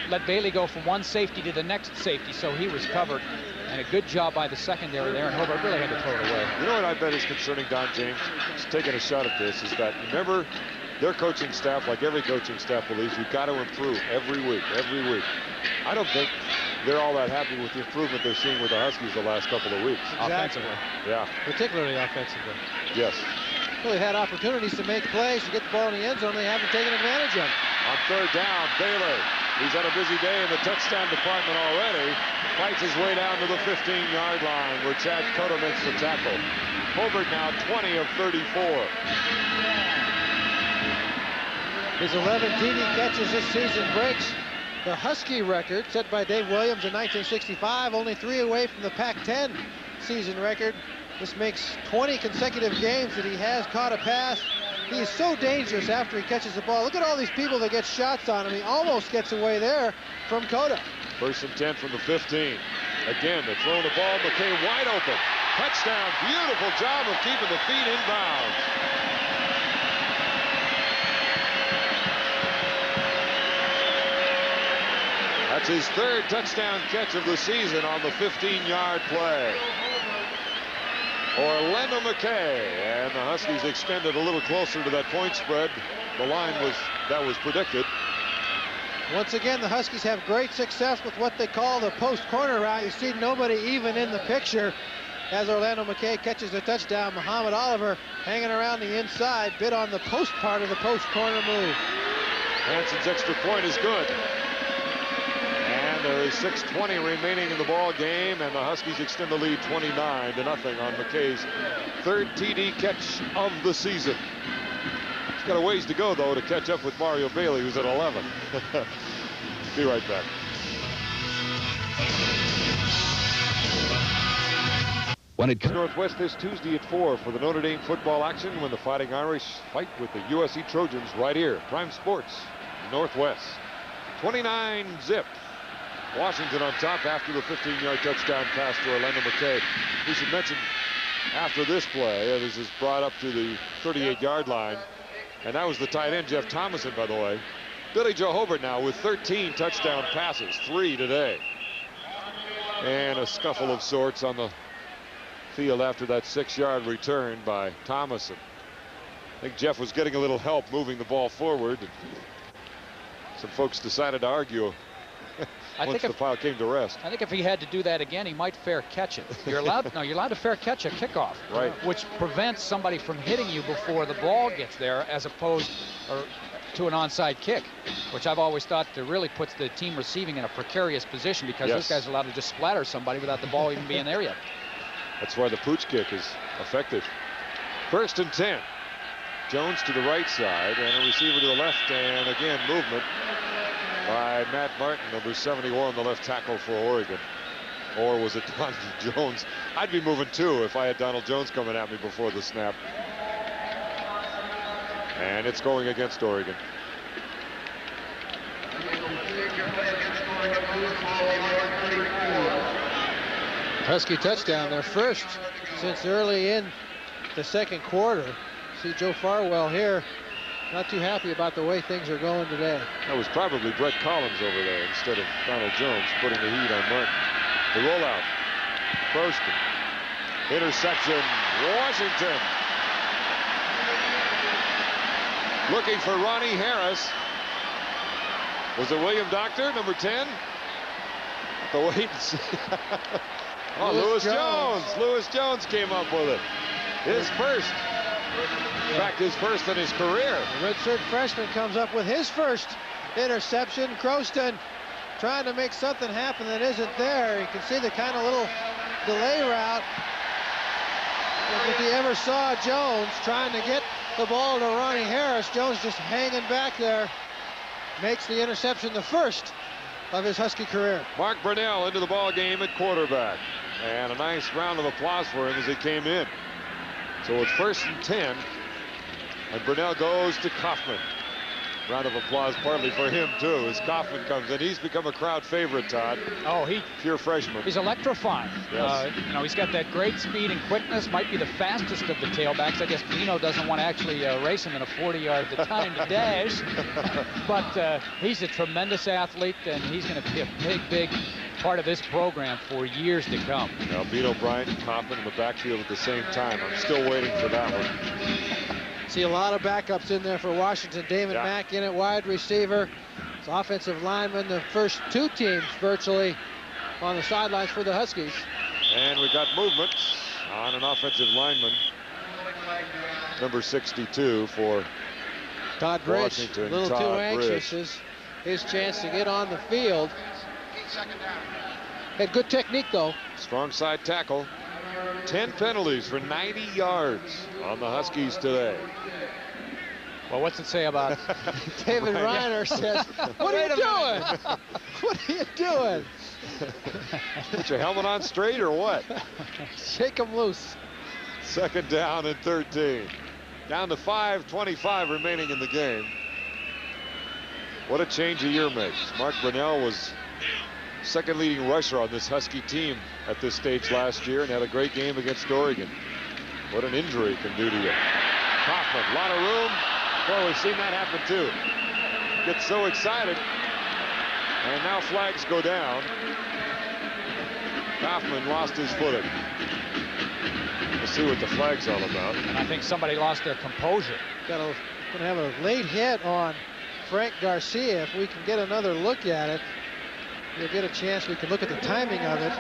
let Bailey go from one safety to the next safety, so he was covered. And a good job by the secondary there, and Hobart really had to throw it away.
You know what I bet is concerning Don James? Just taking a shot at this, is that, remember, their coaching staff, like every coaching staff believes, you've got to improve every week. I don't think they're all that happy with the improvement they're seeing with the Huskies the last couple of weeks.
Exactly.
Offensively.
Yeah.
Particularly offensively.
Yes.
Well, they've had opportunities to make plays, to get the ball in the end zone. They haven't taken advantage of it.
On 3rd down, Bailey. He's had a busy day in the touchdown department already. Fights his way down to the 15-yard line where Chad Cota makes the tackle. Hobart now 20 of 34.
His 11 TD catches this season breaks the Husky record set by Dave Williams in 1965, only 3 away from the Pac-10 season record. This makes 20 consecutive games that he has caught a pass. He is so dangerous after he catches the ball. Look at all these people that get shots on him. He almost gets away there from Cota.
1st and 10 from the 15. Again, they're throwing the ball. McKay wide open. Touchdown. Beautiful job of keeping the feet in bounds. That's his 3rd touchdown catch of the season on the 15-yard play. Orlando McKay, and the Huskies extended a little closer to that point spread. The line that was predicted.
Once again, the Huskies have great success with what they call the post corner route. You see nobody even in the picture as Orlando McKay catches the touchdown. Muhammad Oliver hanging around the inside, bit on the post part of the post corner move.
Hanson's extra point is good. And there is 6:20 remaining in the ball game, and the Huskies extend the lead 29-0 on McKay's 3rd TD catch of the season. He's got a ways to go, though, to catch up with Mario Bailey, who's at 11. Be right back.
When it comes
Northwest this Tuesday at 4 for the Notre Dame football action when the Fighting Irish fight with the USC Trojans right here. Prime Sports Northwest. 29-zip. Washington on top after the 15-yard touchdown pass to Orlando McKay. We should mention after this play, this is brought up to the 38-yard line. And that was the tight end, Jeff Thomason, by the way. Billy Joe Hobart now with 13 touchdown passes, 3 today. And a scuffle of sorts on the field after that 6-yard return by Thomason. I think Jeff was getting a little help moving the ball forward. And some folks decided to argue once the pile came to rest.
I think if he had to do that again, he might fair catch it. You're allowed to fair catch a kickoff,
right?
Which prevents somebody from hitting you before the ball gets there, as opposed to an onside kick, which I've always thought really puts the team receiving in a precarious position, because this guy's allowed to just splatter somebody without the ball even being there yet.
That's why the pooch kick is effective. 1st and 10. Jones to the right side and a receiver to the left, and again movement by Matt Martin, number 71, the left tackle for Oregon. Or was it Donald Jones? I'd be moving too if I had Donald Jones coming at me before the snap. And it's going against Oregon.
Husky touchdown, their first since early in the second quarter. See Joe Farwell here, not too happy about the way things are going today.
That was probably Brett Collins over there instead of Donald Jones putting the heat on Martin. The rollout. Proston. Interception. Washington. Looking for Ronnie Harris. Was it William Doctor, number 10? The wait and see. Oh, Lewis Jones. Lewis Jones came up with it. His first. In fact, his first in his career.
The redshirt freshman comes up with his first interception. Croston trying to make something happen that isn't there. You can see the kind of little delay route. If you ever saw Jones trying to get the ball to Ronnie Harris, Jones just hanging back there, makes the interception, the first of his Husky career.
Mark Brunell into the ball game at quarterback, and a nice round of applause for him as he came in. So it's 1st and 10, and Brunell goes to Kaufman. Round of applause partly for him too as Kaufman comes in. He's become a crowd favorite, Todd.
Oh,
pure freshman.
He's electrifying.
Yes.
You know, he's got that great speed and quickness. Might be the fastest of the tailbacks. I guess Dino doesn't want to actually race him in a 40-yard time to dash. But he's a tremendous athlete, and he's going to be a big part of this program for years to come.
Now, Beto Bryant and Kaufman in the backfield at the same time. I'm still waiting for that one.
See a lot of backups in there for Washington. David Mack in at wide receiver. It's offensive lineman, the first 2 teams virtually on the sidelines for the Huskies.
And we got movement on an offensive lineman. Number 62 for
Todd Bridge.
Washington.
A little
Todd
too anxious.
Bridge.
His chance to get on the field. Had good technique, though.
Strong side tackle. 10 penalties for 90 yards on the Huskies today.
Well, what's it say about
David Reiner says, what are you doing? What are you doing?
Put your helmet on straight or what?
Shake him loose.
2nd down and 13. Down to 5:25 remaining in the game. What a change a year makes. Mark Brunell was second leading rusher on this Husky team at this stage last year and had a great game against Oregon. What an injury can do to you. Kaufman, a lot of room. Well, we've seen that happen too. Gets so excited. And now flags go down. Kaufman lost his footing. We'll see what the flag's all about.
And I think somebody lost their composure.
Gonna have a late hit on Frank Garcia. If we can get another look at it, you'll get a chance. We can look at the timing of it.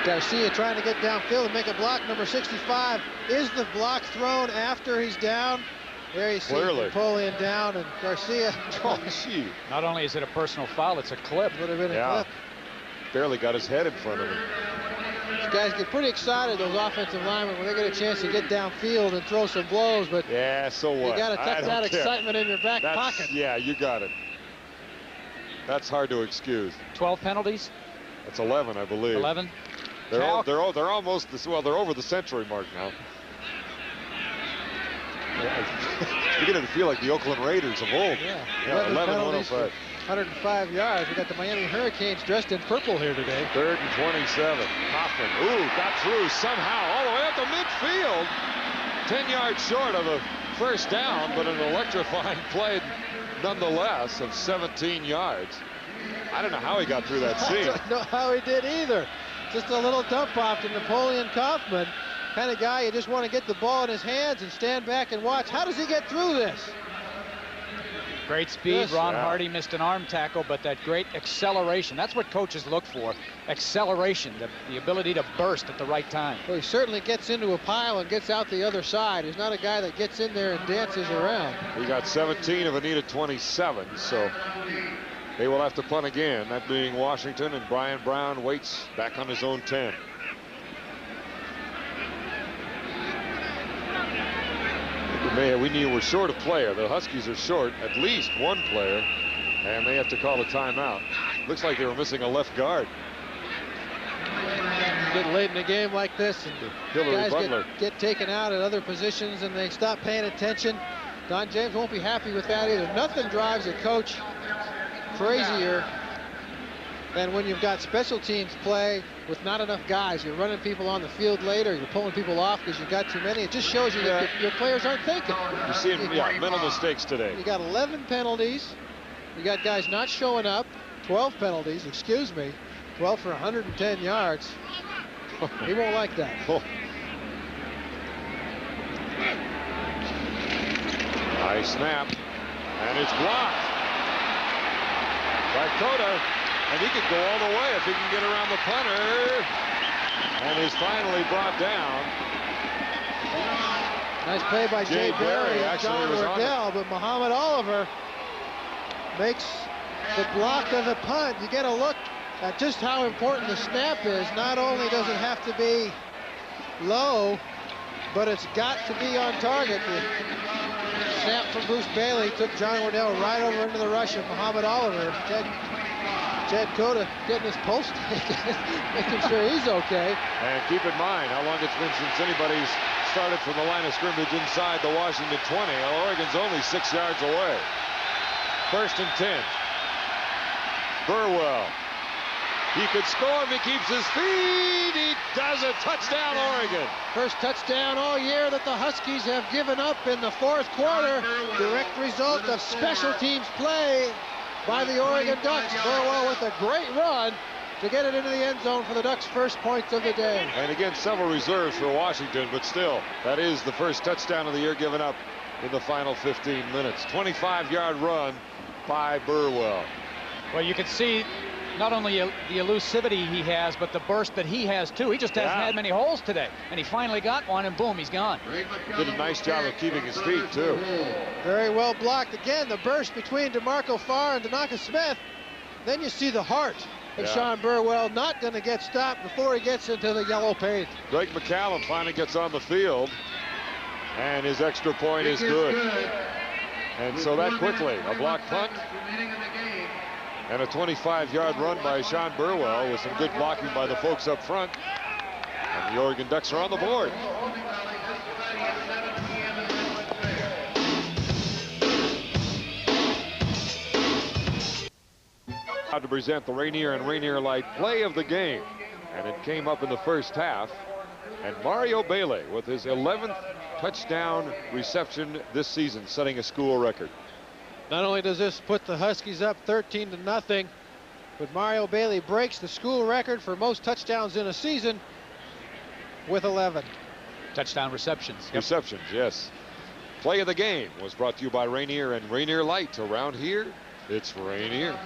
Garcia trying to get downfield and make a block. Number 65. Is the block thrown after he's down? There you see Napoleon down, and Garcia.
Oh, gee.
Not only is it a personal foul, it's a clip.
Would have been a clip.
Barely got his head in front of him.
These guys get pretty excited, those offensive linemen, when they get a chance to get downfield and throw some blows, but
yeah, so what?
You got to tuck that excitement in your back pocket.
Yeah, you got it. That's hard to excuse.
12 penalties?
That's 11, I believe.
11.
They're almost they're over the century mark now. Beginning to feel like the Oakland Raiders of old.
Yeah,
11
penalties,
105.
105 yards. We got the Miami Hurricanes dressed in purple here today.
3rd and 27. Hoffman, got through somehow all the way up to midfield. 10 yards short of a first down, but an electrifying play nonetheless of 17 yards. I don't know how he got through that seam.
I don't know how he did either. Just a little dump off to Napoleon Kaufman. Kind of guy you just want to get the ball in his hands and stand back and watch. How does he get through this?
Great speed.
Yes.
Ron Hardy missed an arm tackle, but that great acceleration. That's what coaches look for. Acceleration, the ability to burst at the right time.
Well, he certainly gets into a pile and gets out the other side. He's not a guy that gets in there and dances around.
He got 17 of a needed 27, so they will have to punt again, that being Washington, and Brian Brown waits back on his own 10. We're short a player. The Huskies are short at least one player, and they have to call a timeout. Looks like they were missing a left guard.
Get late in a game like this, and
Hillary
guys
Butler.
get taken out at other positions, and they stop paying attention. Don James won't be happy with that either. Nothing drives a coach crazier than when you've got special teams play with not enough guys. You're running people on the field later. You're pulling people off because you've got too many. It just shows you that your players aren't thinking.
You're seeing mental mistakes today.
You got 11 penalties. You got guys not showing up. 12 penalties, excuse me. 12 for 110 yards. He won't like that.
Nice snap, and it's blocked by Cota. And he could go all the way if he can get around the punter. And is finally brought down.
Nice play by Jay Barry and John Wardell, but Muhammad Oliver makes the block of the punt. You get a look at just how important the snap is. Not only does it have to be low, but it's got to be on target. The snap from Bruce Bailey took John Wardell right over into the rush of Muhammad Oliver. Chad Cota getting his pulse taken, making sure he's okay.
And keep in mind how long it's been since anybody's started from the line of scrimmage inside the Washington 20. Oregon's only 6 yards away. 1st and 10. Burwell. He could score if he keeps his feet. He does a touchdown, Oregon.
First touchdown all year that the Huskies have given up in the 4th quarter. Direct result of special teams play by the Oregon Ducks. Burwell with a great run to get it into the end zone for the Ducks' first points of the day.
And again, several reserves for Washington, but still, that is the first touchdown of the year given up in the final 15 minutes. 25-yard run by Burwell.
Well, you can see not only the elusivity he has, but the burst that he has, too. He just hasn't had many holes today. And he finally got one, and boom, he's gone.
Did a nice job of keeping his feet, too.
Very well blocked. Again, the burst between DeMarco Farr and Tanaka Smith. Then you see the heart of Sean Burwell not going to get stopped before he gets into the yellow paint.
Greg McCallum finally gets on the field, and his extra point is good. And so that quickly, a block punt and a 25-yard run by Sean Burwell with some good blocking by the folks up front. And the Oregon Ducks are on the board. To present the Rainier and Rainier Light play of the game. And it came up in the first half. And Mario Bailey with his 11th touchdown reception this season, setting a school record.
Not only does this put the Huskies up 13-0, but Mario Bailey breaks the school record for most touchdowns in a season with 11.
Touchdown receptions.
Receptions, yes. Play of the game was brought to you by Rainier and Rainier Light. Around here, it's Rainier.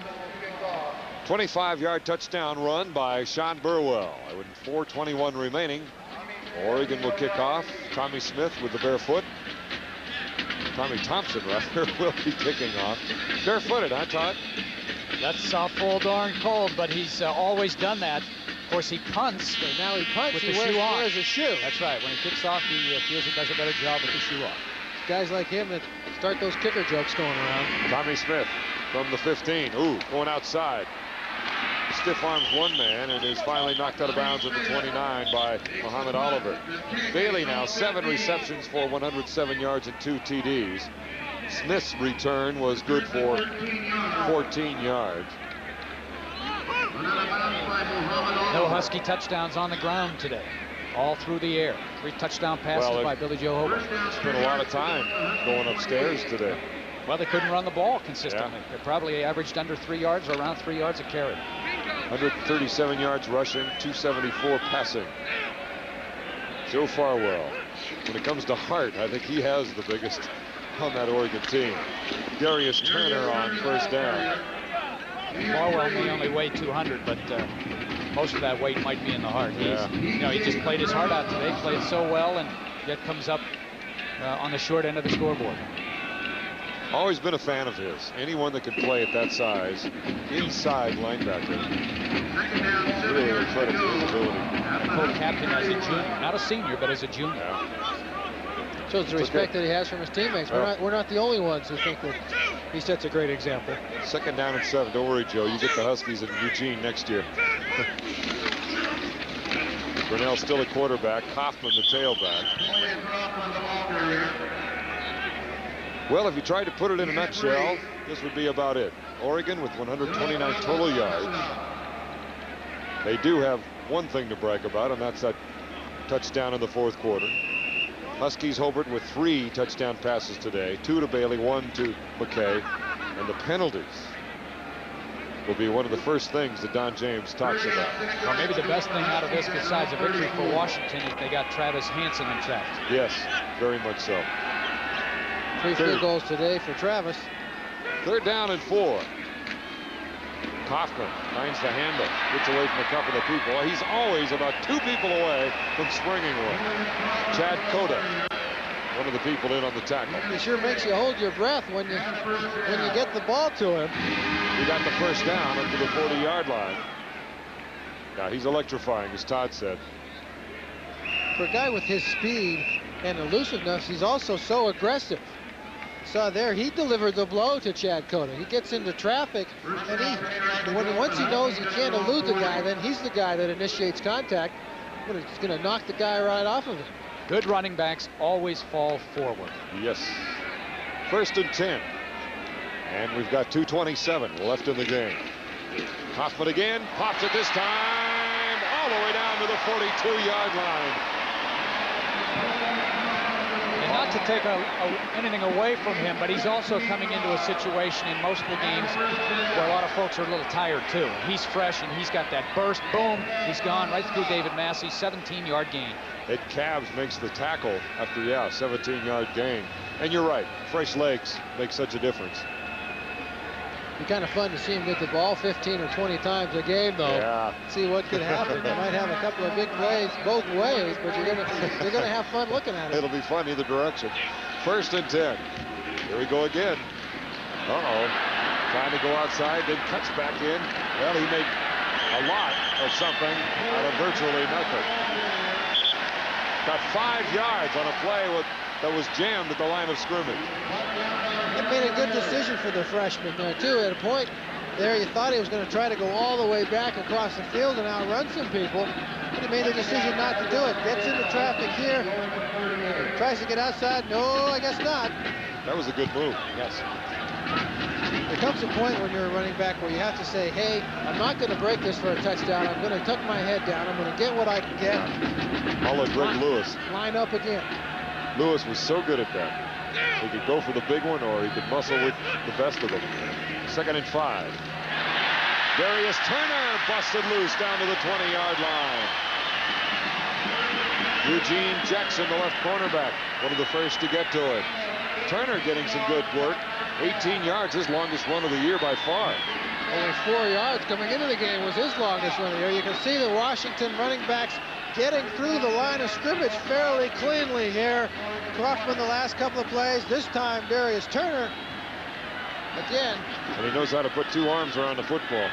25-yard touchdown run by Sean Burwell. With 4:21 remaining, Oregon will kick off. Tommy Smith with the barefoot. Tommy Thompson, rather, will be kicking off. Barefooted, huh, Todd?
That's full darn cold, but he's always done that. Of course, he punts.
So now he punts
with
he
the
wears,
shoe on.
wears a shoe.
That's right. When he kicks off, he feels he does a better job with the shoe on.
Guys like him that start those kicker jokes going around.
Tommy Smith from the 15. Ooh, going outside. stiff arms one man and is finally knocked out of bounds at the 29 by Muhammad Oliver. Bailey now 7 receptions for 107 yards and 2 TDs. Smith's return was good for 14 yards.
No Husky touchdowns on the ground today. All through the air. 3 touchdown passes by Billy Joe Hobart.
Spent a lot of time going upstairs today.
Well, they couldn't run the ball consistently. They probably averaged under 3 yards or around 3 yards a carry.
137 yards rushing, 274 passing. Joe Farwell. When it comes to heart, I think he has the biggest on that Oregon team. Darius Turner on first down.
Farwell may only weigh 200, but most of that weight might be in the heart. He just played his heart out today, played so well, and yet comes up on the short end of the scoreboard.
Always been a fan of his. Anyone that can play at that size, inside linebacker, really a credit to his ability.
Co-captain as a junior, not a senior, but as a junior.
Shows the respect that he has from his teammates. We're not the only ones who think that he sets a great example.
2nd down and 7. Don't worry, Joe. You get the Huskies in Eugene next year. Brunell still a quarterback. Kaufman the tailback. Well, if you tried to put it in a nutshell, this would be about it. Oregon with 129 total yards. They do have one thing to brag about, and that's that touchdown in the 4th quarter. Huskies Hobart with 3 touchdown passes today, 2 to Bailey, 1 to McKay. And the penalties will be one of the first things that Don James talks about.
Well, maybe the best thing out of this besides a victory for Washington is they got Travis Hansen in track.
Yes, very much so.
3 field goals today for Travis.
3rd down and 4. Kaufman finds the handle, gets away from a couple of people. He's always about 2 people away from springing one. Chad Cota, one of the people in on the tackle.
He sure makes you hold your breath when you get the ball to him.
He got the first down up to the 40-yard line. Now he's electrifying, as Todd said.
For a guy with his speed and elusiveness, he's also so aggressive. Saw there, he delivered the blow to Chad Cota. He gets into traffic, and once he knows he can't elude the guy, then he's the guy that initiates contact. But it's going to knock the guy right off of him.
Good running backs always fall forward.
Yes. 1st and 10. And we've got 2:27 left in the game. Kaufman again, pops it this time, all the way down to the 42-yard line.
And not to take anything away from him, but he's also coming into a situation in most of the games where a lot of folks are a little tired too. He's fresh and he's got that burst, boom, he's gone right through David Massey, 17-yard gain.
Ed Cabs makes the tackle after, 17-yard gain. And you're right, fresh legs make such a difference.
Be kind of fun to see him get the ball 15 or 20 times a game, though.
Yeah.
See what could happen. You might have a couple of big plays both ways, but you're gonna have fun looking at it.
It'll be fun either direction. 1st and 10. Here we go again. Trying to go outside, then cuts back in. Well, he made a lot of something out of virtually nothing. Got 5 yards on a play that was jammed at the line of scrimmage.
It made a good decision for the freshman there, too. At a point there, you thought he was going to try to go all the way back across the field and outrun some people. But he made a decision not to do it. Gets into traffic here. Tries to get outside. No, I guess not.
That was a good move.
Yes.
There comes a point when you're a running back where you have to say, hey, I'm not going to break this for a touchdown. I'm going to tuck my head down. I'm going to get what I can get.
I'll let Greg Lewis
line up again.
Lewis was so good at that. He could go for the big one, or he could muscle with the best of them. 2nd and 5. Darius Turner busted loose down to the 20-yard line. Eugene Jackson, the left cornerback, one of the first to get to it. Turner getting some good work. 18 yards, his longest run of the year by far.
Only 4 yards coming into the game was his longest run of the year. You can see the Washington running backs getting through the line of scrimmage fairly cleanly here. Kaufman the last couple of plays. This time Darius Turner again.
And he knows how to put 2 arms around the football.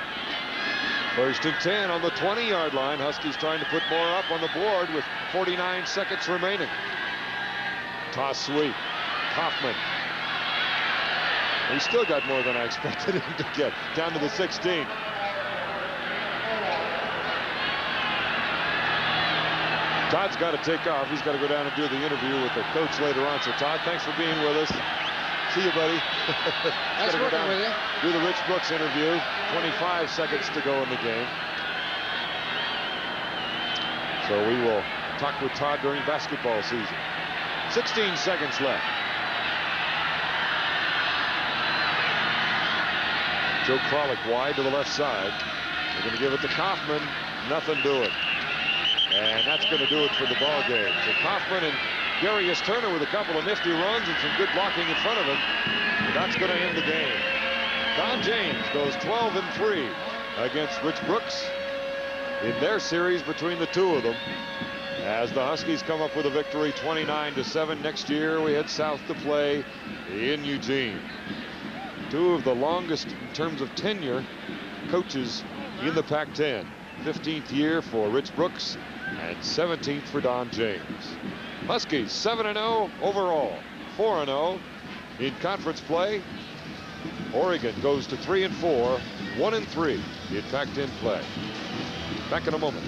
1st and 10 on the 20-yard line. Huskies trying to put more up on the board with 49 seconds remaining. Toss sweep. Kaufman. He still got more than I expected him to get. Down to the 16. Todd's got to take off. He's got to go down and do the interview with the coach later on. So, Todd, thanks for being with us. See you, buddy.
Nice working with you.
Do the Rich Brooks interview. 25 seconds to go in the game. So we will talk with Todd during basketball season. 16 seconds left. Joe Kralik wide to the left side. They're going to give it to Kaufman. Nothing doing. And that's going to do it for the ball game. So Kaufman and Darius Turner with a couple of nifty runs and some good blocking in front of him. And that's going to end the game. Don James goes 12-3 against Rich Brooks in their series between the two of them, as the Huskies come up with a victory 29-7. Next year we head south to play in Eugene. Two of the longest in terms of tenure coaches in the Pac-10. 15th year for Rich Brooks and 17th for Don James. Huskies 7-0 overall, 4-0 in conference play. Oregon goes to 3-4, 1-3 in Pac-10 play. Back in a moment.